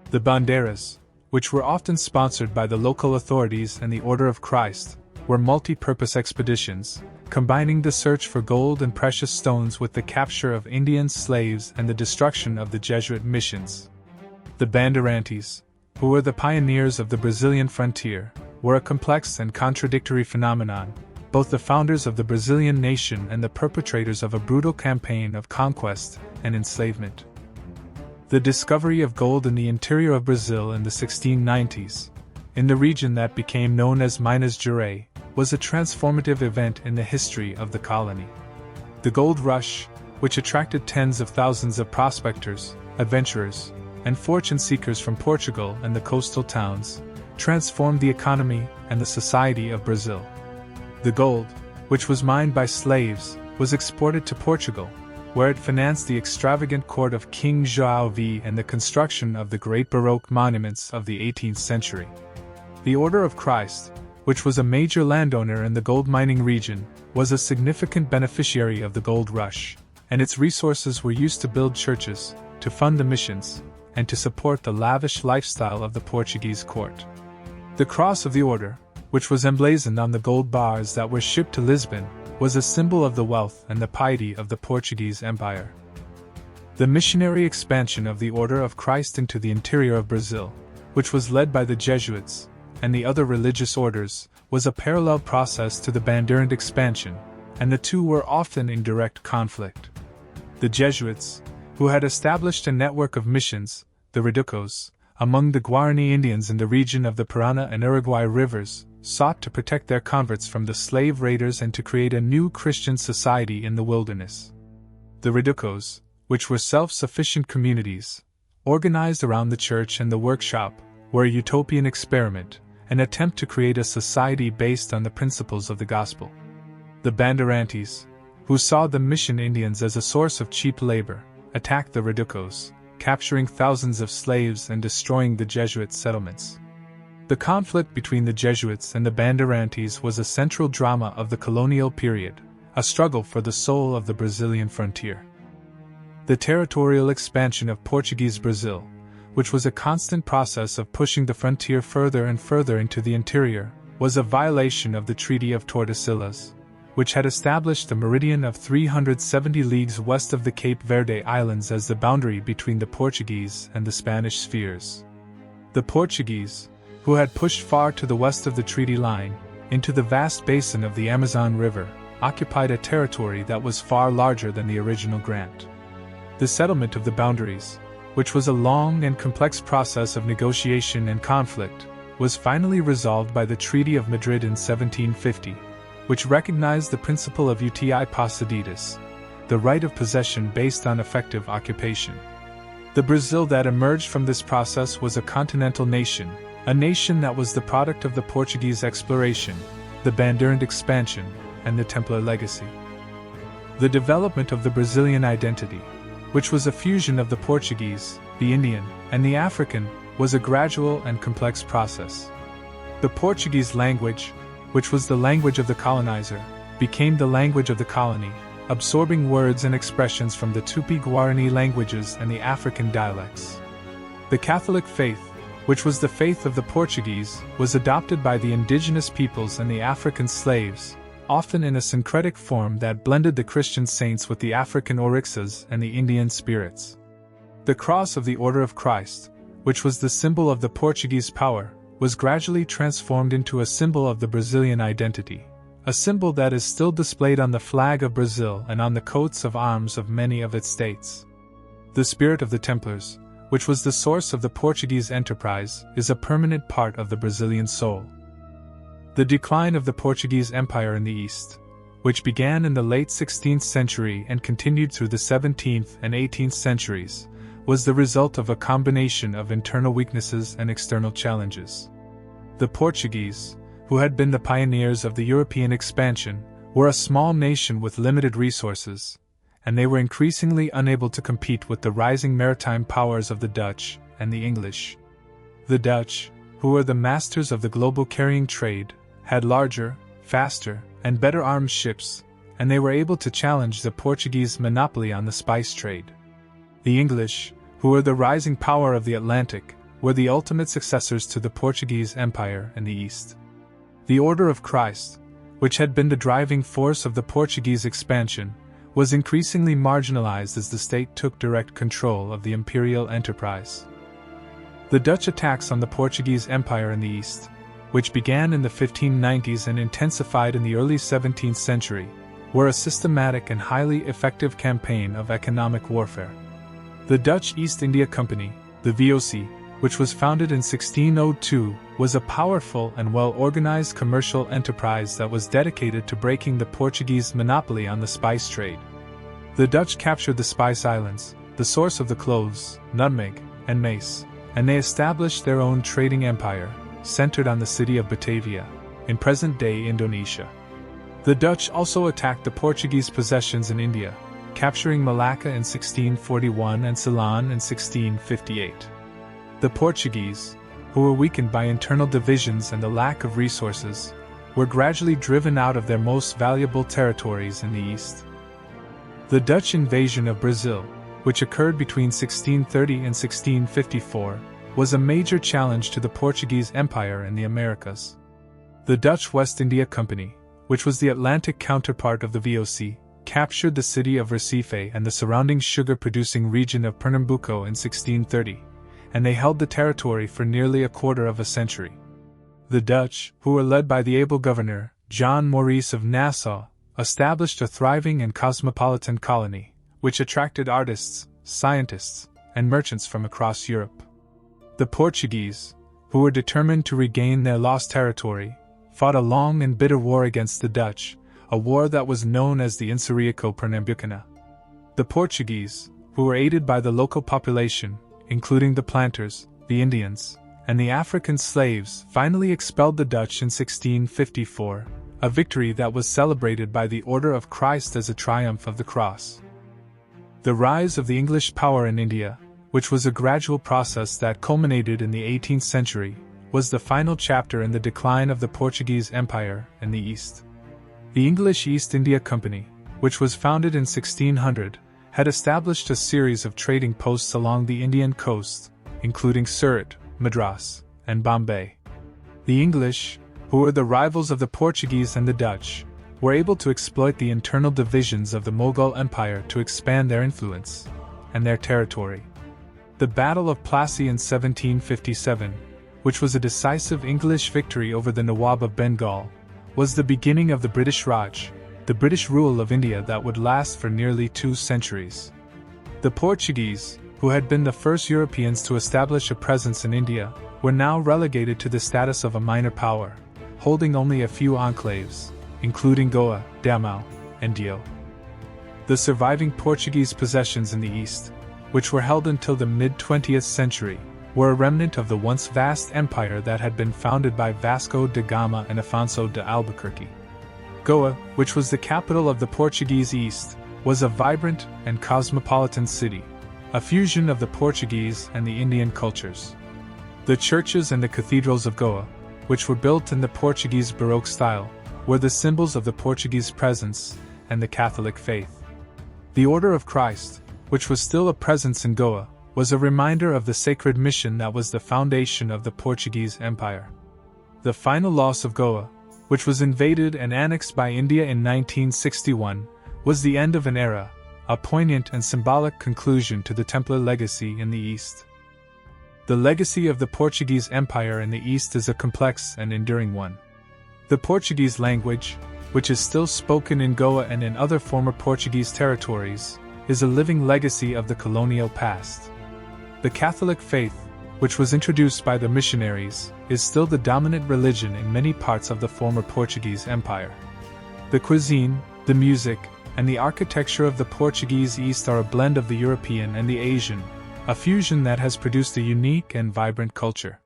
The bandeiras, which were often sponsored by the local authorities and the Order of Christ, were multi-purpose expeditions, combining the search for gold and precious stones with the capture of Indian slaves and the destruction of the Jesuit missions. The Bandeirantes, who were the pioneers of the Brazilian frontier, were a complex and contradictory phenomenon, both the founders of the Brazilian nation and the perpetrators of a brutal campaign of conquest and enslavement. The discovery of gold in the interior of Brazil in the 1690s, in the region that became known as Minas Gerais, was a transformative event in the history of the colony. The gold rush, which attracted tens of thousands of prospectors, adventurers, and fortune seekers from Portugal and the coastal towns, transformed the economy and the society of Brazil. The gold, which was mined by slaves, was exported to Portugal, where it financed the extravagant court of King João V and the construction of the great Baroque monuments of the 18th century. The Order of Christ, which was a major landowner in the gold mining region, was a significant beneficiary of the gold rush, and its resources were used to build churches, to fund the missions, and to support the lavish lifestyle of the Portuguese court. The cross of the order, which was emblazoned on the gold bars that were shipped to Lisbon, was a symbol of the wealth and the piety of the Portuguese Empire. The missionary expansion of the Order of Christ into the interior of Brazil, which was led by the Jesuits and the other religious orders, was a parallel process to the Bandeirante expansion, and the two were often in direct conflict. The Jesuits, who had established a network of missions, the Reducos, among the Guarani Indians in the region of the Parana and Uruguay rivers, sought to protect their converts from the slave raiders and to create a new Christian society in the wilderness. The reducos, which were self-sufficient communities, organized around the church and the workshop, were a utopian experiment, an attempt to create a society based on the principles of the gospel. The Banderantes, who saw the mission Indians as a source of cheap labor, attacked the reducos, capturing thousands of slaves and destroying the Jesuit settlements. The conflict between the Jesuits and the Banderantes was a central drama of the colonial period, a struggle for the soul of the Brazilian frontier. The territorial expansion of Portuguese Brazil, which was a constant process of pushing the frontier further and further into the interior, was a violation of the Treaty of Tordesillas, which had established a meridian of 370 leagues west of the Cape Verde Islands as the boundary between the Portuguese and the Spanish spheres. The Portuguese, who had pushed far to the west of the treaty line, into the vast basin of the Amazon River, occupied a territory that was far larger than the original grant. The settlement of the boundaries, which was a long and complex process of negotiation and conflict, was finally resolved by the Treaty of Madrid in 1750, which recognized the principle of uti posseditis, the right of possession based on effective occupation. The Brazil that emerged from this process was a continental nation, a nation that was the product of the Portuguese exploration, the Bandeirante expansion, and the Templar legacy. The development of the Brazilian identity, which was a fusion of the Portuguese, the Indian, and the African, was a gradual and complex process. The Portuguese language, which was the language of the colonizer, became the language of the colony, absorbing words and expressions from the Tupi-Guarani languages and the African dialects. The Catholic faith, which was the faith of the Portuguese, was adopted by the indigenous peoples and the African slaves, often in a syncretic form that blended the Christian saints with the African orixas and the Indian spirits. The cross of the Order of Christ, which was the symbol of the Portuguese power, was gradually transformed into a symbol of the Brazilian identity, a symbol that is still displayed on the flag of Brazil and on the coats of arms of many of its states. The spirit of the Templars, which was the source of the Portuguese enterprise, is a permanent part of the Brazilian soul. The decline of the Portuguese Empire in the East, which began in the late 16th century and continued through the 17th and 18th centuries, was the result of a combination of internal weaknesses and external challenges. The Portuguese, who had been the pioneers of the European expansion, were a small nation with limited resources, and they were increasingly unable to compete with the rising maritime powers of the Dutch and the English. The Dutch, who were the masters of the global carrying trade, had larger, faster, and better armed ships, and they were able to challenge the Portuguese monopoly on the spice trade. The English, who were the rising power of the Atlantic, were the ultimate successors to the Portuguese Empire in the East. The Order of Christ, which had been the driving force of the Portuguese expansion, was increasingly marginalized as the state took direct control of the imperial enterprise. The Dutch attacks on the Portuguese Empire in the East, which began in the 1590s and intensified in the early 17th century, were a systematic and highly effective campaign of economic warfare. The Dutch East India Company, the VOC, which was founded in 1602, was a powerful and well-organized commercial enterprise that was dedicated to breaking the Portuguese monopoly on the spice trade. The Dutch captured the Spice Islands, the source of the cloves, nutmeg, and mace, and they established their own trading empire, centered on the city of Batavia, in present-day Indonesia. The Dutch also attacked the Portuguese possessions in India, capturing Malacca in 1641 and Ceylon in 1658. The Portuguese, who were weakened by internal divisions and the lack of resources, were gradually driven out of their most valuable territories in the east. The Dutch invasion of Brazil, which occurred between 1630 and 1654, was a major challenge to the Portuguese Empire in the Americas. The Dutch West India Company, which was the Atlantic counterpart of the VOC, captured the city of Recife and the surrounding sugar-producing region of Pernambuco in 1630, and they held the territory for nearly a quarter of a century. The Dutch, who were led by the able governor, John Maurice of Nassau, established a thriving and cosmopolitan colony, which attracted artists, scientists, and merchants from across Europe. The Portuguese, who were determined to regain their lost territory, fought a long and bitter war against the Dutch, a war that was known as the Insurreição Pernambucana. The Portuguese, who were aided by the local population, including the planters, the Indians, and the African slaves, finally expelled the Dutch in 1654, a victory that was celebrated by the Order of Christ as a triumph of the cross. The rise of the English power in India, which was a gradual process that culminated in the 18th century, was the final chapter in the decline of the Portuguese Empire in the East. The English East India Company, which was founded in 1600, had established a series of trading posts along the Indian coast, including Surat, Madras, and Bombay. The English, who were the rivals of the Portuguese and the Dutch, were able to exploit the internal divisions of the Mughal Empire to expand their influence and their territory. The Battle of Plassey in 1757, which was a decisive English victory over the Nawab of Bengal, was the beginning of the British Raj, the British rule of India that would last for nearly 2 centuries. The Portuguese, who had been the first Europeans to establish a presence in India, were now relegated to the status of a minor power, holding only a few enclaves, including Goa, Damau, and Dio. The surviving Portuguese possessions in the East, which were held until the mid-20th century, were a remnant of the once vast empire that had been founded by Vasco da Gama and Afonso de Albuquerque. Goa, which was the capital of the Portuguese East, was a vibrant and cosmopolitan city, a fusion of the Portuguese and the Indian cultures. The churches and the cathedrals of Goa, which were built in the Portuguese Baroque style, were the symbols of the Portuguese presence and the Catholic faith. The Order of Christ, which was still a presence in Goa, was a reminder of the sacred mission that was the foundation of the Portuguese Empire. The final loss of Goa, which was invaded and annexed by India in 1961, was the end of an era, a poignant and symbolic conclusion to the Templar legacy in the East. The legacy of the Portuguese Empire in the East is a complex and enduring one. The Portuguese language, which is still spoken in Goa and in other former Portuguese territories, is a living legacy of the colonial past. The Catholic faith, which was introduced by the missionaries, is still the dominant religion in many parts of the former Portuguese Empire. The cuisine, the music, and the architecture of the Portuguese East are a blend of the European and the Asian, a fusion that has produced a unique and vibrant culture.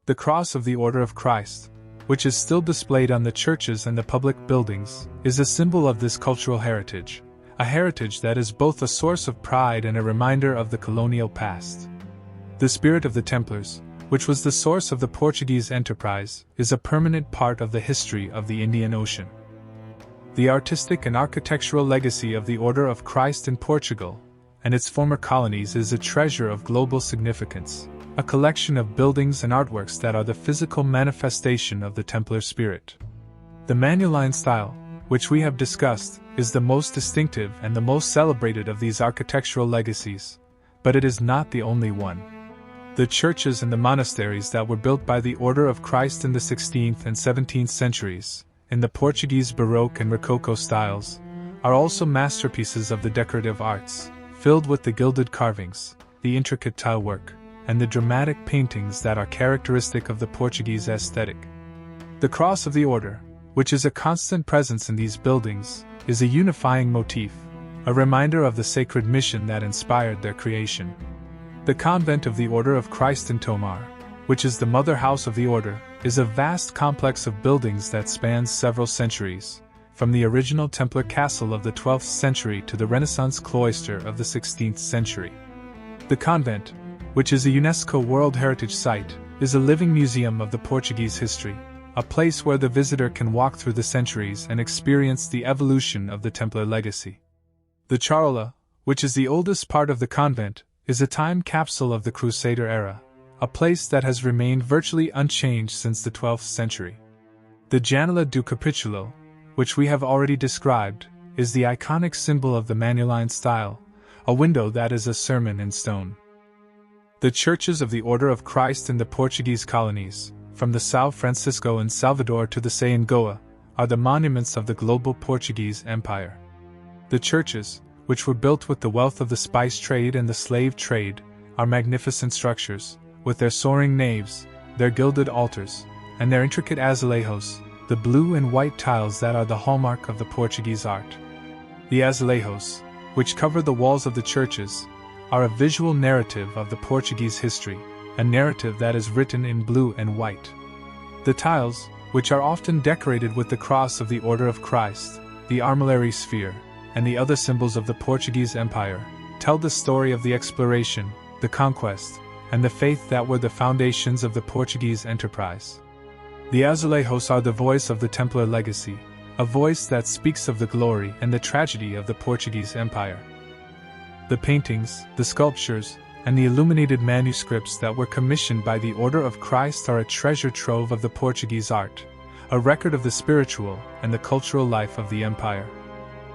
The cross of the Order of Christ, which is still displayed on the churches and the public buildings, is a symbol of this cultural heritage, a heritage that is both a source of pride and a reminder of the colonial past. The spirit of the Templars, which was the source of the Portuguese enterprise, is a permanent part of the history of the Indian Ocean. The artistic and architectural legacy of the Order of Christ in Portugal and its former colonies is a treasure of global significance, a collection of buildings and artworks that are the physical manifestation of the Templar spirit. The Manueline style, which we have discussed, is the most distinctive and the most celebrated of these architectural legacies, but it is not the only one. The churches and the monasteries that were built by the Order of Christ in the 16th and 17th centuries, in the Portuguese Baroque and Rococo styles, are also masterpieces of the decorative arts, filled with the gilded carvings, the intricate tile work, and the dramatic paintings that are characteristic of the Portuguese aesthetic. The cross of the Order, which is a constant presence in these buildings, is a unifying motif, a reminder of the sacred mission that inspired their creation. The convent of the Order of Christ in Tomar, which is the mother house of the Order, is a vast complex of buildings that spans several centuries, from the original Templar castle of the 12th century to the Renaissance cloister of the 16th century. The convent, which is a UNESCO World Heritage Site, is a living museum of the Portuguese history, a place where the visitor can walk through the centuries and experience the evolution of the Templar legacy. The charola, which is the oldest part of the convent, is a time capsule of the Crusader era, a place that has remained virtually unchanged since the 12th century. The Janela do Capitulo, which we have already described, is the iconic symbol of the Manueline style, a window that is a sermon in stone. The churches of the Order of Christ in the Portuguese colonies, from the São Francisco in Salvador to the Sé in Goa, are the monuments of the global Portuguese Empire. The churches, which were built with the wealth of the spice trade and the slave trade, are magnificent structures, with their soaring naves, their gilded altars, and their intricate azulejos, the blue and white tiles that are the hallmark of the Portuguese art. The azulejos, which cover the walls of the churches, are a visual narrative of the Portuguese history, a narrative that is written in blue and white. The tiles, which are often decorated with the cross of the Order of Christ, the armillary sphere, and the other symbols of the Portuguese Empire, tell the story of the exploration, the conquest, and the faith that were the foundations of the Portuguese enterprise. The azulejos are the voice of the Templar legacy, a voice that speaks of the glory and the tragedy of the Portuguese Empire. The paintings, the sculptures, and the illuminated manuscripts that were commissioned by the Order of Christ are a treasure trove of the Portuguese art, a record of the spiritual and the cultural life of the empire.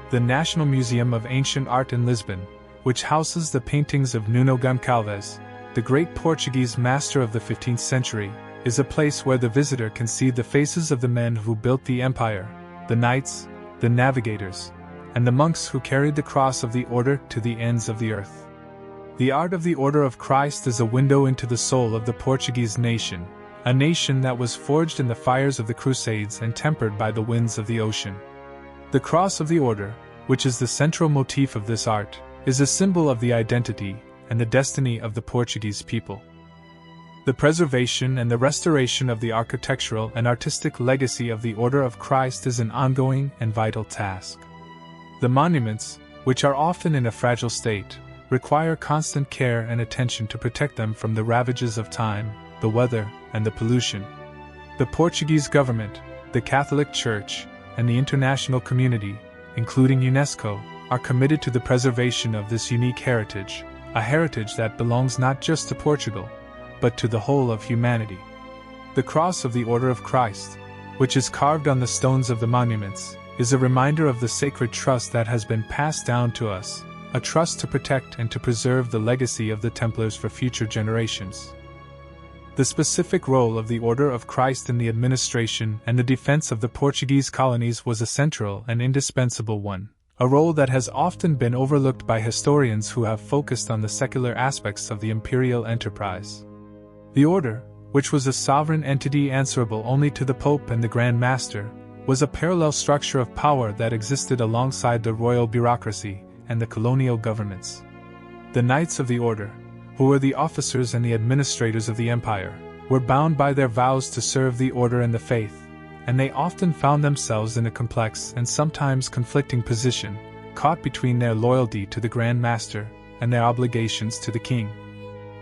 The National Museum of Ancient Art in Lisbon, which houses the paintings of Nuno Goncalves, the great Portuguese master of the 15th century, is a place where the visitor can see the faces of the men who built the empire, the knights, the navigators, and the monks who carried the cross of the order to the ends of the earth. The art of the Order of Christ is a window into the soul of the Portuguese nation, a nation that was forged in the fires of the crusades and tempered by the winds of the ocean. The cross of the order, which is the central motif of this art, is a symbol of the identity and the destiny of the Portuguese people. The preservation and the restoration of the architectural and artistic legacy of the Order of Christ is an ongoing and vital task. The monuments, which are often in a fragile state, require constant care and attention to protect them from the ravages of time, the weather, and the pollution. The Portuguese government, the Catholic Church, and the international community, including UNESCO, are committed to the preservation of this unique heritage, a heritage that belongs not just to Portugal, but to the whole of humanity. The cross of the Order of Christ, which is carved on the stones of the monuments, is a reminder of the sacred trust that has been passed down to us, a trust to protect and to preserve the legacy of the Templars for future generations. The specific role of the Order of Christ in the administration and the defense of the Portuguese colonies was a central and indispensable one, a role that has often been overlooked by historians who have focused on the secular aspects of the imperial enterprise. The Order, which was a sovereign entity answerable only to the Pope and the Grand Master, was a parallel structure of power that existed alongside the royal bureaucracy and the colonial governments. The Knights of the Order, who were the officers and the administrators of the empire, were bound by their vows to serve the order and the faith, and they often found themselves in a complex and sometimes conflicting position, caught between their loyalty to the Grand Master and their obligations to the king.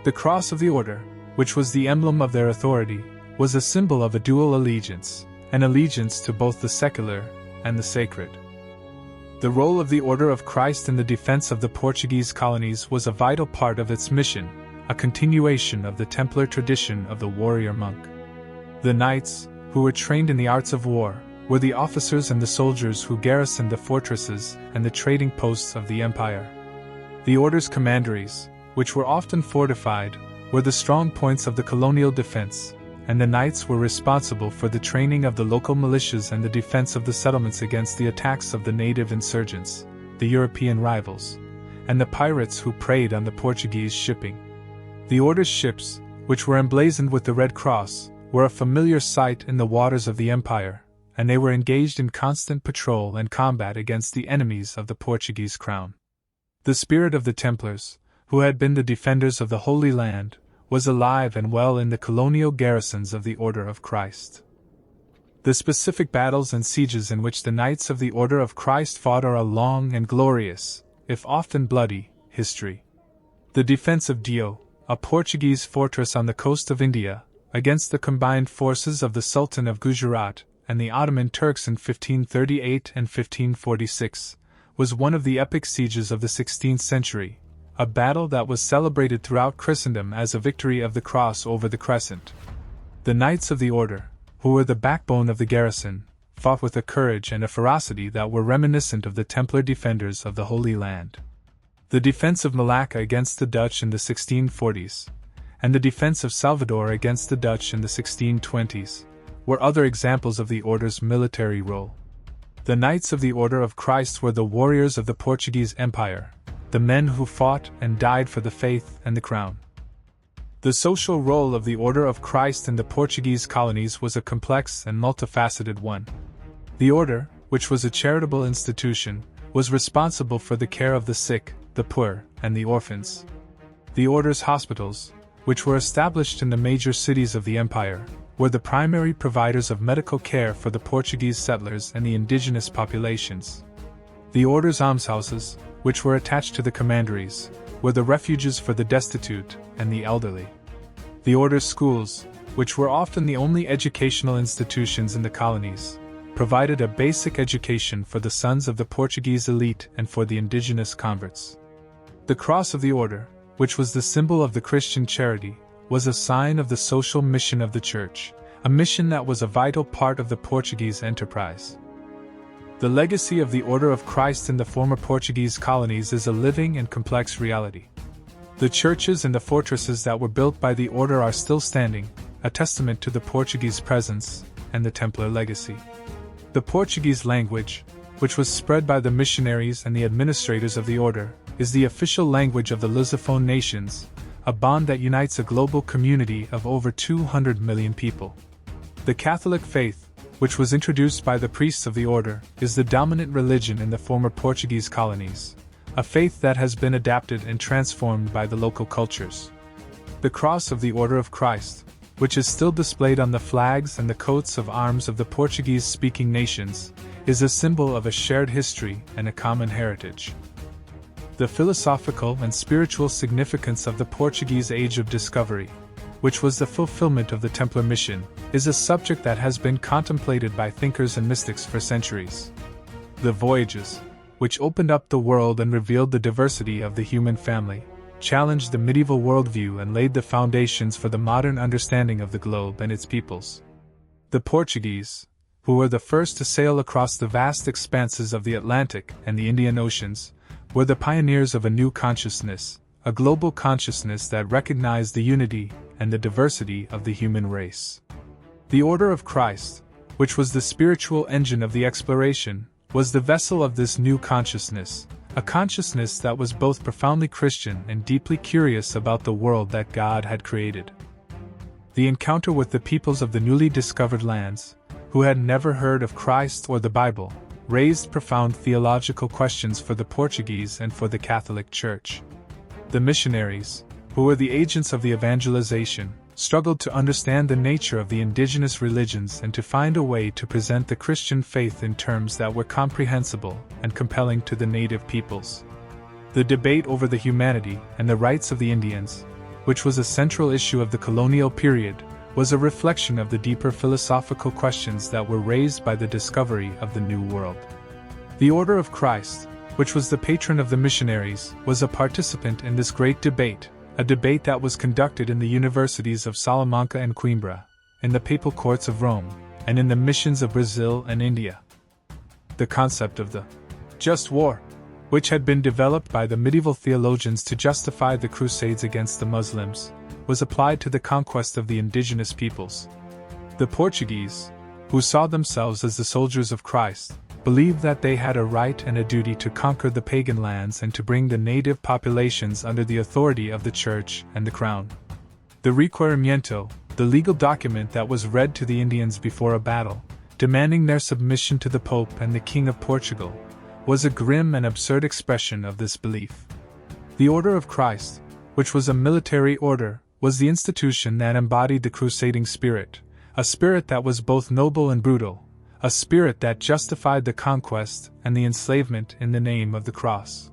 The cross of the order, which was the emblem of their authority, was a symbol of a dual allegiance, an allegiance to both the secular and the sacred. The role of the Order of Christ in the defense of the Portuguese colonies was a vital part of its mission, a continuation of the Templar tradition of the warrior monk. The knights, who were trained in the arts of war, were the officers and the soldiers who garrisoned the fortresses and the trading posts of the empire. The Order's commanderies, which were often fortified, were the strong points of the colonial defense, and the knights were responsible for the training of the local militias and the defense of the settlements against the attacks of the native insurgents, the European rivals, and the pirates who preyed on the Portuguese shipping. The Order's ships, which were emblazoned with the Red Cross, were a familiar sight in the waters of the empire, and they were engaged in constant patrol and combat against the enemies of the Portuguese crown. The spirit of the Templars, who had been the defenders of the Holy Land, was alive and well in the colonial garrisons of the Order of Christ. The specific battles and sieges in which the Knights of the Order of Christ fought are a long and glorious, if often bloody, history. The defense of Dio, a Portuguese fortress on the coast of India, against the combined forces of the Sultan of Gujarat and the Ottoman Turks in 1538 and 1546, was one of the epic sieges of the 16th century, a battle that was celebrated throughout Christendom as a victory of the cross over the crescent. The Knights of the Order, who were the backbone of the garrison, fought with a courage and a ferocity that were reminiscent of the Templar defenders of the Holy Land. The defense of Malacca against the Dutch in the 1640s, and the defense of Salvador against the Dutch in the 1620s, were other examples of the Order's military role. The Knights of the Order of Christ were the warriors of the Portuguese Empire, the men who fought and died for the faith and the crown. The social role of the Order of Christ in the Portuguese colonies was a complex and multifaceted one. The order, which was a charitable institution, was responsible for the care of the sick, the poor, and the orphans. The order's hospitals, which were established in the major cities of the empire, were the primary providers of medical care for the Portuguese settlers and the indigenous populations. The order's almshouses, which were attached to the commanderies, were the refuges for the destitute and the elderly. The order's schools, which were often the only educational institutions in the colonies, provided a basic education for the sons of the Portuguese elite and for the indigenous converts. The cross of the order, which was the symbol of the Christian charity, was a sign of the social mission of the Church, a mission that was a vital part of the Portuguese enterprise. The legacy of the Order of Christ in the former Portuguese colonies is a living and complex reality. The churches and the fortresses that were built by the order are still standing, a testament to the Portuguese presence and the Templar legacy. The Portuguese language, which was spread by the missionaries and the administrators of the order, is the official language of the Lusophone nations, a bond that unites a global community of over 200 million people. The Catholic faith, which was introduced by the priests of the order, is the dominant religion in the former Portuguese colonies, a faith that has been adapted and transformed by the local cultures. The cross of the Order of Christ, which is still displayed on the flags and the coats of arms of the Portuguese-speaking nations, is a symbol of a shared history and a common heritage. The philosophical and spiritual significance of the Portuguese Age of Discovery, which was the fulfillment of the Templar mission, is a subject that has been contemplated by thinkers and mystics for centuries. The voyages, which opened up the world and revealed the diversity of the human family, challenged the medieval worldview and laid the foundations for the modern understanding of the globe and its peoples. The Portuguese, who were the first to sail across the vast expanses of the Atlantic and the Indian Oceans, were the pioneers of a new consciousness, a global consciousness that recognized the unity and the diversity of the human race. The Order of Christ, which was the spiritual engine of the exploration, was the vessel of this new consciousness, a consciousness that was both profoundly Christian and deeply curious about the world that God had created. The encounter with the peoples of the newly discovered lands, who had never heard of Christ or the Bible, raised profound theological questions for the Portuguese and for the Catholic Church. The missionaries, who were the agents of the evangelization, struggled to understand the nature of the indigenous religions and to find a way to present the Christian faith in terms that were comprehensible and compelling to the native peoples. The debate over the humanity and the rights of the Indians, which was a central issue of the colonial period, was a reflection of the deeper philosophical questions that were raised by the discovery of the New World. The Order of Christ, which was the patron of the missionaries, was a participant in this great debate, a debate that was conducted in the universities of Salamanca and Coimbra, in the papal courts of Rome, and in the missions of Brazil and India. The concept of the just war, which had been developed by the medieval theologians to justify the crusades against the Muslims, was applied to the conquest of the indigenous peoples. The Portuguese, who saw themselves as the soldiers of Christ, believed that they had a right and a duty to conquer the pagan lands and to bring the native populations under the authority of the Church and the Crown. The requerimiento, the legal document that was read to the Indians before a battle, demanding their submission to the Pope and the King of Portugal, was a grim and absurd expression of this belief. The Order of Christ, which was a military order, was the institution that embodied the crusading spirit, a spirit that was both noble and brutal, a spirit that justified the conquest and the enslavement in the name of the cross.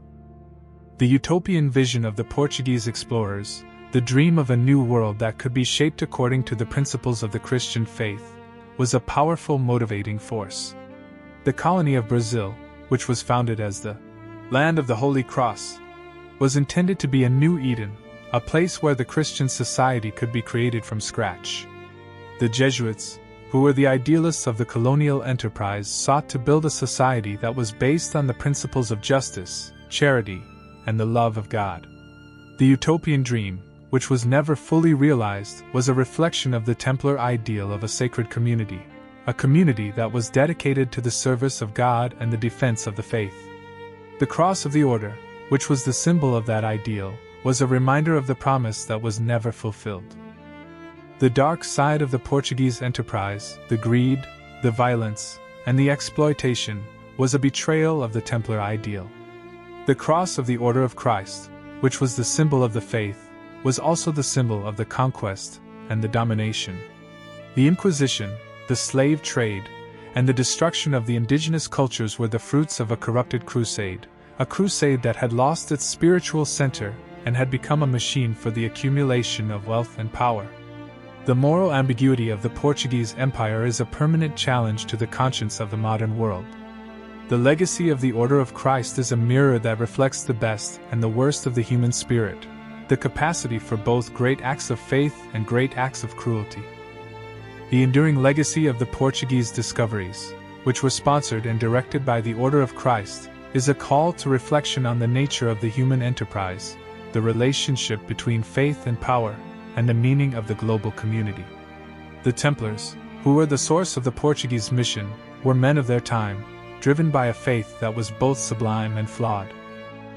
The utopian vision of the Portuguese explorers, the dream of a new world that could be shaped according to the principles of the Christian faith, was a powerful motivating force. The colony of Brazil, which was founded as the Land of the Holy Cross, was intended to be a new Eden, a place where the Christian society could be created from scratch. The Jesuits, who were the idealists of the colonial enterprise, sought to build a society that was based on the principles of justice, charity, and the love of God. The utopian dream, which was never fully realized, was a reflection of the Templar ideal of a sacred community, a community that was dedicated to the service of God and the defense of the faith. The cross of the order, which was the symbol of that ideal, was a reminder of the promise that was never fulfilled. The dark side of the Portuguese enterprise, the greed, the violence, and the exploitation, was a betrayal of the Templar ideal. The cross of the Order of Christ, which was the symbol of the faith, was also the symbol of the conquest and the domination. The Inquisition, the slave trade, and the destruction of the indigenous cultures were the fruits of a corrupted crusade, a crusade that had lost its spiritual center and had become a machine for the accumulation of wealth and power. The moral ambiguity of the Portuguese Empire is a permanent challenge to the conscience of the modern world. The legacy of the Order of Christ is a mirror that reflects the best and the worst of the human spirit, the capacity for both great acts of faith and great acts of cruelty. The enduring legacy of the Portuguese discoveries, which were sponsored and directed by the Order of Christ, is a call to reflection on the nature of the human enterprise, the relationship between faith and power, and the meaning of the global community. The Templars, who were the source of the Portuguese mission, were men of their time, driven by a faith that was both sublime and flawed.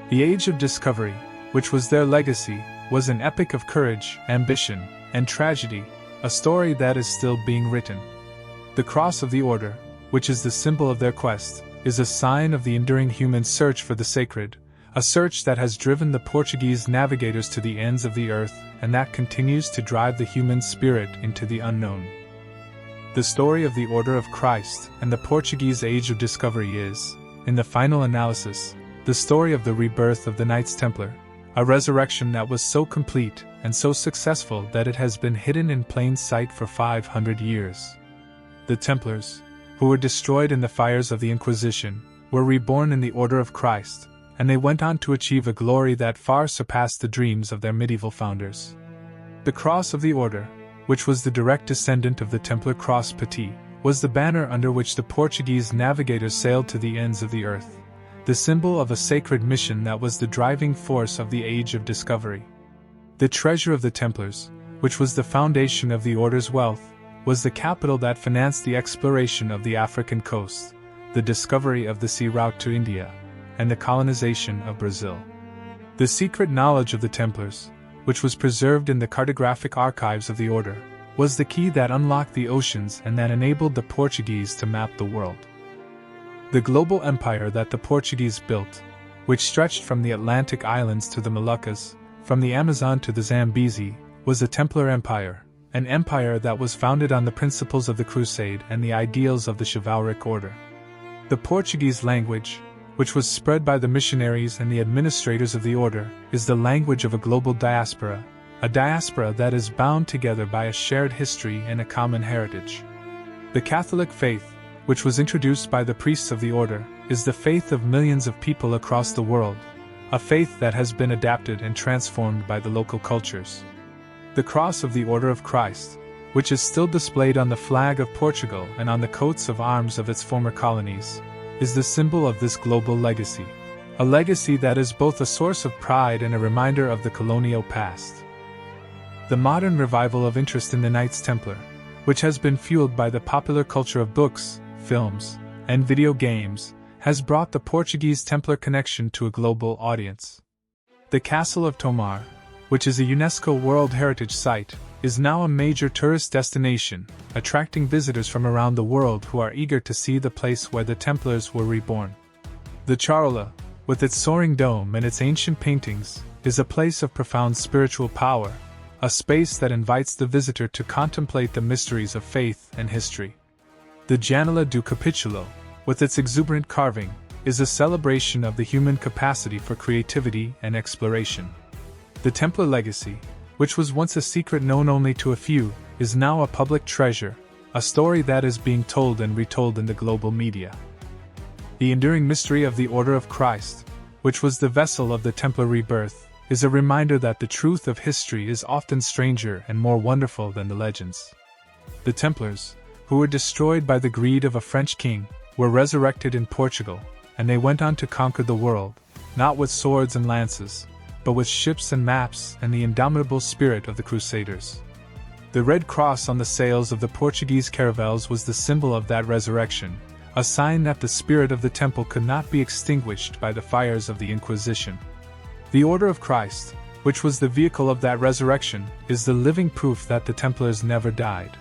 The Age of Discovery, which was their legacy, was an epic of courage, ambition, and tragedy, a story that is still being written. The cross of the Order, which is the symbol of their quest, is a sign of the enduring human search for the sacred, a search that has driven the Portuguese navigators to the ends of the earth and that continues to drive the human spirit into the unknown. The story of the Order of Christ and the Portuguese Age of Discovery is, in the final analysis, the story of the rebirth of the Knights Templar, a resurrection that was so complete and so successful that it has been hidden in plain sight for 500 years. The Templars, who were destroyed in the fires of the Inquisition, were reborn in the Order of Christ, and they went on to achieve a glory that far surpassed the dreams of their medieval founders. The cross of the Order, which was the direct descendant of the Templar cross pattée, was the banner under which the Portuguese navigators sailed to the ends of the earth, the symbol of a sacred mission that was the driving force of the Age of Discovery. The treasure of the Templars, which was the foundation of the Order's wealth, was the capital that financed the exploration of the African coast, the discovery of the sea route to India, and the colonization of Brazil. The secret knowledge of the Templars, which was preserved in the cartographic archives of the Order, was the key that unlocked the oceans and that enabled the Portuguese to map the world. The global empire that the Portuguese built, which stretched from the Atlantic islands to the Moluccas, from the Amazon to the Zambezi, was a Templar empire, an empire that was founded on the principles of the Crusade and the ideals of the chivalric order. The Portuguese language, which was spread by the missionaries and the administrators of the Order, is the language of a global diaspora, a diaspora that is bound together by a shared history and a common heritage. The Catholic faith, which was introduced by the priests of the Order, is the faith of millions of people across the world, a faith that has been adapted and transformed by the local cultures. The cross of the Order of Christ, which is still displayed on the flag of Portugal and on the coats of arms of its former colonies, is the symbol of this global legacy, a legacy that is both a source of pride and a reminder of the colonial past. The modern revival of interest in the Knights Templar, which has been fueled by the popular culture of books, films, and video games, has brought the Portuguese Templar connection to a global audience. The Castle of Tomar, which is a UNESCO World Heritage Site, is now a major tourist destination, attracting visitors from around the world who are eager to see the place where the Templars were reborn. The Charla, with its soaring dome and its ancient paintings, is a place of profound spiritual power, a space that invites the visitor to contemplate the mysteries of faith and history. The Janela do Capitulo, with its exuberant carving, is a celebration of the human capacity for creativity and exploration. The Templar legacy, which was once a secret known only to a few, is now a public treasure, a story that is being told and retold in the global media. The enduring mystery of the Order of Christ, which was the vessel of the Templar rebirth, is a reminder that the truth of history is often stranger and more wonderful than the legends. The Templars, who were destroyed by the greed of a French king, were resurrected in Portugal, and they went on to conquer the world, not with swords and lances, but with ships and maps and the indomitable spirit of the Crusaders. The red cross on the sails of the Portuguese caravels was the symbol of that resurrection, a sign that the spirit of the temple could not be extinguished by the fires of the Inquisition. The Order of Christ, which was the vehicle of that resurrection, is the living proof that the Templars never died.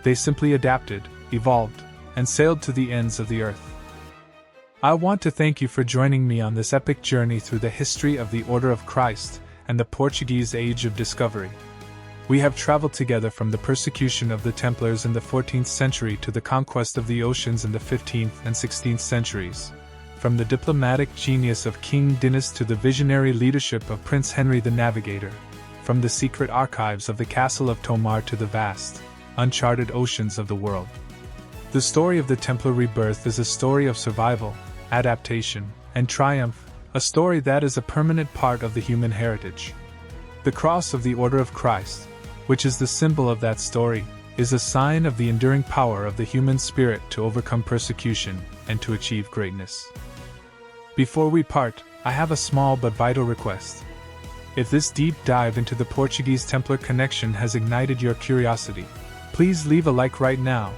They simply adapted, evolved, and sailed to the ends of the earth. I want to thank you for joining me on this epic journey through the history of the Order of Christ and the Portuguese Age of Discovery. We have traveled together from the persecution of the Templars in the 14th century to the conquest of the oceans in the 15th and 16th centuries, from the diplomatic genius of King Dinis to the visionary leadership of Prince Henry the Navigator, from the secret archives of the Castle of Tomar to the vast, uncharted oceans of the world. The story of the Templar rebirth is a story of survival, adaptation, and triumph, a story that is a permanent part of the human heritage. The cross of the Order of Christ, which is the symbol of that story, is a sign of the enduring power of the human spirit to overcome persecution and to achieve greatness. Before we part, I have a small but vital request. If this deep dive into the Portuguese Templar connection has ignited your curiosity, please leave a like right now.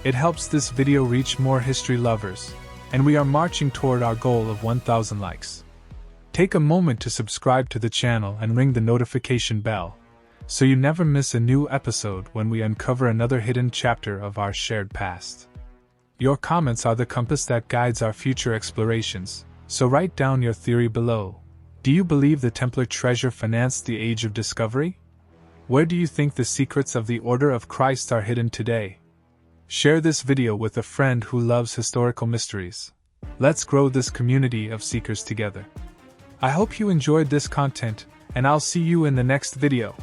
It helps this video reach more history lovers, and we are marching toward our goal of 1,000 likes. Take a moment to subscribe to the channel and ring the notification bell, so you never miss a new episode when we uncover another hidden chapter of our shared past. Your comments are the compass that guides our future explorations, so write down your theory below. Do you believe the Templar treasure financed the Age of Discovery? Where do you think the secrets of the Order of Christ are hidden today? Share this video with a friend who loves historical mysteries. Let's grow this community of seekers together. I hope you enjoyed this content, and I'll see you in the next video.